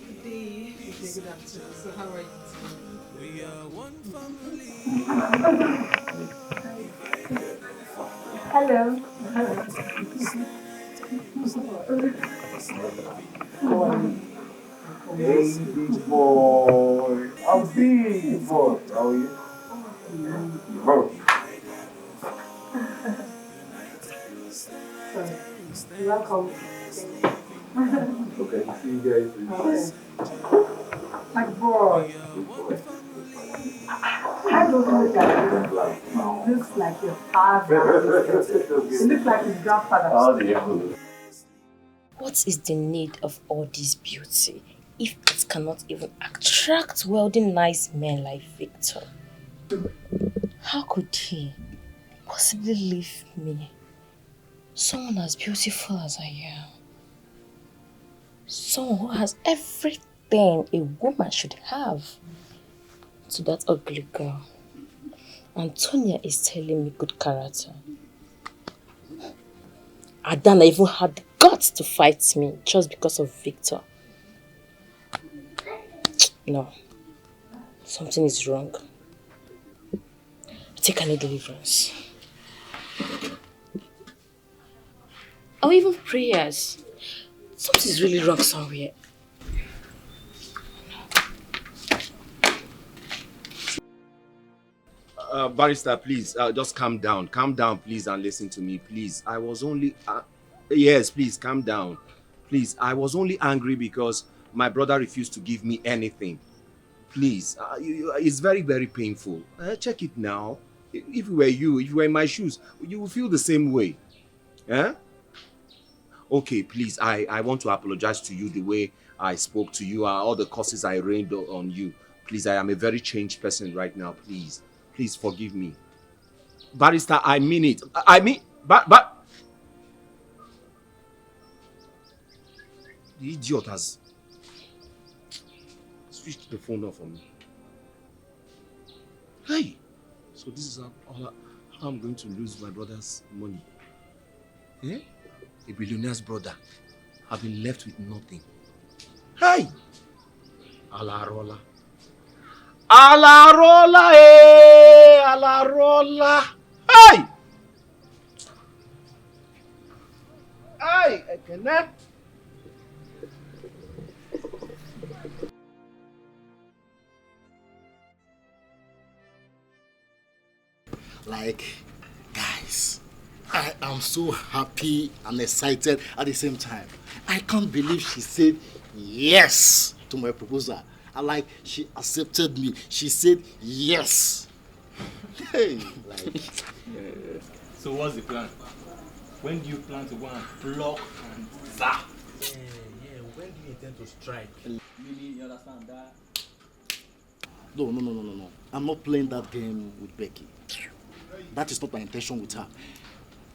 Good day. Okay, good afternoon. So how are you? We are one family. Hello. Baby boy. I'm big boy. How are you? Bro. Welcome. Okay, see you guys later. My boy. How does it look like? It looks like your father. It looks like his grandfather. Oh, dear. What is the need of all this beauty if it cannot even attract wealthy, nice men like Victor? How could he possibly leave me, someone as beautiful as I am? Someone who has everything a woman should have, to that ugly girl. Antonia is telling me good character. Adana even had the guts to fight me just because of Victor. No, something is wrong. I think I need deliverance. Or even prayers. Something is really wrong somewhere. Barrister, please, just calm down. Calm down, please, and listen to me, please. I was only... yes, please, calm down. Please, I was only angry because my brother refused to give me anything. Please, it's very, very painful. Check it now. If it were you, if you were in my shoes, you would feel the same way. Eh? Okay, please, I want to apologize to you the way I spoke to you, all the curses I rained on you. Please, I am a very changed person right now, please. Please forgive me. Barrister, I mean it. I mean, but the idiot has switched the phone off on me. Hey, so this is how I'm going to lose my brother's money. Eh? A billionaire's brother. I've been left with nothing. Hey! Alarola. Alarola, eh! Alarola. Hey! Hey, Ekene. Like, guys, I am so happy and excited at the same time. I can't believe she said yes to my proposal. And like, she accepted me. She said yes. Hey, like. So what's the plan? When do you plan to go and block and zap? Yeah, when do you intend to strike? Really, you understand that? No. I'm not playing that game with Becky. That is not my intention with her.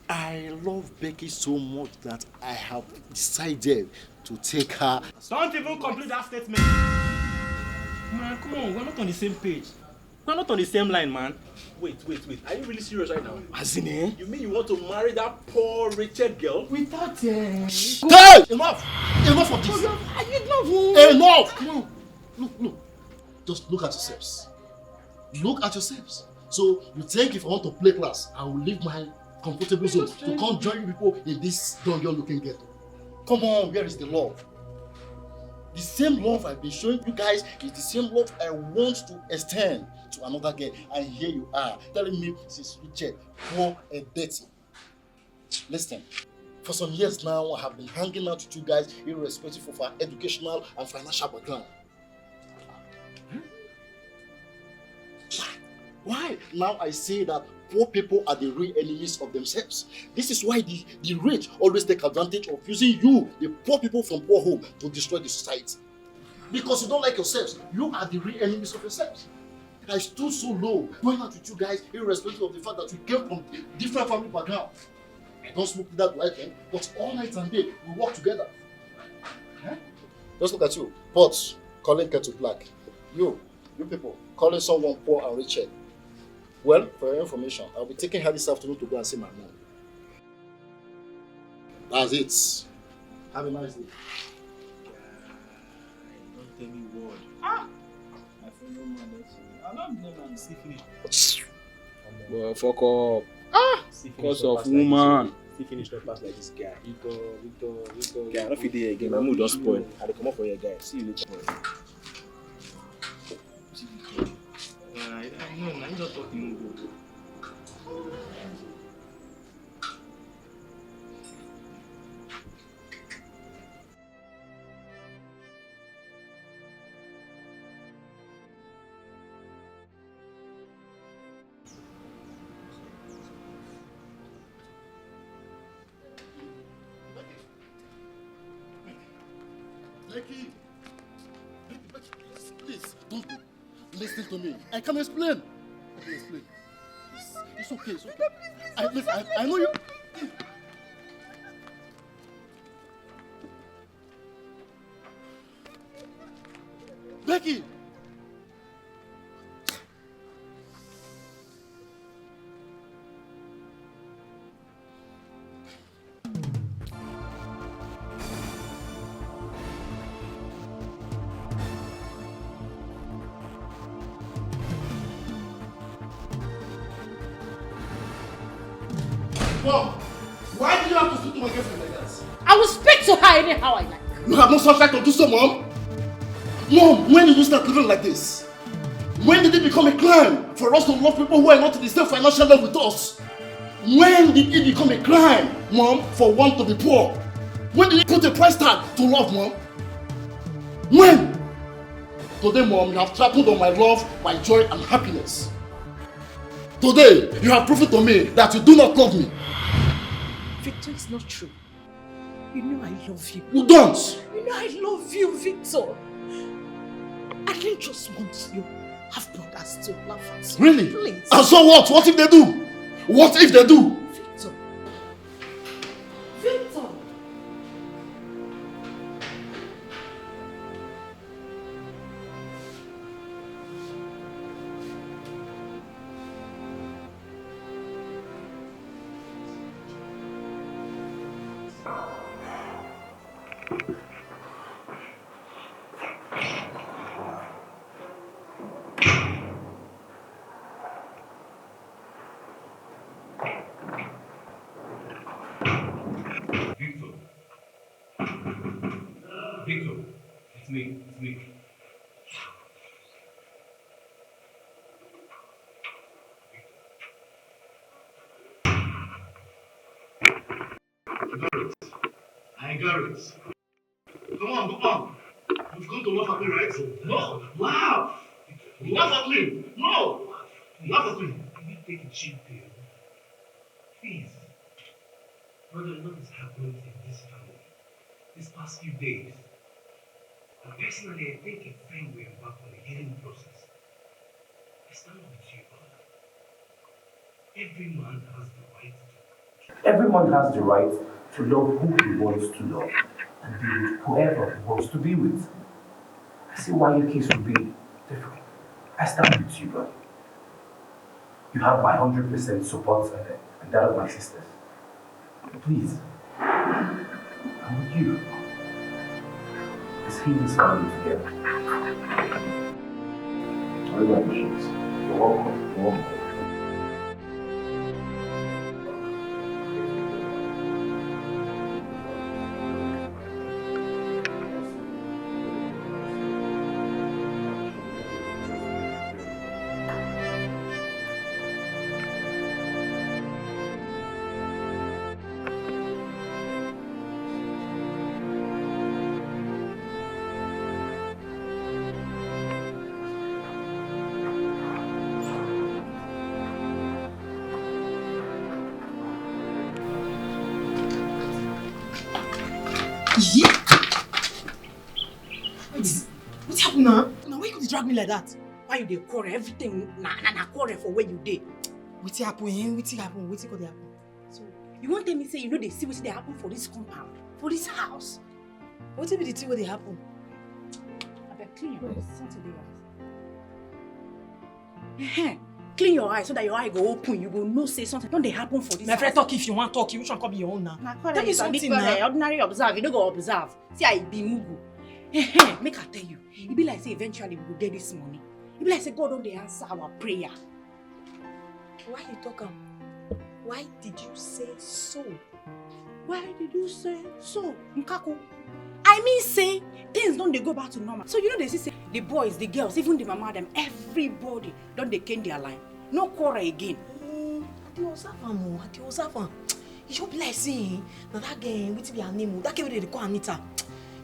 I love Becky so much that I have decided to take her. Don't even complete that statement. Man, come on, we're not on the same page. We're not on the same line, man. Wait. Are you really serious right now? As in, eh? You mean you want to marry that poor wretched girl? Without Hey! Enough! Enough of this! Enough! Come on. Look. Just look at yourselves. Look at yourselves. So you think if I want to play class, I will leave my comfortable zone to come join you people in this dungeon looking ghetto? Come on, where is the love? The same love I've been showing you guys is the same love I want to extend to another girl. And here you are telling me she's rich, poor and dirty. Listen, for some years now I have been hanging out with you guys irrespective of our educational and financial background. Why? Now I say that poor people are the real enemies of themselves. This is why the rich always take advantage of using you, the poor people from poor home, to destroy the society. Because you don't like yourselves. You are the real enemies of yourselves. I stood so low, going out with you guys, irrespective of the fact that we came from different family backgrounds. I don't smoke that life, but all night and day, we work together. Huh? Just look at you. Pots, calling kettle black. You people, calling someone poor and rich. Well, for your information, I'll be taking her this afternoon to go and see my mom. That's it. Have a nice day. Don't tell me word. My fellow man, I don't blame am, see finish. Well, fuck up. Because of woman. still finish not pass like this guy. Victor. Yeah, I don't feel there again. My mood just spoil. I dey come up for your guy. See you later. I know, I'm just talking. Becky, please don't listen to me. I can explain. I can explain. It's okay. It's okay. I know you. Becky. Mom, why do you have to speak to my girlfriend like that? I will speak to her anyhow I like. You have no such right to do so, Mom. Mom, when did you start living like this? When did it become a crime for us to love people who are not in the same financial level with us? When did it become a crime, Mom, for one to be poor? When did you put a price tag to love, Mom? When? Today, Mom, you have trampled on my love, my joy and happiness. Today, you have proven to me that you do not love me. Victor, it's not true. You know I love you. You don't. You know I love you, Victor. I didn't just want you half brothers to laugh at you. Really? Please. And so what? What if they do? What if they do? Victor. Victor. Victor, it's me. I got it. Come on. You've come to laugh at me, right? No, laugh. Laugh at me. No. Laugh at me. You take a cheap pill. Please. Brother, a lot has happened in this family these past few days. And personally, I think it's time we embark on a healing process. I stand with you, brother. Every man has the right to love who he wants to love and be with whoever he wants to be with. I see why your case would be different. I stand with you, brother. You have my 100% support and that of my sisters. Please, I'm with you. Let's heal this family together. I appreciate it. You're welcome. You're welcome. What happened now? Now why you could drag me like that? Why you dey quarrel everything? Nah, quarrel for where you dey. What happen? What happen? What could happen? So you won't tell me say you know they see what they happen for this compound, for this house. What if the thing what they happen? I better clean your eyes. Something dey clean your eyes so that your eye go open. You go know say something don't they happen for this. My friend, talk if you want talk. Which one come be your own now? Tell me something now. Ordinary observe. You don't go observe. See I be mugu. Make I tell you. It be like say eventually we will get this money. It be like say God don't dey answer our prayer. Why you talk? Why did you say so? Why did you say so, Nkako? I mean say, things don't they go back to normal. So you know they say, the boys, the girls, even the mama, them, everybody, don't they cane their line. No quarrel again. It's your blessing. Now that girl, wait till be her name. That girl they call Anita.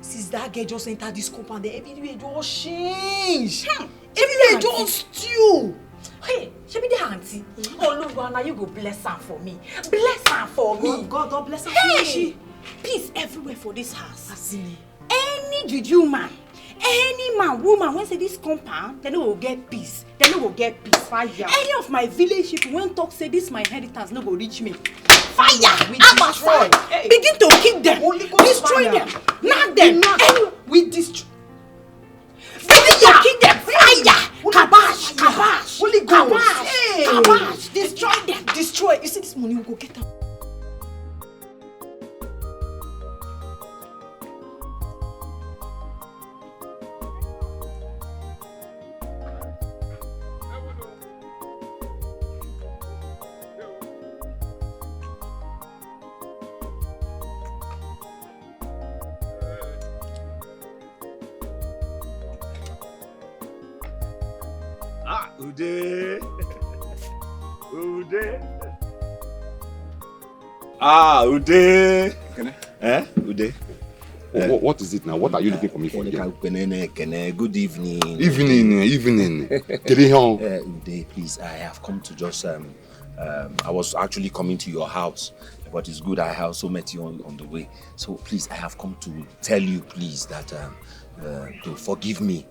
Since that girl just entered this compound, everywhere just change. Everywhere just stew. Hey, she be the auntie. Oh look, now you go bless her for me. Bless her for me. God bless her. Hey, peace everywhere for this house. Asini. Any juju man, any man, woman, when say this compound, they no go get peace. They no go get peace. Fire. Any of my village people when talk say this my inheritance no go reach me. Fire! We destroy. Begin to kill them. Destroy them. Knock them. We destroy. Begin to kill them. Fire! Kabash! Kabash! Holy Ghost! Kabash! Kabash! Destroy them. Destroy. You see this money, we go get them. Ude. Ude. Ah, Ude. Eh? Ude. What is it now? What are you looking for me for here? Good evening. Evening. Ude, please, I have come to just I was actually coming to your house, but it's good I also met you on the way. So please, I have come to tell you, please, that to forgive me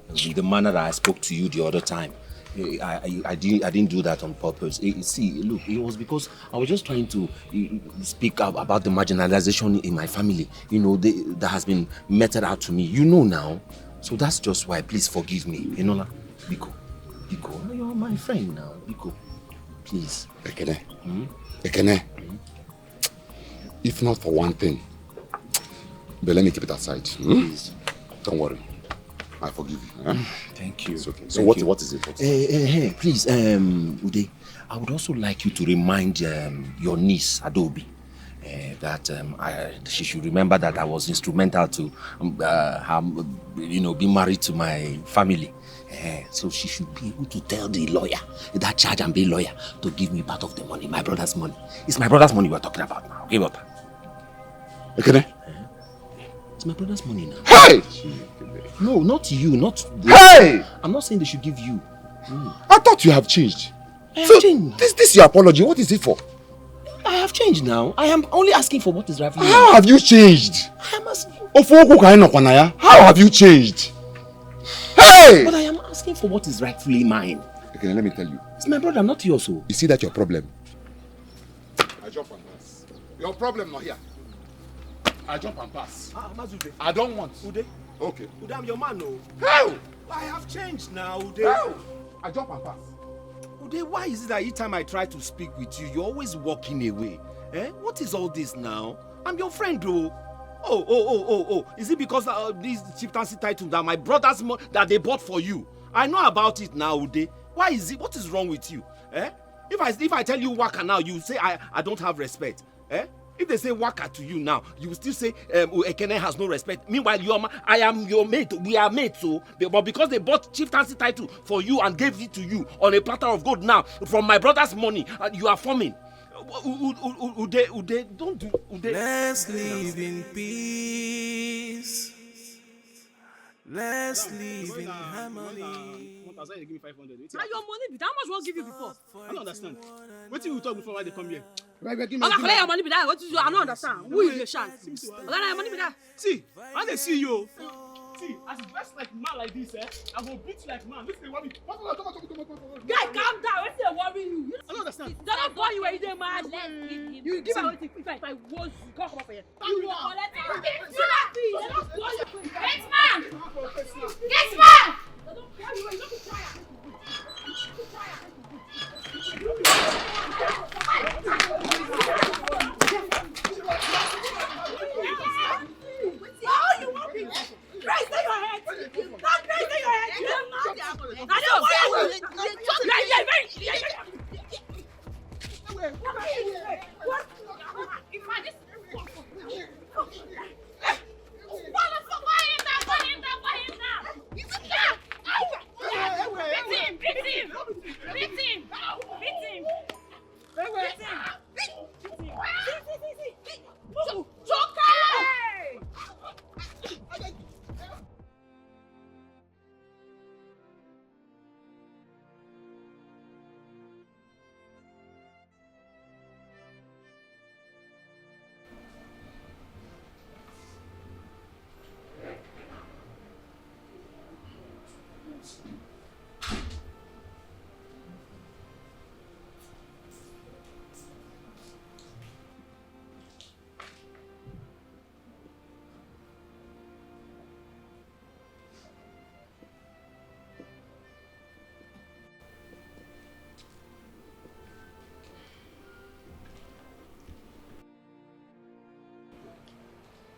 the manner that I spoke to you the other time. I didn't do that on purpose. See, look, it was because I was just trying to speak about the marginalization in my family. You know, that has been meted out to me. You know now. So that's just why. Please forgive me. You know, Biko, you're my friend now. Biko, please. Ekene. If not for one thing, but let me keep it aside. Please. Don't worry. I forgive you. Huh? Thank you. It's okay. So what is it? Hey, please, Ude, I would also like you to remind your niece, Adobe, that she should remember that I was instrumental to be married to my family. So she should be able to tell the lawyer, that charge and bail lawyer, to give me part of the money, my brother's money. It's my brother's money we're talking about now. Okay, what? Okay. It's my brother's money now. Hey! No, not you, not... Hey! I'm not saying they should give you. I thought you have changed. I have changed. This your apology, what is it for? I have changed now. I am only asking for what is right for you. How have you changed? I am asking... How have you changed? Hey! But I am asking for what is rightfully mine. Okay, let me tell you. It's my brother, not yours. So. You see that your problem? I jump and pass. Your problem not here. I jump and pass. Mazude. I don't want. Ude. Okay. Ude, I'm your man, no. How? I have changed now, Ude. How? I jump and pass. Ude, why is it that each time I try to speak with you, you're always walking away? What is all this now? I'm your friend, though. Oh. Is it because this chieftaincy title that my brothers that they bought for you? I know about it now, Ude. Why is it? What is wrong with you? If I tell you Waka now, you say I don't have respect. If they say Waka to you now, you will still say Ekene has no respect. Meanwhile, I am your mate. We are mates, so but because they bought chieftaincy title for you and gave it to you on a platter of gold now from my brother's money, you are forming. Ude, don't do Ude. Let's live in peace. Let's live in harmony. You give me 500. Now your money, how much won't give you before? I don't understand. What did we talk before why they come here? I'm not collect your money with that. What is you? I don't understand. Who is your chance? I'm not your money with that. See, how they see you? See, as you dress like man like this, I will beat you like man. This is what we. Come on. Guy, calm down. What's they worry you? I don't understand. They don't call you when you're mad. You give out if I was you come up here. You will collect it. They don't call you. Get man. Get man. They don't call you. You don't be tired. Oh, you want me? Raise your head. Not raise your head. You're mad. I don't want you. What?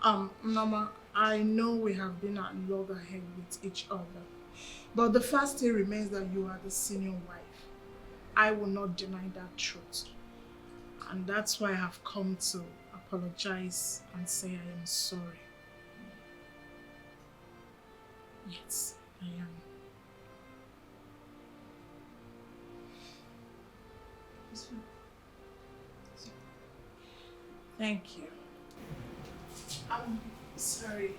Mama, I know we have been at loggerhead with each other, but the fact still remains that you are the senior wife. I will not deny that truth. And that's why I have come to apologize and say I am sorry. Yes, I am. Thank you. I'm sorry.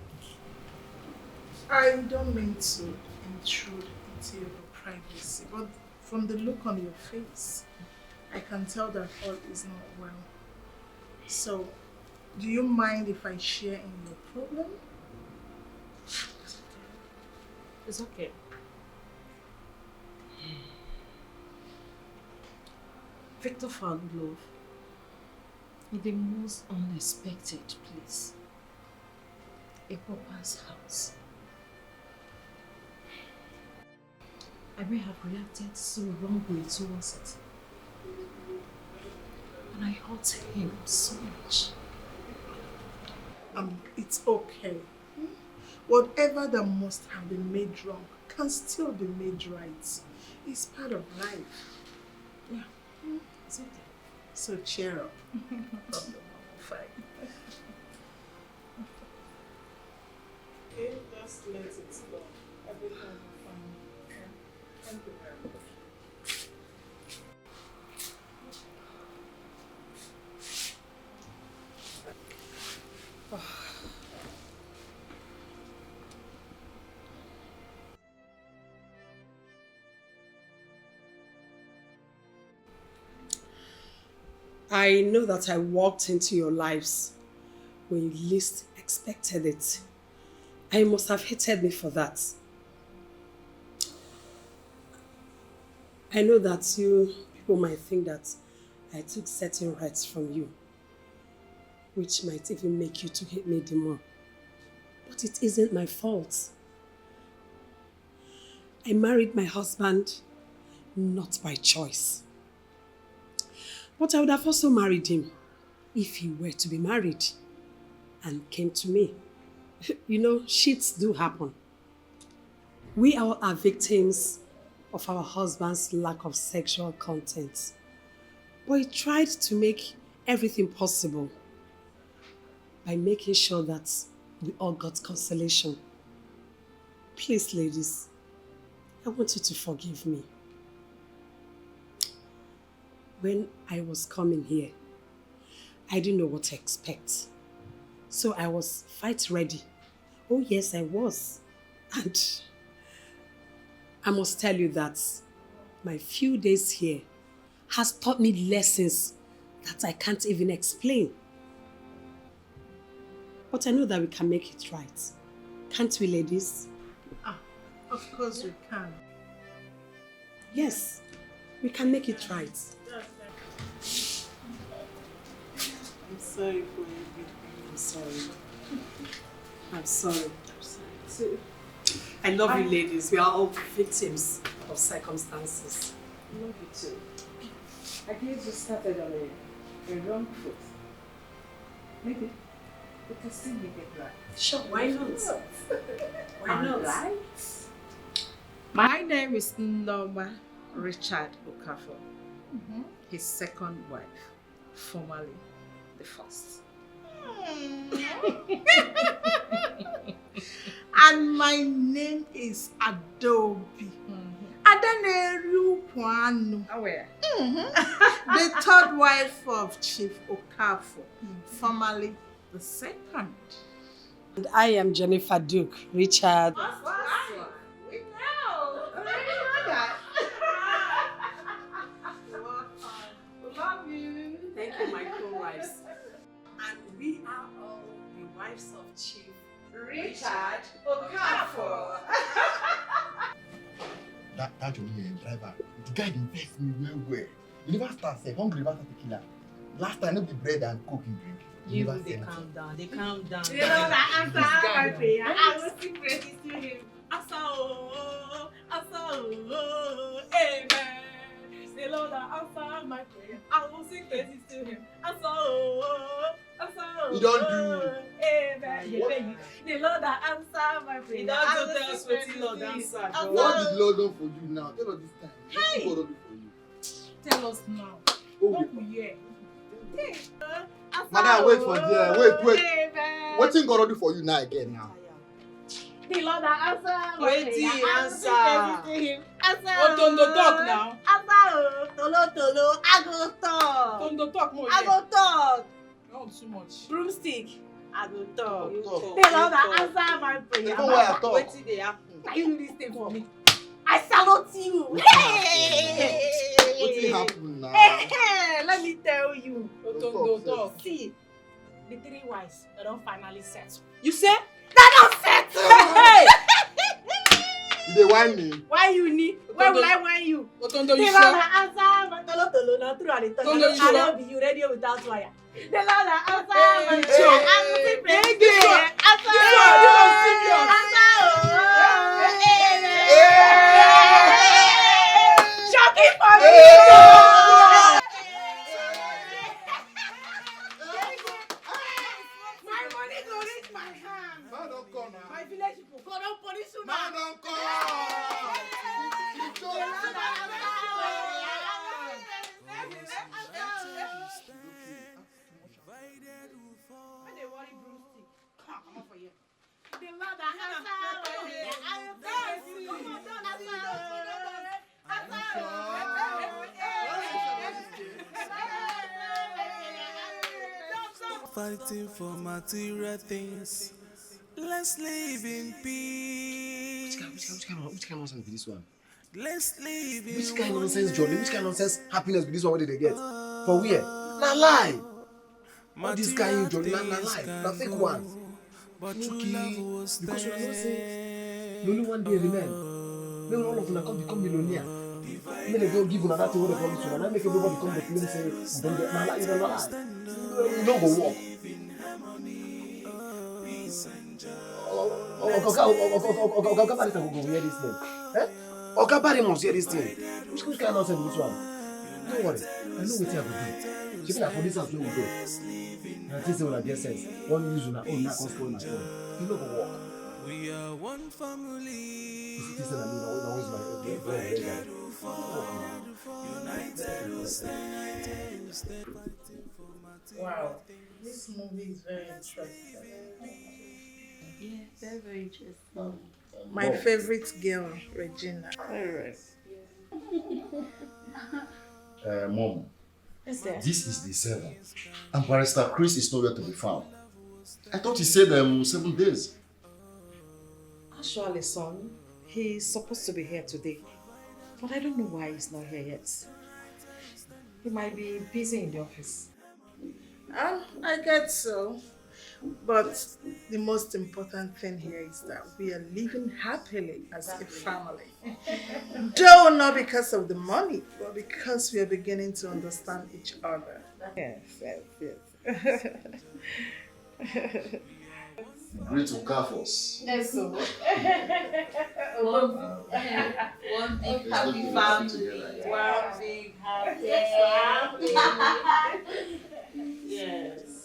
I don't mean to intrude into your privacy, but from the look on your face, I can tell that all is not well. So, do you mind if I share in your problem? It's okay. Victor found love in the most unexpected place. A papa's house. I may have reacted so wrongly towards it. And I hurt him so much. It's okay. Whatever that must have been made wrong can still be made right. It's part of life. Yeah. It's okay. So cheer up. Fine. Okay, just let it go. Everything will be fine. Okay? Thank you very much. I know that I walked into your lives when you least expected it. And you must have hated me for that. I know that people might think that I took certain rights from you, which might even make you to hate me the more. But it isn't my fault. I married my husband not by choice. But I would have also married him if he were to be married and came to me. You know, shits do happen. We all are victims of our husband's lack of sexual content. But he tried to make everything possible by making sure that we all got consolation. Please, ladies, I want you to forgive me. When I was coming here, I didn't know what to expect. So I was fight ready. Oh yes, I was. And I must tell you that my few days here has taught me lessons that I can't even explain. But I know that we can make it right. Can't we, ladies? Of course we can. Yes, we can make it right. I'm sorry for everything. I'm sorry. I'm sorry. too. I love you ladies. We are all victims of circumstances. I love you too. I guess you started on a wrong foot. Maybe we can still make it right. Sure, why not? Why not? Right. My name is Norma Richard Okafor. His second wife, formerly the first. And my name is Adobe. Adanelu Puanu. Where? The third wife of Chief Okafor, formerly the second. And I am Jennifer Duke, Richard. We know. Love you. Thank you, my co-wives. And we are all the wives of Chief Richard Okafor. That Johnny driver, the guy invests me well. You never start saying hungry about tequila. Last time, no be bread and coke in drink. They calm down. They calm down. You know that answer my prayer. I will sing praises to him. Asa oh, amen. The Lord that answered my prayer. I will sing praises to him. Answer, oh, answer, oh. You don't do. Amen. The Lord that answered my prayer. He doesn't tell us what the Lord answered. What did Lord do for you now? Tell us this time. Hey. What did God do for you? Tell us now. What we hear? Madam, wait for there. Wait. What thing God do for you now again now? The Lord that answered my Wait prayer. till he I will answer. sing praises to him. Answer. Tondo talk now. Answer. Tolo. I go talk. Tondo talk more. I go talk. Not too much. Broomstick. I go talk. You talk. The Lord that answered my prayer. Even when I talk. Wait till they happen. Can you do this thing for me? I salute you. What thing happen now? Hey, let me tell you. Tondo talk. See, the three wives, they don't finally settle. You say? They don't settle. Hey! They whine me. Why you need? Why will I whine you? Tondo, The you Lord sure? that answered my tolo, not through and talk. Tondo, you I sure? don't be you radio without wire. The Lord that answered my prayer. sure? I will sing praises to This him. one. Answer. This one, you don't serious. Answer. Shocking for me. My money go reach my hand. Man don't come now. My village people go don't punish you now. Man don't come. When they worry broomstick, come on for you. The Lord that answered, I will praise you. Come on, don't Fighting for material things. Let's live in peace. Which kind of nonsense be this one? Let's live in Which kind of nonsense jolly? Which kind of nonsense happiness be this one? What did they get? For where? Na lie. All this guy you jolly, na lie. Na fake one. Okay. Because you are not saying you only one day remain. Maybe all of them come become millionaire. Maybe they go give another thing what they promise you. And I make everybody come to me and say, don't get na lie, you don't lie. You don't go walk. Oga Barry will go hear this thing. Eh? Oga Barry must hear this thing. Which kind of nonsense this one? Don't worry. I know what I will do. She be like for this house where we go. And I think say una get sense. One use una own, na come spoil una own. You no go work. We are one family. You see this thing I mean, I always my head. Wow, this movie is very interesting. Yes, very interesting. My favorite girl, Regina. Alright. Mom, Yes, sir. this is the 7th, and Barrister Chris is nowhere to be found. I thought he said 7 days. Actually, son, he's supposed to be here today. But I don't know why he's not here yet. He might be busy in the office. I get so. But the most important thing here is that we are living happily as a family. Though not because of the money, but because we are beginning to understand each other. Yes. Great to Carforce. Yes, so. One big happy family. One big happy family. Yes.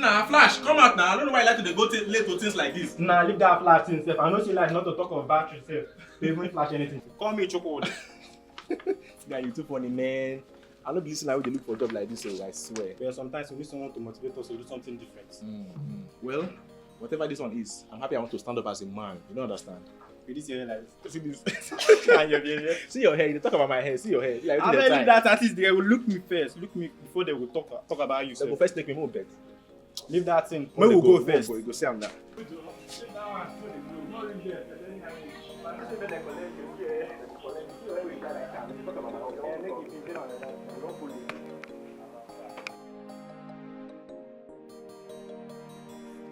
Nah, Flash, come out now. I don't know why you like to go late to things like this. Nah, leave that Flash thing, sef. I know she like not to talk of battery, sef. They even flash anything. Call me chocolate. Guy, you too funny, man. I don't listen how they look for a job like this, so I swear. Well, sometimes we need someone to motivate us to do something different. Well, whatever this one is, I'm happy I want to stand up as a man. You don't understand? With this hair like this. See this? See your hair. You talk about my hair. See your hair. Like, I believe that at least they will look me first. Look me before they will talk about you. They will first take me home, bet. Leave that thing. When We'll we go first. You go see him now.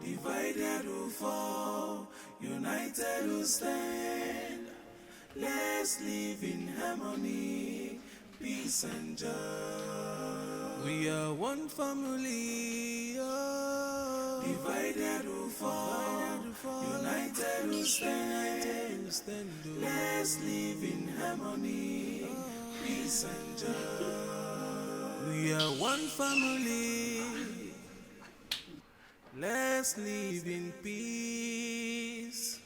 Divided we'll fall, united we'll stand. Let's live in harmony, peace and joy. We are one family. Oh. Divided we'll fall, united we'll stand. Let's live in harmony, peace and joy. We are one family. Let's live in peace.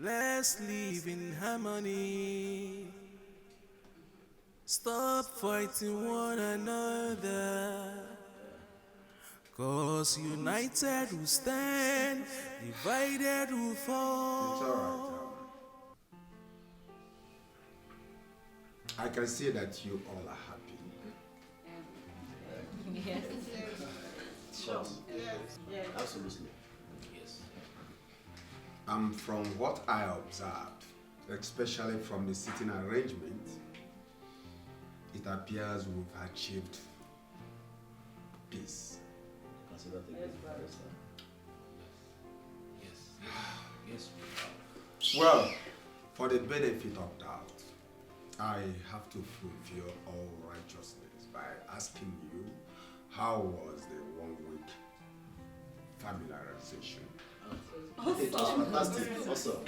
Let's live in harmony. Stop fighting one another. 'Cause united we stand, divided we fall. It's all right. I can see that you all are happy. Yes. Sure. Yes. Absolutely. Yes. From what I observed, especially from the sitting arrangement, it appears we've achieved peace. Consider the yes. Well, for the benefit of doubt, I have to fulfill all righteousness by asking you, how was the 1 week familiarization? Fantastic. Awesome.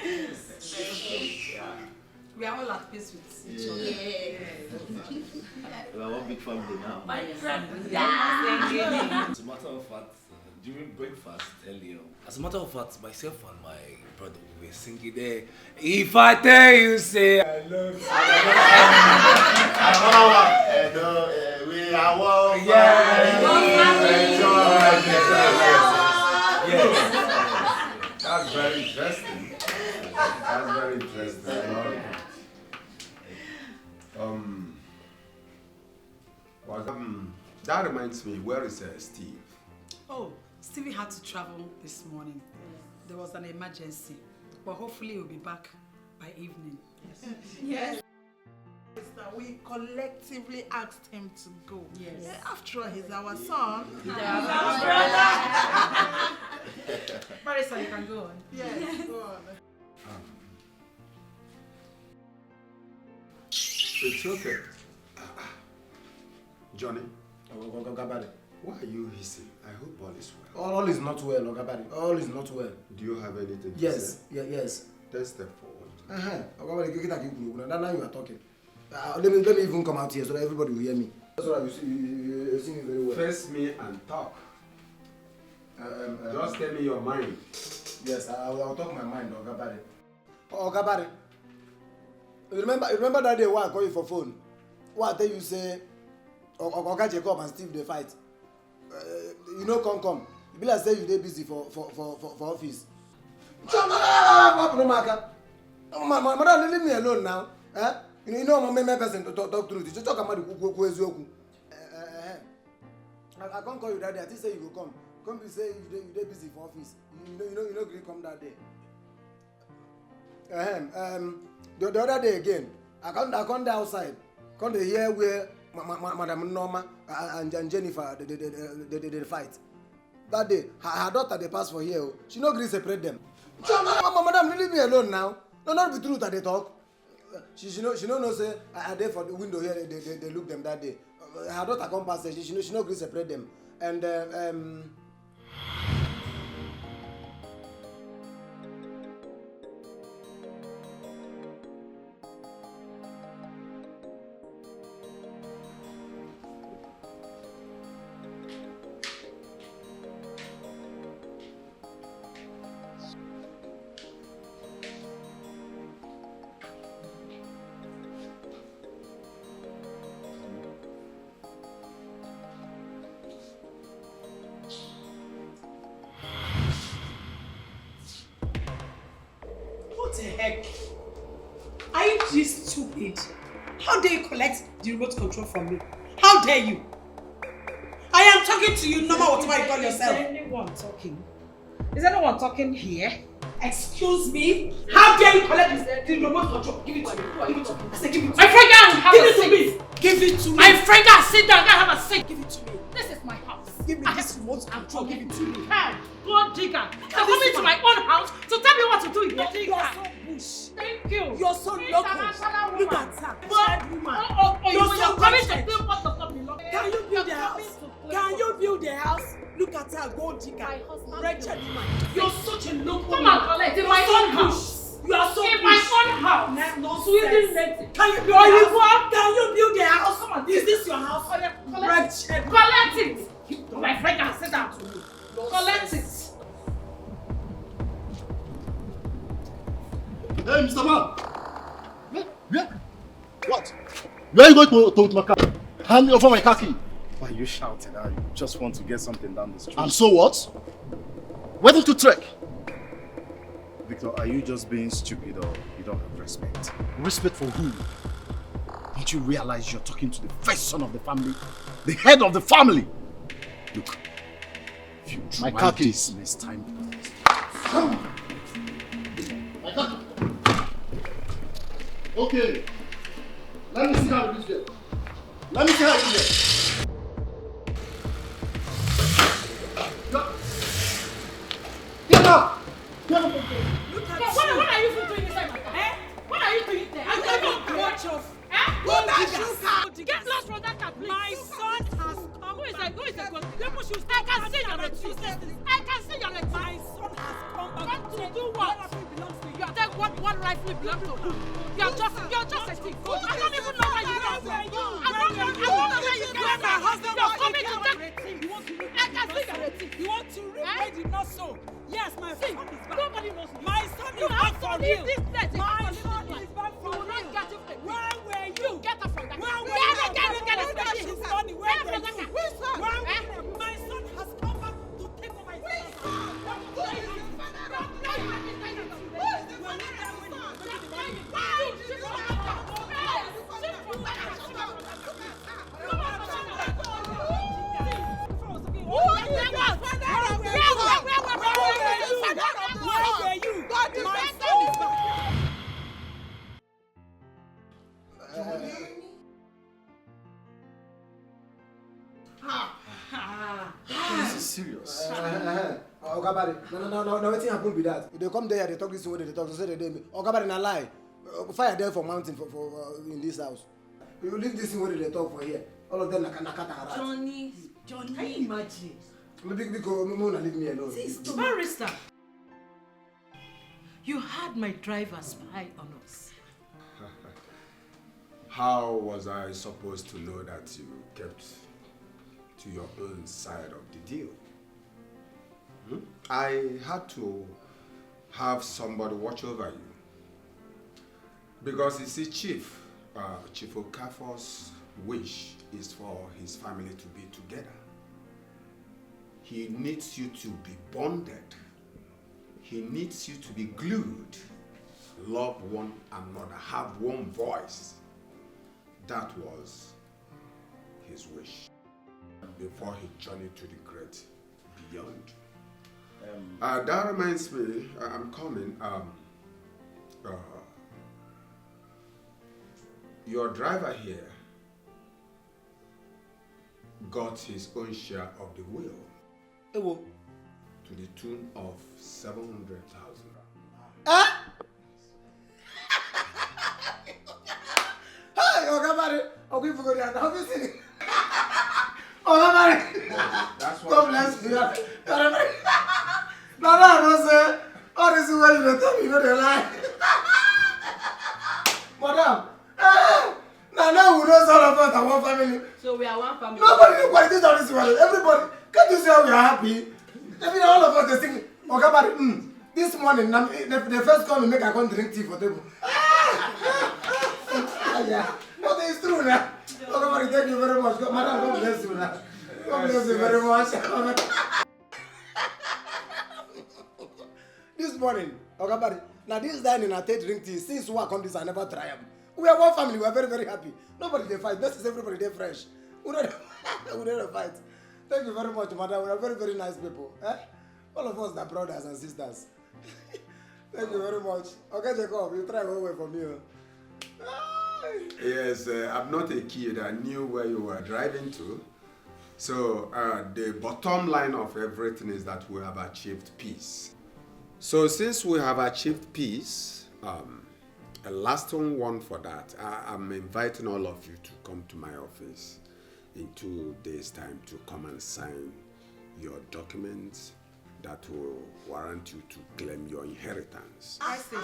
Yeah. We are all at peace with each other. We are one big family now. My friend. As a matter of fact, during breakfast earlier, as a matter of fact, myself and my brother we were singing there. If I tell you, say I love you. We are one. Yes. That's very interesting. That's very interesting. That reminds me, where is Steve? Oh, Stevie had to travel this morning. There was an emergency, but hopefully he'll be back by evening. Yes. We collectively asked him to go. Yes. After all, he's our son. Our brother. Marisa, you can go on. Yes, go on. It's okay. Johnny, why are you hissing? I hope all is well. All is not well, Ogabari. All is not well. Do you have anything to Yes, say? yes. Then step forward. Now you are talking. Let me even come out here so that everybody will hear me. That's what you sing it very well. Face me and talk. Just tell me your mind. Yes, I'll talk my mind, Ogabari. Ogabari. Remember that day when I call you for phone? What I tell you say, Oga Jacob and Steve they fight. You know, come. You be like say you dey busy for office. Madam, leave me alone now. You know I'm a person to talk truth. You just talk about the kuku. I can't call you that day. I think say you go come. Come be say you dey busy for office. You know come that day. The other day again, I come there outside. Come to hear where Madam Norma and Jennifer they fight. That day, her daughter they pass for here. She no gree separate them. Madam, leave me alone now. No, not be true that they talk. She no say I there for the window here. They look them that day. Her daughter come pass. She no gree separate them. And What the heck? Are you this stupid? How dare you collect the remote control from me? How dare you? I am talking to you, no matter whatever you call yourself. Is anyone talking? Is anyone talking here? Excuse me? How dare you collect the remote control? Give it to me. Give it to me. I said give it to me. My friend, have give a it to seat. me. Give it to me. My friend, sit down. Have a seat. Give it to me. This is my house. Give me this remote control. Give it to me. How? Go digger. You're coming to my own house to tell me what to do. You are so bush. Thank you. You're so local. Look at her. Bad woman. You're coming to build what does not belong. Can you build a house? Can you build a house? Look at her, gold digger. Wretched woman. You're such a local. Come and collect in my own house. You are so in my own house. No Sweden sense. Can you build a house? Can you build a house? Come on. Is this your house? Wretched. Collect it. My friend can sit down to me. Collect it. Hey, Mr. Man! Where? What? Where are you going to my car? Hand me over my car key. Why are you shouting? I just want to get something down the street. And so what? Where did you trek? Victor, are you just being stupid or you don't have respect? Respect for who? Don't you realize you're talking to the first son of the family? The head of the family! Look, if you My try car this next time... My car key. Okay. Let me see how you reach there. Let me see how you reach there. Get up! Get up! Look at what are you doing inside my car? Eh? What are you doing there? I don't watch off. Get lost from that car, please. My son has come. Who is that? Who is that? I can see your excuses. I can see your excuses. My son has come back. Come to do what? You are taking what rightfully belongs to who? You're just a thief. I don't even know where you come from. I don't know where you come from. You're coming to take. I can see you're a thief. You want to read where did not so? Yes, my son is back. Nobody knows me. My son is back for real. My son is back for real. Where were you? Get up from that. Where were you? Get from that car. My son has come back to take over my son. This is serious. Ogabari, no, wetin happen be that? They come there, they talk this way, they talk, say they dey. Ogabari na lie. Fire there for mountain for in this house. You leave this thing where they talk for here. All of them na kata. Johnny, can you imagine? Because Mona leave me alone. Barrister, you had my driver spy on us. How was I supposed to know that you kept to your own side of the deal? I had to have somebody watch over you. Because you see, Chief Okafor's wish is for his family to be together. He needs you to be bonded. He needs you to be glued. Love one another, have one voice. That was his wish before he journeyed to the great beyond. That reminds me, I'm coming. Your driver here got his own share of the wheel. To the tune of 700,000. Huh? Hey, Ogabari, I'll give you go there. How you sing? Ogabari. That's what. God bless you. Ogabari. No, say. All this is where you tell me, you know they lie. Madam, now we know all of us are one family. So we are one family. Nobody knows what it is on this world. Everybody, can't you see how we are happy? I mean, all of us they sing. Ogabari, this morning, the first come make I come drink tea for table. Yeah, but it's true now. Ogabari, thank you very much. Madam, God bless you now. God bless you very much. This morning, Ogabari, Now this dining I take drink tea. Since we come this, I never try them. We are one family. We are very, very happy. Nobody they fight. This is everybody they fresh. We don't fight. Thank you very much, madam. We are very, very nice people. Eh? All of us are brothers and sisters. Thank you very much. Okay, Jacob, you try away from me. Yes, I'm not a kid. I knew where you were driving to. So the bottom line of everything is that we have achieved peace. So since we have achieved peace, a lasting one for that, I'm inviting all of you to come to my office in 2 days' time to come and sign your documents that will warrant you to claim your inheritance. I see.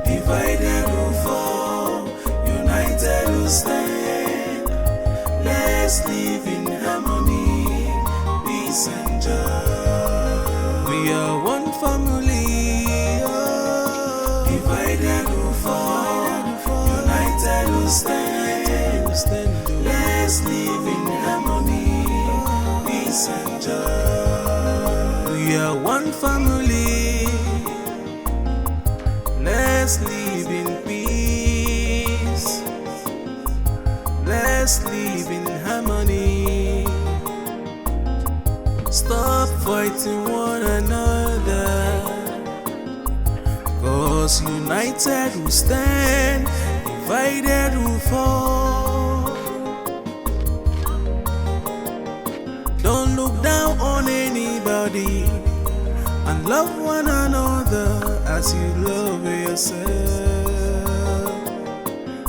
Divided we fall, united we stand. Let's live in harmony, peace and joy. We are one family. Oh. Divided we fall, united we stand. Let's live in harmony, peace and joy. We are one family. Let's live in peace. Let's live in harmony. Stop fighting one another. 'Cause united we stand, divided we fall. Don't look down on anybody and love one another as you love yourself.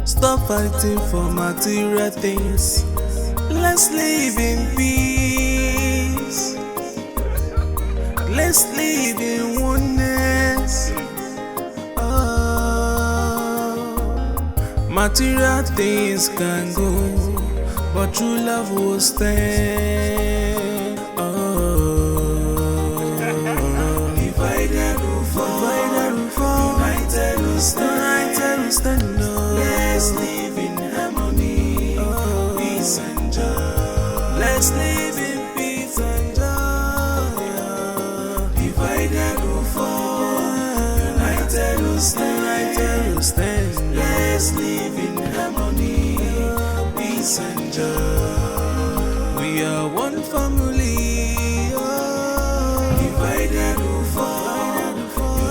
Stop fighting for material things. Let's live in peace. Let's live in oneness. Material things can go, but true love will stand. Divided we fall, united we stand. Let's live in harmony, peace and joy. Let's live in peace and joy. Divided we fall, united we stand. Let's live in harmony, peace and joy. We are one family. Divided we fall,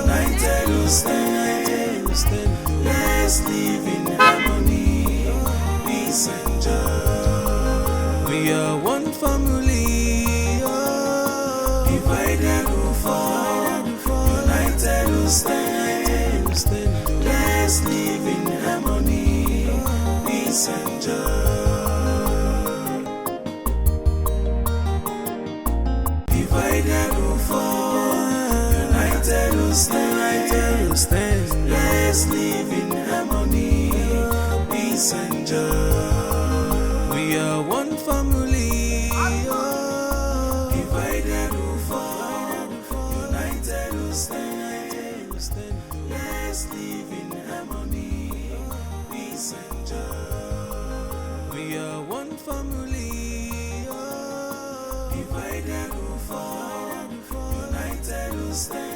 united we stand. Let's live in harmony, peace and joy. We are one family. Divided we fall, united we stand. Let's live in harmony, peace and joy. Divided we fall, united we stand. Let's live in harmony, peace and joy. We are one family. Divided we fall, united we stand. Let's live in harmony, peace and joy. We are one family. Divided we fall, united we stand.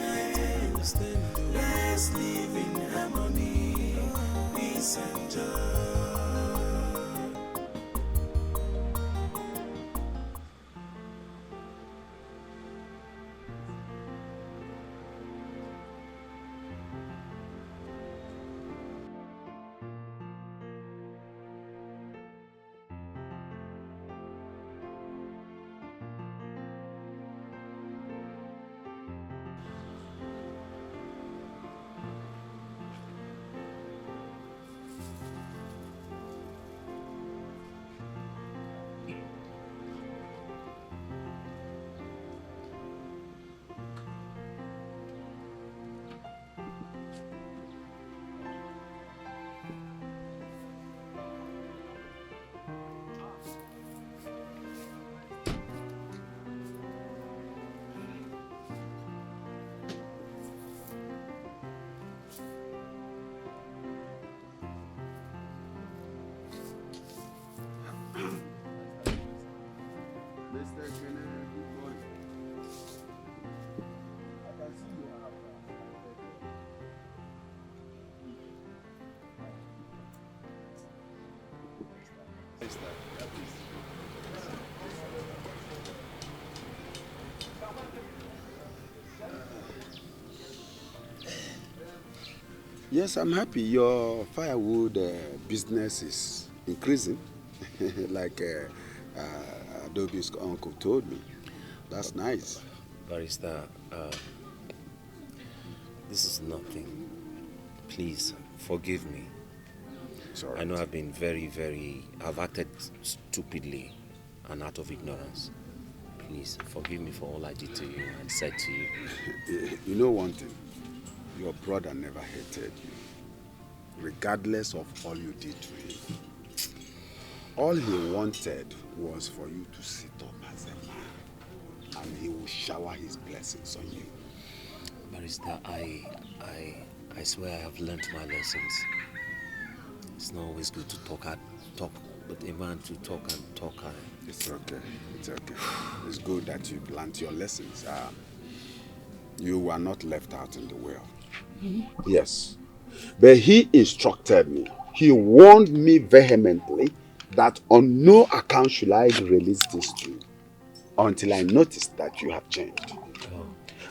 Let's live in harmony, peace and joy. barrister. Yes, I'm happy. Your firewood business is increasing, like Adobe's uncle told me. That's nice. Barrister, this is nothing. Please, forgive me. Sorry. I know I've been I've acted stupidly and out of ignorance. Please, forgive me for all I did to you and said to you. You know one thing? Your brother never hated you, regardless of all you did to him. All he wanted was for you to sit up as a man, and he will shower his blessings on you. Barrister, I swear I have learnt my lessons. It's not always good to talk, but a man to talk and talk. It's okay. It's okay. It's good that you've learnt your lessons. You were not left out in the world. Yes. But he instructed me. He warned me vehemently that on no account should I release this to you until I noticed that you have changed. Oh.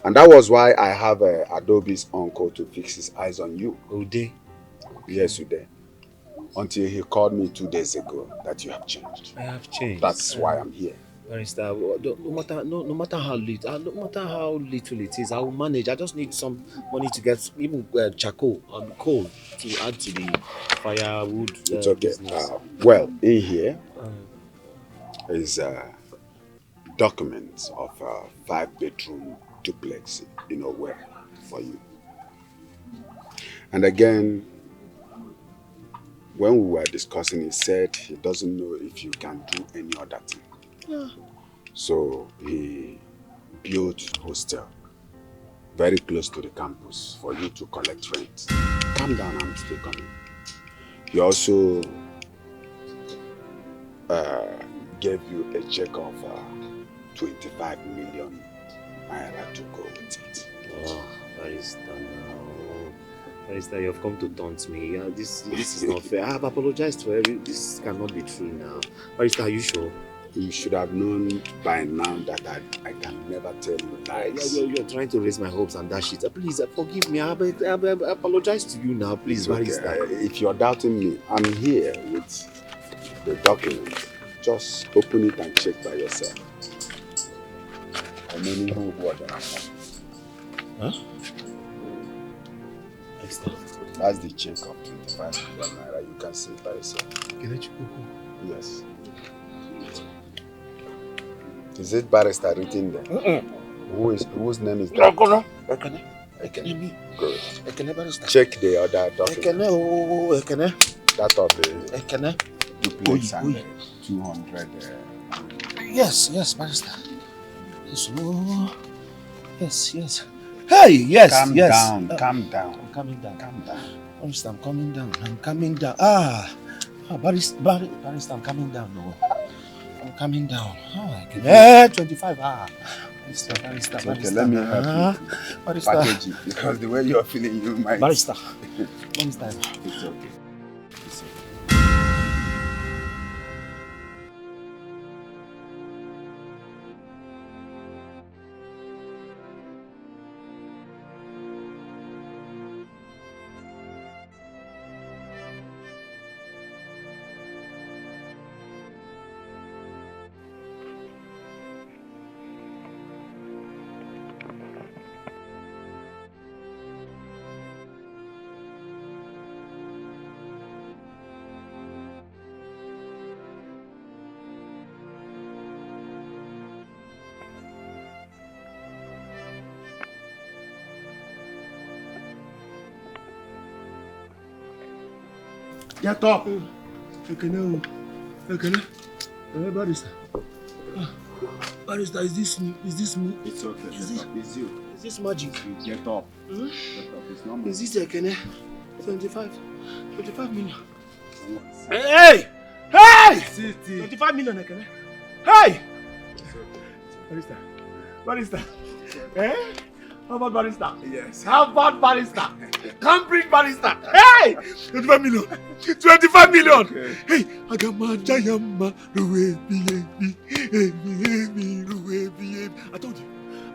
And that was why I have Adobe's uncle to fix his eyes on you. Ude? Yes, Ude. Until he called me 2 days ago that you have changed. I have changed. That's why I'm here. Barrister, no matter how little it is, I will manage. I just need some money to get even charcoal and coal to add to the firewood. It's okay. Business. Well, in here is documents of a 5-bedroom duplex in Owerri for you. And again, when we were discussing, he said he doesn't know if you can do any other thing. Yeah. So he built hostel very close to the campus for you to collect rent. Calm down, I'm still coming. He also gave you a check of 25 million naira to go with it. Oh, Barrister, no. Barrister, you have come to taunt me. This is not fair. I have apologized for everything. This cannot be true now. Barrister, are you sure? You should have known by now that I can never tell you lies. You're trying to raise my hopes and dash it. Please, forgive me. I apologize to you now. Please, Barrister. If you're doubting me, I'm here with the document. Just open it and check by yourself. How many who are there? Huh? That's the check of 25 million naira. You can see it by yourself. Yes. Is it Barrister written there? Whose name is that? Ekene. Good. Check the other document. That of the duplex and 200. Yes, Barrister. Yes. Hey, yes. Calm down. I'm coming down. Barrister, I'm coming down. Barrister, I'm coming down. No. I'm coming down. Oh, I can 25. Barrister. Okay, let me help you package it, because the way you're feeling, you might. Barrister. It's okay. Get up. Ekene. Barrister. Barrister, is this me? It's okay. It's you. Is this magic? You get up. Get up. It's normal. Is this Ekene? 25 million. Hey! 25 million, Ekene. Hey! Barrister. Harvard barrister. Yes. Harvard barrister. Cambridge barrister. Hey! 25 million. 25 million. Okay. Hey, Agama Jayama.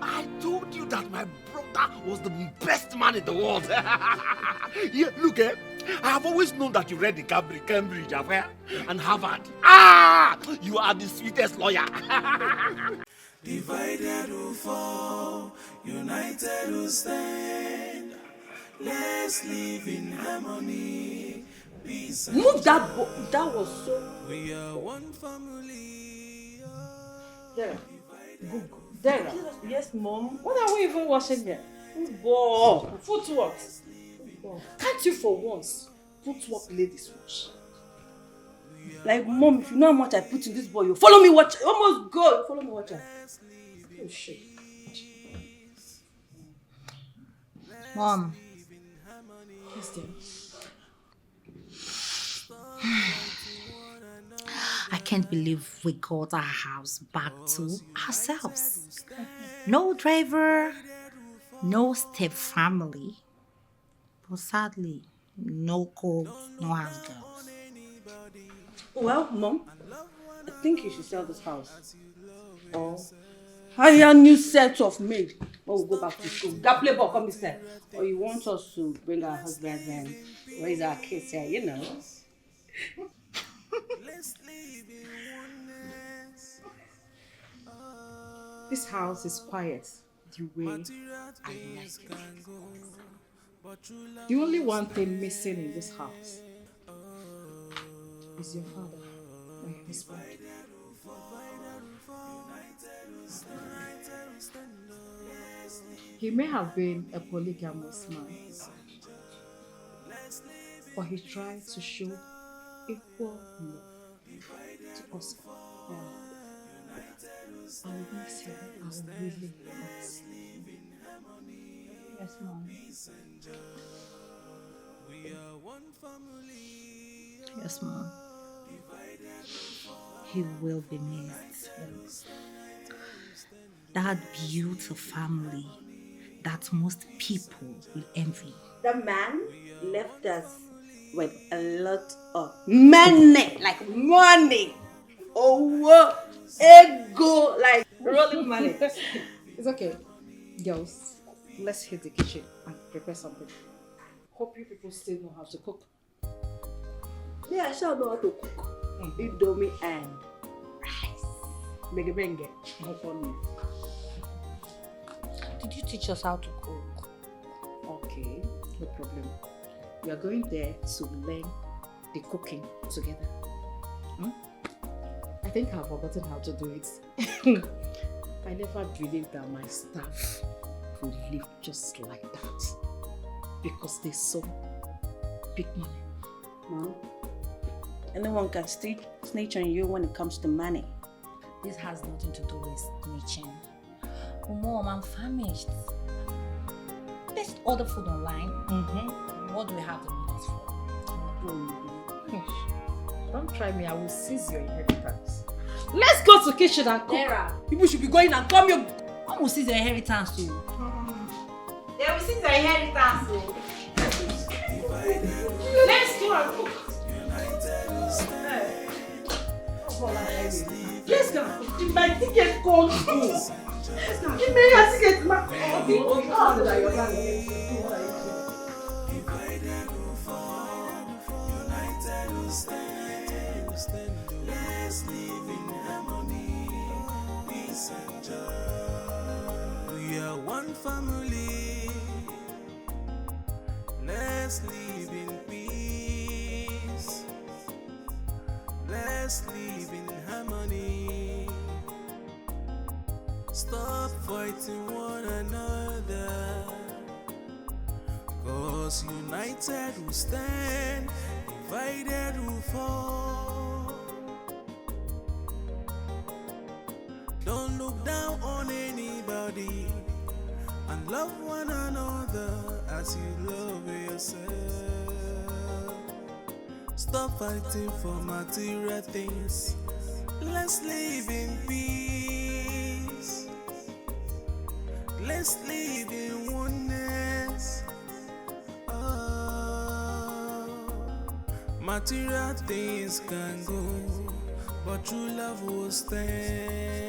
I told you that my brother was the best man in the world. Yeah, look, I have always known that you read the Cambridge affair and Harvard. You are the sweetest lawyer. Divided we fall, united we stand. Let's live in harmony. Peace and Move that that was so. We are one family. Dara, Dara. Yes, Mom. What are we even washing here? Football. Footwork. Can't you for once footwork ladies wash? Like, Mom, if you know how much I put in this boy, you follow me watch. Almost go. You follow me watch. Oh shit. Mom. Yes, dear. I can't believe we got our house back to ourselves. No driver, no step family, but sadly, no cooks, no house girls. Well, Mom, I think you should sell this house. Or hire a new set of maid when we go back to school. That playboy come instead. Or you want us to bring our husbands and raise our kids here, you know. This house is quiet the way I like it. The only one thing missing in this house is your father, my husband. He may have been a polygamous man, but he tried to show equal love to us all. I will miss him. I will really miss him. Yes, Mom. Yes, Mom. He will be missed. That beautiful family that most people will envy. That man left us with a lot of money, like money. Oh, ego, like rolling money. It's okay. Girls, let's hit the kitchen and prepare something. Hope you people still know how to cook. Yeah, I shall know how to cook. Indomie and rice. Benge. No funny. Did you teach us how to cook? Okay, no problem. We are going there to learn the cooking together. I think I've forgotten how to do it. I never believed that my staff would live just like that. Because they saw big money. Mom, anyone can snitch on you when it comes to money. This has nothing to do with snitching. Mom, I'm famished. Let's order food online. What do we have the minutes for? Don't try me, I will seize your inheritance. Let's go to the kitchen and cook. Sarah. People should be going and come here. I will seize your inheritance too. They will see their inheritance. Let's go and cook. Let's go and cook. If my ticket comes through. Give me your ticket, ma. Let's live in harmony, peace and joy. We are one family. Let's live in peace. Let's live in harmony. Stop fighting one another. 'Cause united we stand, divided we fall. Don't look down on anybody and love one another as you love yourself. Stop fighting for material things. Let's live in peace. Let's live in oneness. Oh, material things can go, but true love will stand.